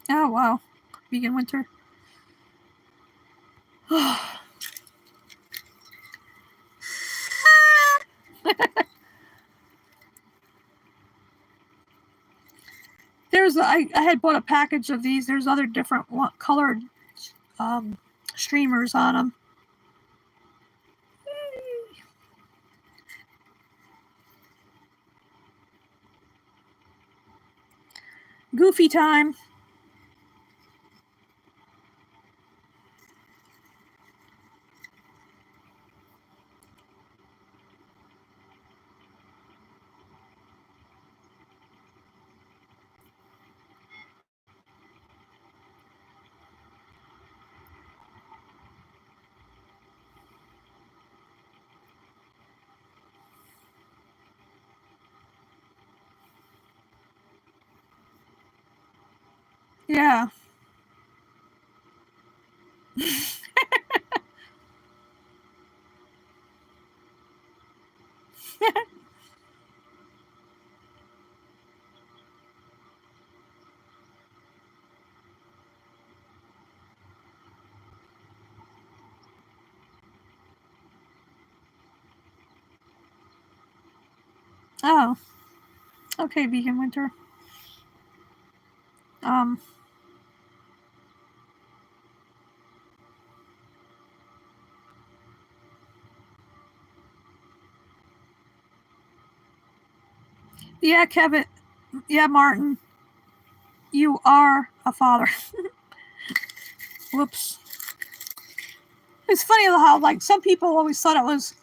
Oh, wow. Vegan winter. I had bought a package of these. There's other different colored streamers on them. Goofy time. Yeah. Oh. Okay, vegan winter. Yeah, Kevin. Yeah, Martin. You are a father. Whoops. It's funny how, like, some people always thought it was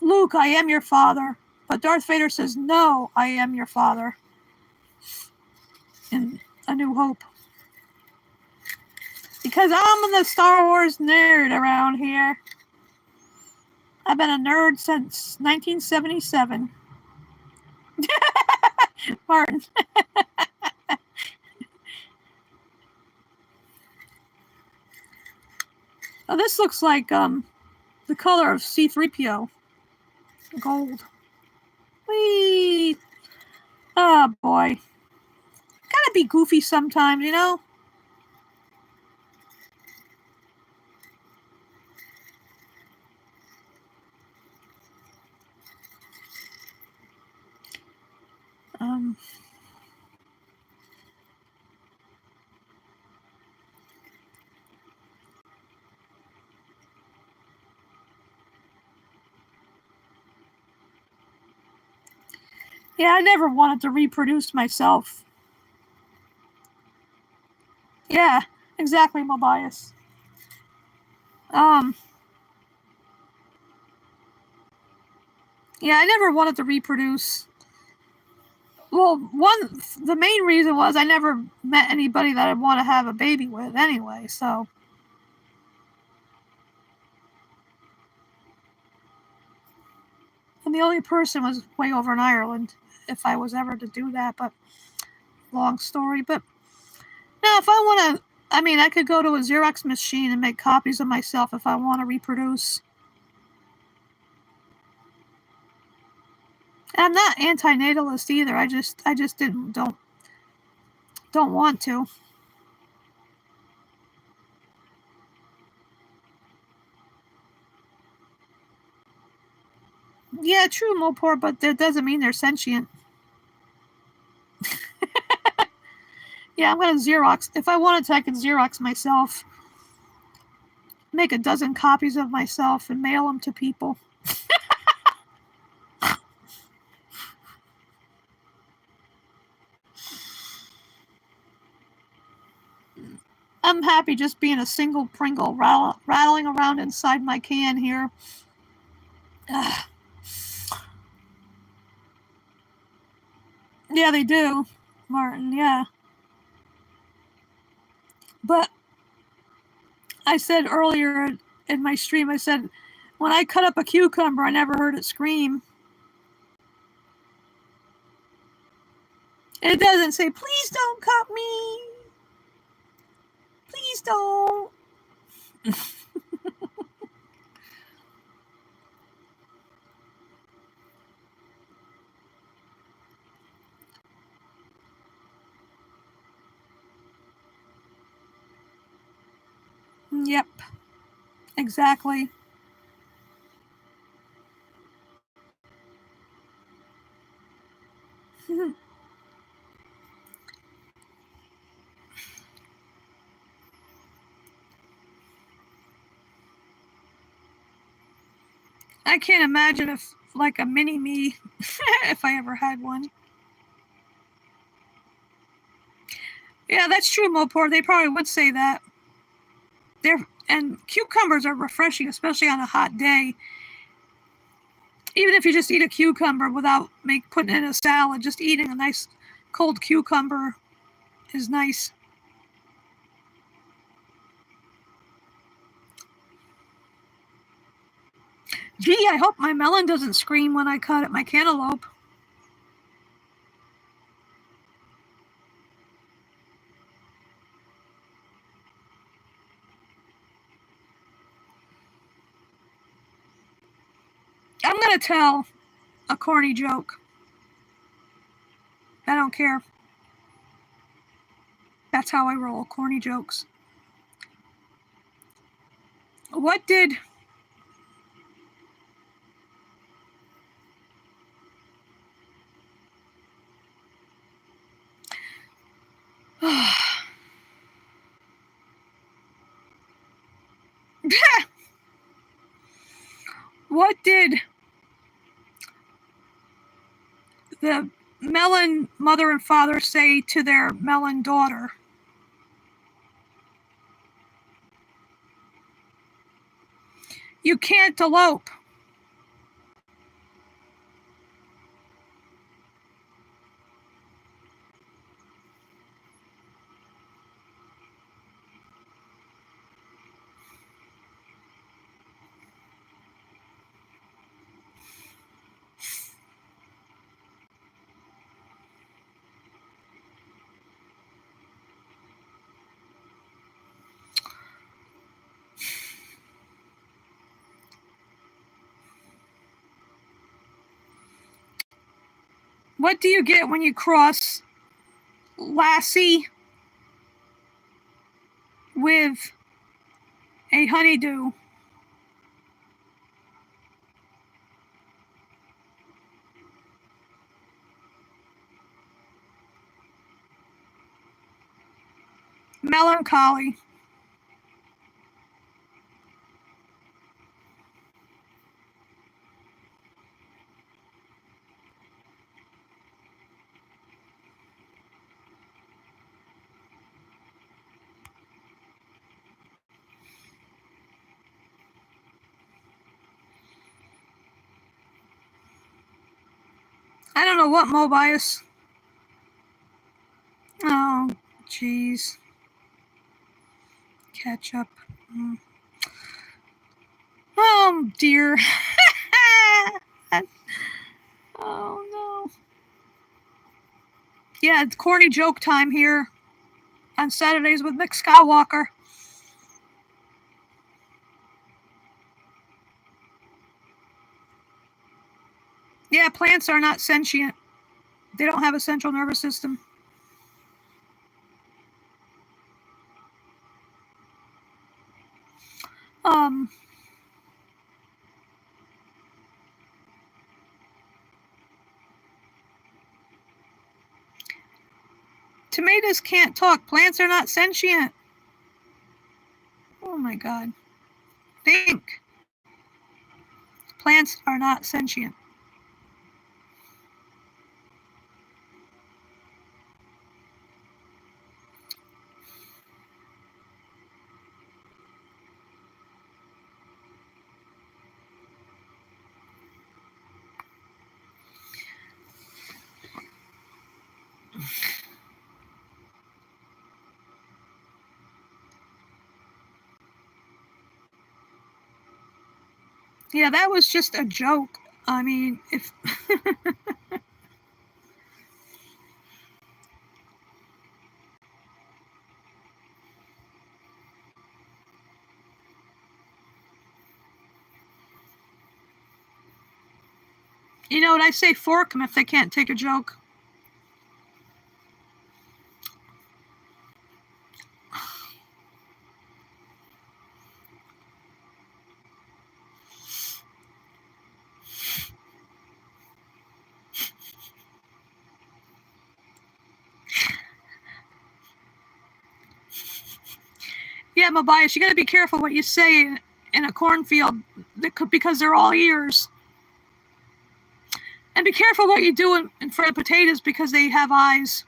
Luke, I am your father. But Darth Vader says, no, I am your father. In A New Hope. Because I'm the Star Wars nerd around here. I've been a nerd since 1977. Martin. Oh, this looks like the color of C-3PO. Gold. Whee! Oh, boy. Gotta be goofy sometimes, you know? Yeah, I never wanted to reproduce myself. Yeah, exactly, Mobius. Yeah, I never wanted to reproduce. Well, the main reason was I never met anybody that I'd want to have a baby with anyway, so. And the only person was way over in Ireland if I was ever to do that, but long story. But no, if I want to, I mean, I could go to a Xerox machine and make copies of myself if I want to reproduce. And I'm not antinatalist either. I just don't want to. Yeah, true, Mopor, but that doesn't mean they're sentient. Yeah, I'm gonna Xerox. If I wanted to, I could Xerox myself. Make a dozen copies of myself and mail them to people. I'm happy just being a single Pringle rattling around inside my can here. Ugh. Yeah, they do, Martin, yeah. But I said earlier in my stream, I said, when I cut up a cucumber, I never heard it scream. It doesn't say, please don't cut me. Please don't. Yep, exactly. I can't imagine if, like, a mini me, if I ever had one. Yeah, that's true, Mopor. They probably would say that. And cucumbers are refreshing, especially on a hot day. Even if you just eat a cucumber without putting it in a salad, just eating a nice cold cucumber is nice. Gee, I hope my melon doesn't scream when I cut it, my cantaloupe. I'm gonna tell a corny joke. I don't care. That's how I roll, corny jokes. What did... What did the melon mother and father say to their melon daughter? You can't elope. What do you get when you cross lassie with a honeydew? Melancholy. I don't know what Mobius. Oh, jeez. Ketchup. Oh, dear. Oh, no. Yeah, it's corny joke time here on Saturdays with MacSkywalker. Yeah, plants are not sentient. They don't have a central nervous system. Tomatoes can't talk. Plants are not sentient. Oh my God. Think. Plants are not sentient. Yeah, that was just a joke. I mean, if you know what I say, fork them if they can't take a joke. Yeah, Mabias, you got to be careful what you say in a cornfield because they're all ears. And be careful what you do in front of potatoes because they have eyes.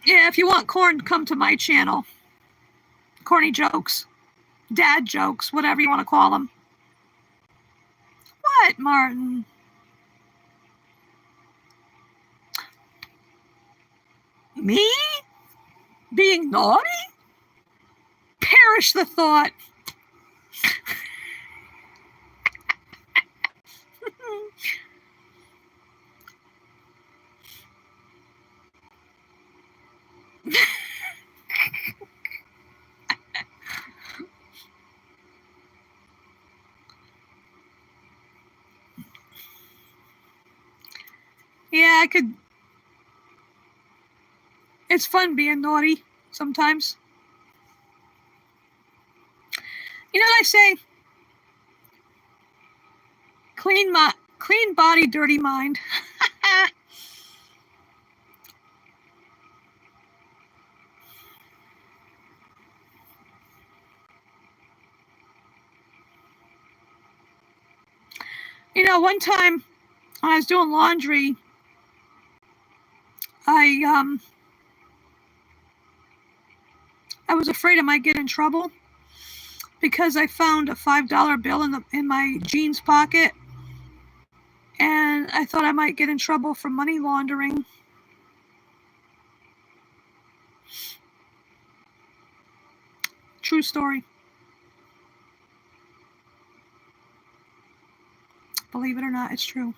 Yeah, if you want corn, come to my channel. Corny jokes, dad jokes, whatever you want to call them. What, Martin? Me? Being naughty? Perish the thought. Yeah, I could. It's fun being naughty sometimes. You know what I say? Clean body, dirty mind. You know, one time when I was doing laundry, I was afraid I might get in trouble because I found a $5 bill in my jeans pocket, and I thought I might get in trouble for money laundering. True story. Believe it or not, it's true.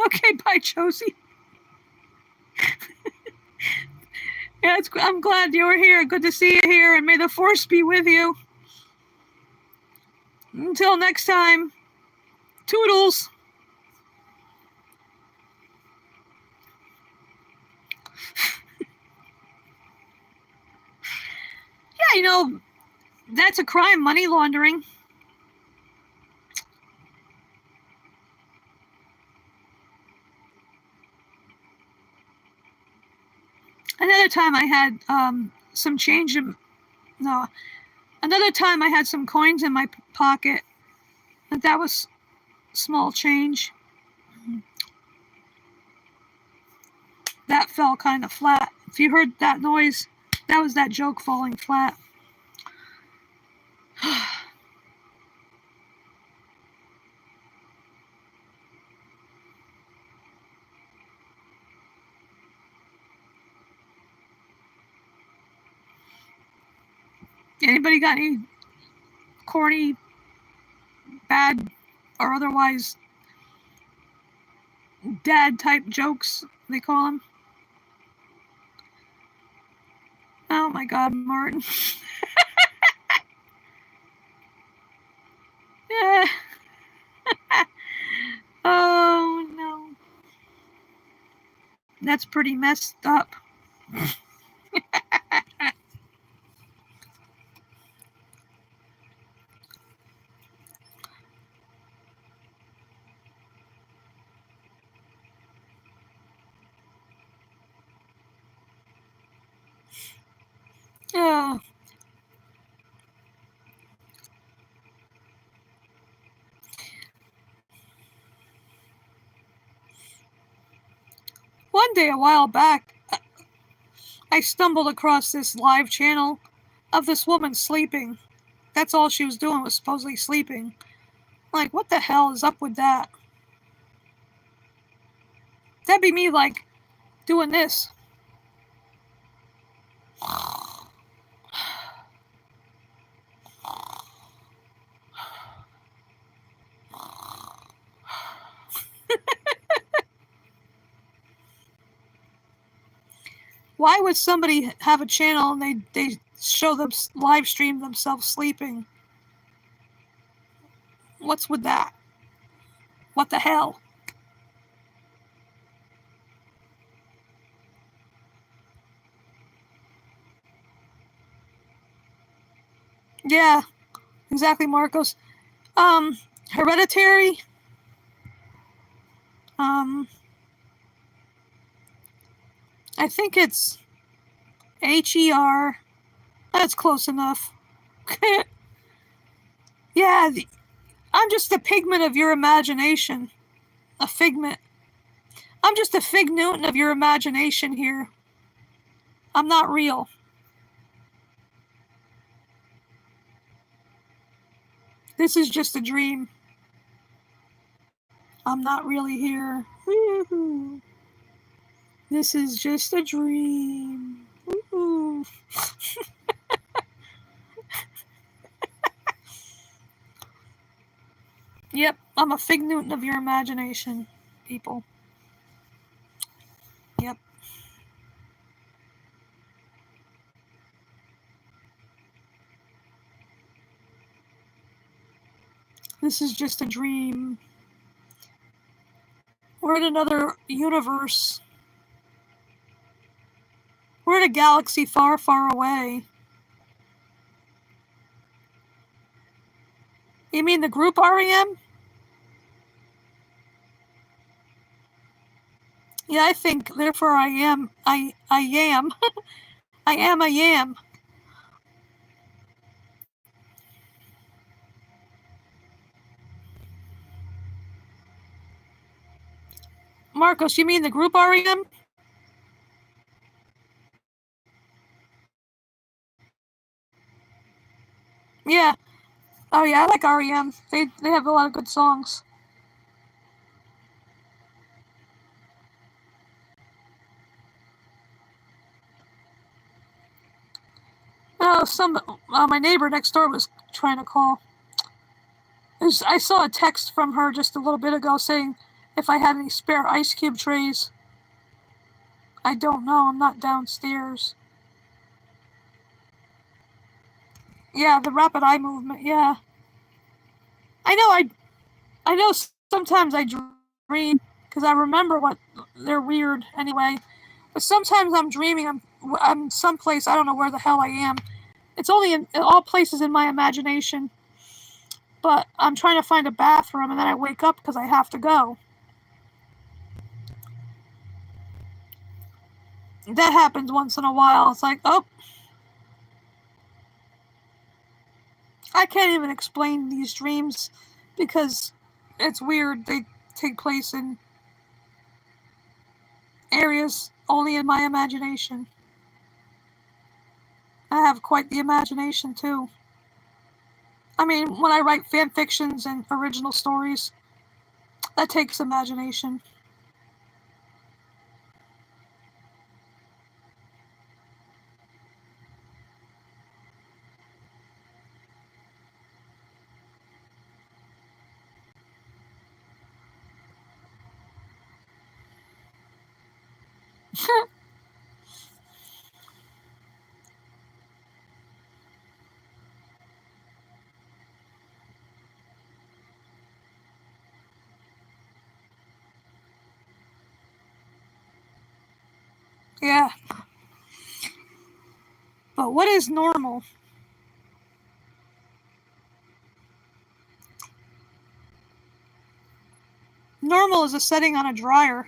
Okay, bye, Josie. Yeah, I'm glad you were here. Good to see you here, and may the force be with you. Until next time, toodles. Yeah, you know, that's a crime, money laundering. Another time I had some change in, no, another time I had some coins in my pocket, but that was small change. That fell kind of flat. If you heard that noise, that was that joke falling flat. Anybody got any corny, bad, or otherwise dad type jokes, they call them? Oh my God, Martin. Yeah. Oh no. That's pretty messed up. Yeah. One day a while back, I stumbled across this live channel of this woman sleeping. That's all she was doing, was supposedly sleeping. Like, what the hell is up with that? That'd be me, like, doing this. Why would somebody have a channel and they show them live stream themselves sleeping? What's with that? What the hell? Yeah, exactly, Marcos. Hereditary. Um, I think it's HER. That's close enough. Yeah, I'm just a pigment of your imagination. A figment. I'm just a fig Newton of your imagination here. I'm not real. This is just a dream. I'm not really here. Woo-hoo. This is just a dream. Woo-hoo. Yep, I'm a fig Newton of your imagination, people. Yep. This is just a dream. We're in another universe. We're in a galaxy far, far away. You mean the group REM? Yeah, I think, therefore I am. I am. I am a yam. Marcos, you mean the group REM? Yeah. Oh yeah, I like REM. They have a lot of good songs. My neighbor next door was trying to call. I saw a text from her just a little bit ago saying if I had any spare ice cube trays. I don't know. I'm not downstairs. Yeah, the rapid eye movement. Yeah, I know. I know. Sometimes I dream because I remember what they're weird anyway. But sometimes I'm dreaming. I'm someplace. I don't know where the hell I am. It's only in all places in my imagination. But I'm trying to find a bathroom, and then I wake up because I have to go. That happens once in a while. It's like, oh, I can't even explain these dreams because it's weird. They take place areas only in my imagination. I have quite the imagination, too. I mean, when I write fan fictions and original stories, that takes imagination. Yeah. But what is normal? Normal is a setting on a dryer.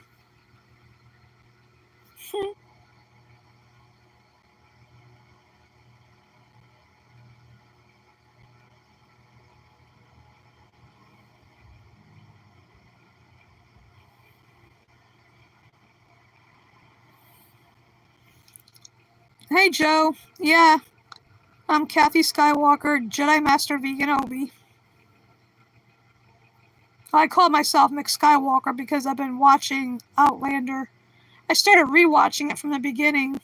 Hey, Joe. Yeah, I'm Cathy Skywalker, Jedi Master Veganobi. I call myself MacSkywalker because I've been watching Outlander. I started rewatching it from the beginning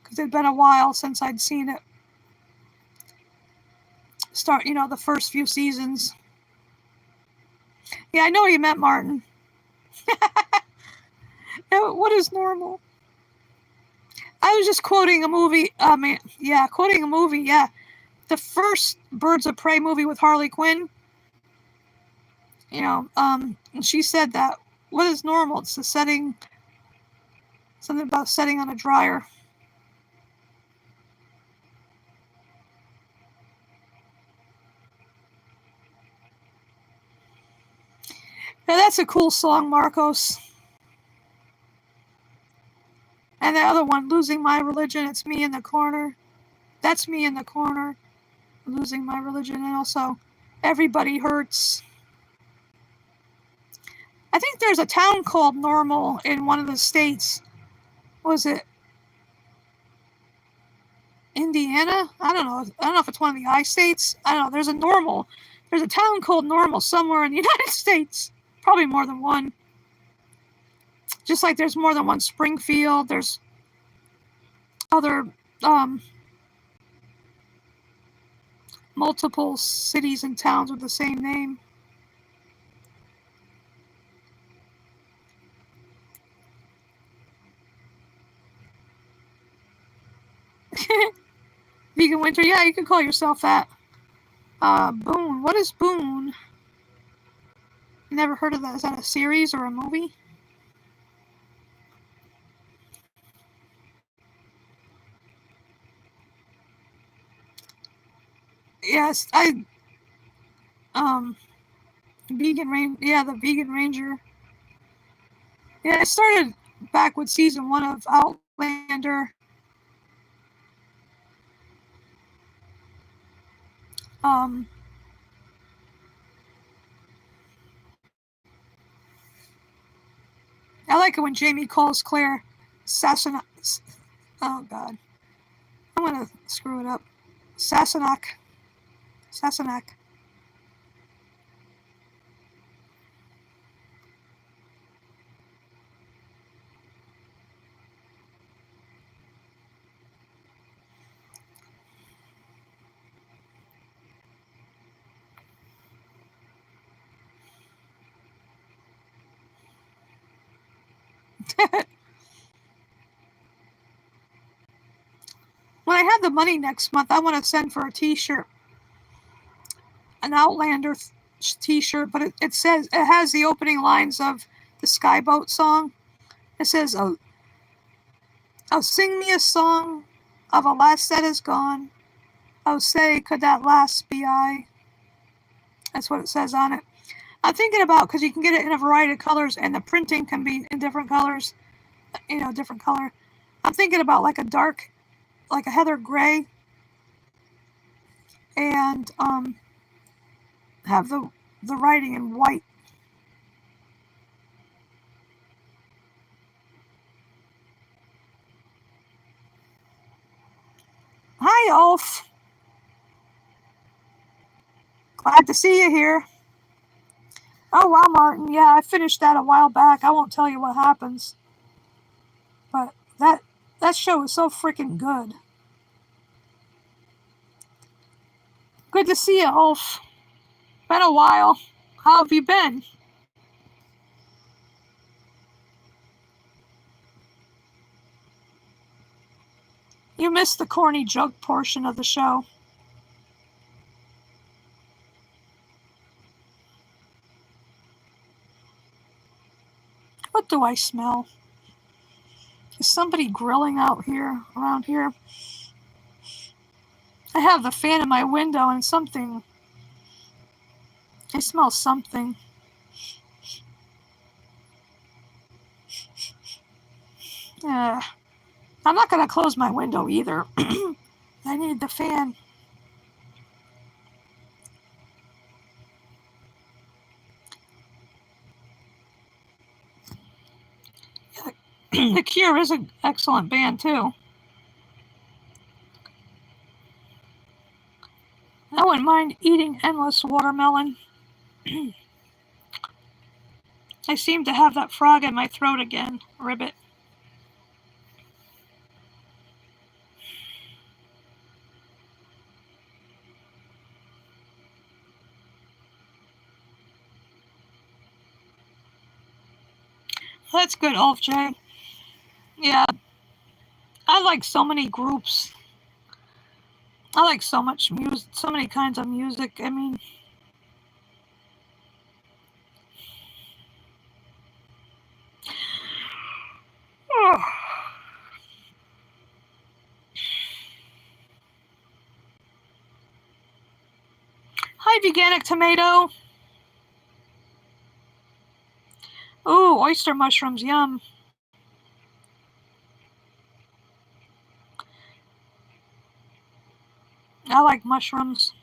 because it'd been a while since I'd seen it. The first few seasons. Yeah, I know what you meant, Martin. What is normal? I was just quoting a movie. Quoting a movie. Yeah, the first Birds of Prey movie with Harley Quinn. And she said that what is normal? It's the setting. Something about setting on a dryer. Now that's a cool song, Marcos. And the other one, Losing My Religion, It's Me in the Corner. That's Me in the Corner, Losing My Religion. And also, Everybody Hurts. I think there's a town called Normal in one of the states. Was it Indiana? I don't know. I don't know if it's one of the I states. I don't know. There's a town called Normal somewhere in the United States. Probably more than one. Just like there's more than one Springfield. There's other multiple cities and towns with the same name. Vegan Winter, yeah, you can call yourself that. Boone. What is Boone? Never heard of that. Is that a series or a movie? Yes, Vegan Ranger. Yeah, the Vegan Ranger. Yeah, I started back with season 1 of Outlander. Um, I like it when Jamie calls Claire Sassenach. Oh God, I'm gonna screw it up. Sassenach. Sassenach. When I have the money next month, I want to send for a T-shirt, an Outlander T-shirt, but it says it has the opening lines of the Skyboat song. It says, "Oh, sing me a song of a lass that is gone. Oh, say, could that lass be I?" That's what it says on it. I'm thinking about because you can get it in a variety of colors, and the printing can be in different colors. Different color. I'm thinking about like a dark, like a heather gray, and have the writing in white. Hi, Ulf. Glad to see you here. Oh, wow, Martin. Yeah, I finished that a while back. I won't tell you what happens. But that show is so freaking good. Good to see you, Ulf. Been a while. How have you been? You missed the corny joke portion of the show. What do I smell? Is somebody grilling out here, around here? I have the fan in my window and something. I smell something. I'm not going to close my window either. I need the fan. The Cure is an excellent band, too. I wouldn't mind eating endless watermelon. I seem to have that frog in my throat again. Ribbit. That's good, Ulf J. Yeah, I like so many groups. I like so much music, so many kinds of music. I mean, oh. Hi, Veganic Tomato. Ooh, oyster mushrooms, yum. I like mushrooms.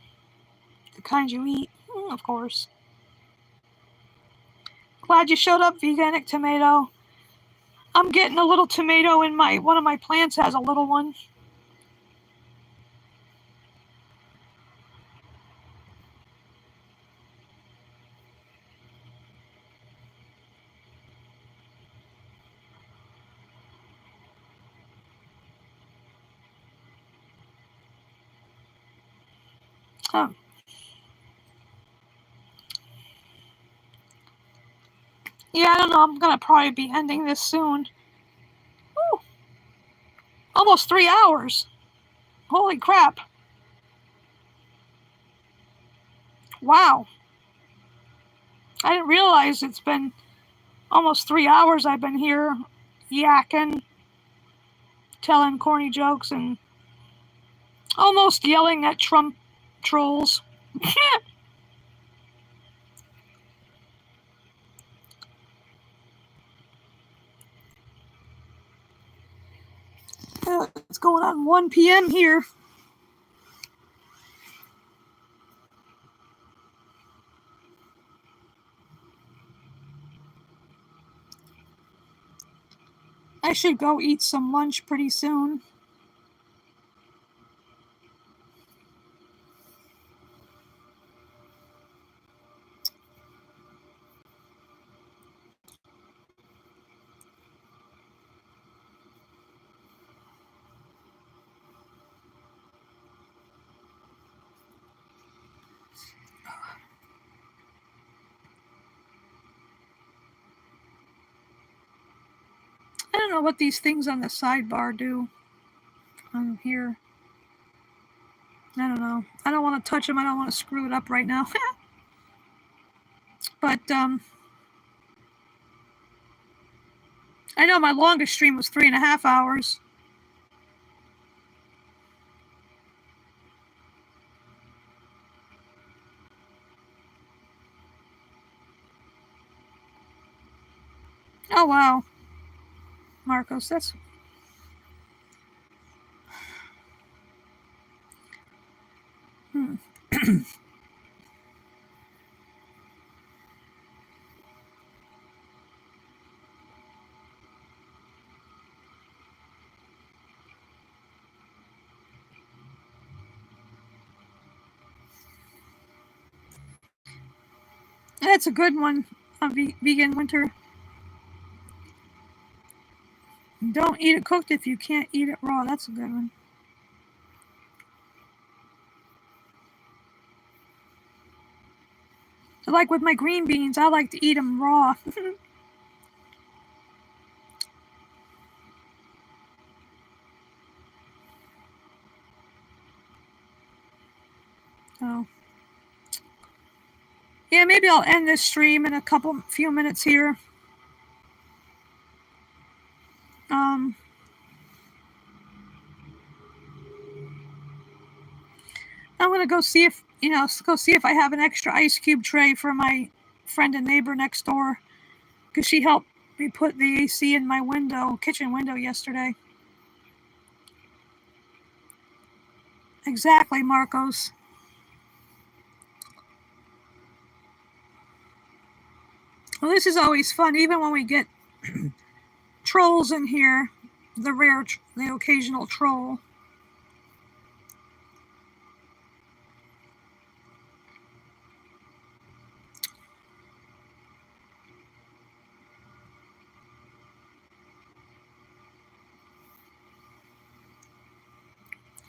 The kind you eat, of course. Glad you showed up, Veganic Tomato. I'm getting a little tomato in one of my plants has a little one. Oh. Yeah, I don't know. I'm going to probably be ending this soon. Ooh, almost 3 hours. Holy crap. Wow. I didn't realize it's been almost 3 hours I've been here yakking, telling corny jokes, and almost yelling at Trump trolls. It's going on 1 p.m. here. I should go eat some lunch pretty soon. I don't know what these things on the sidebar do on here. I don't know. I don't want to touch them. I don't want to screw it up right now. But I know my longest stream was 3.5 hours. Oh wow, Marcos, that's That's a good one. Vegan winter. Don't eat it cooked if you can't eat it raw. That's a good one. So like with my green beans, I like to eat them raw. Oh. Yeah, maybe I'll end this stream in a few minutes here. I'm gonna go see if I have an extra ice cube tray for my friend and neighbor next door, because she helped me put the AC in my kitchen window yesterday. Exactly, Marcos. Well, this is always fun, even when we get trolls in here, the occasional troll.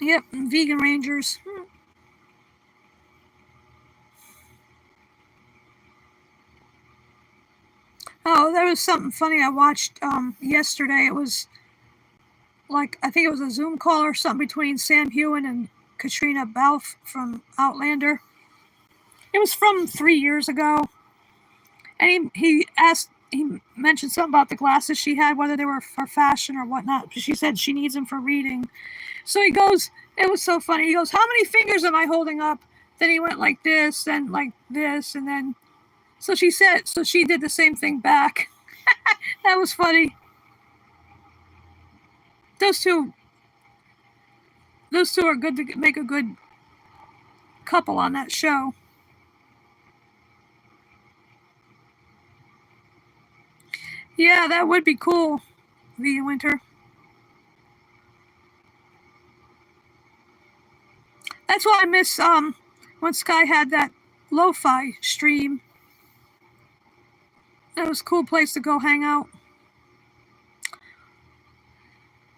Yep, vegan rangers. Oh, there was something funny I watched yesterday. It was like, I think it was a Zoom call or something between Sam Heughan and Katrina Balfe from Outlander. It was from 3 years ago. And he mentioned something about the glasses she had, whether they were for fashion or whatnot. She said she needs them for reading. So he goes, it was so funny. He goes, how many fingers am I holding up? Then he went like this, then like this, and then, so she did the same thing back. That was funny. Those two are good to make a good couple on that show. Yeah, that would be cool, Vegan Winter. That's why I miss when Sky had that lo-fi stream. That was a cool place to go hang out.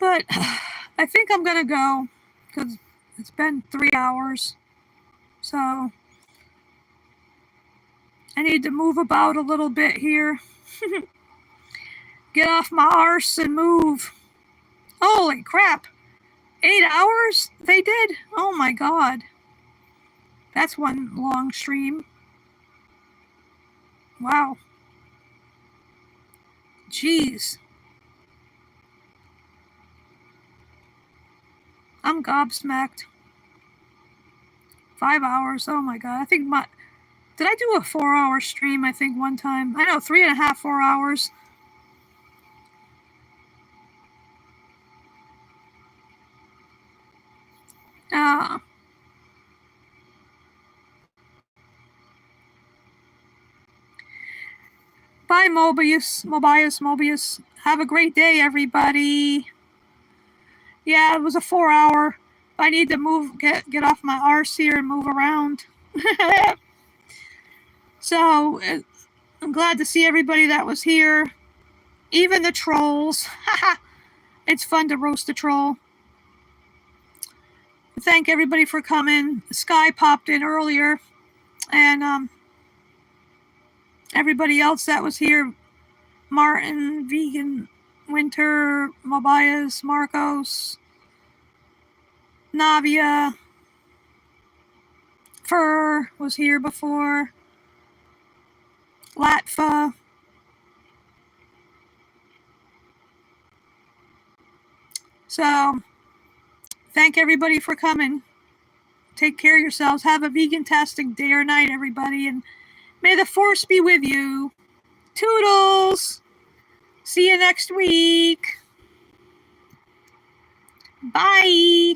But I think I'm gonna go, because it's been 3 hours. So I need to move about a little bit here. Get off my arse and move. Holy crap. 8 hours? They did? Oh my god. That's one long stream. Wow. Jeez. I'm gobsmacked. 5 hours. Oh my god. I think did I do a 4-hour stream, I think, one time? I know, 3.5, 4 hours. Bye, Mobius. Have a great day, everybody. Yeah, it was a 4-hour. I need to get off my arse here and move around. So, I'm glad to see everybody that was here. Even the trolls. It's fun to roast a troll. Thank everybody for coming. Sky popped in earlier. And everybody else that was here. Martin, Vegan, Winter, Mobius, Marcos, Navia, Fur was here before, Latfa. So, thank everybody for coming. Take care of yourselves. Have a vegan-tastic day or night, everybody, and may the force be with you. Toodles! See you next week. Bye!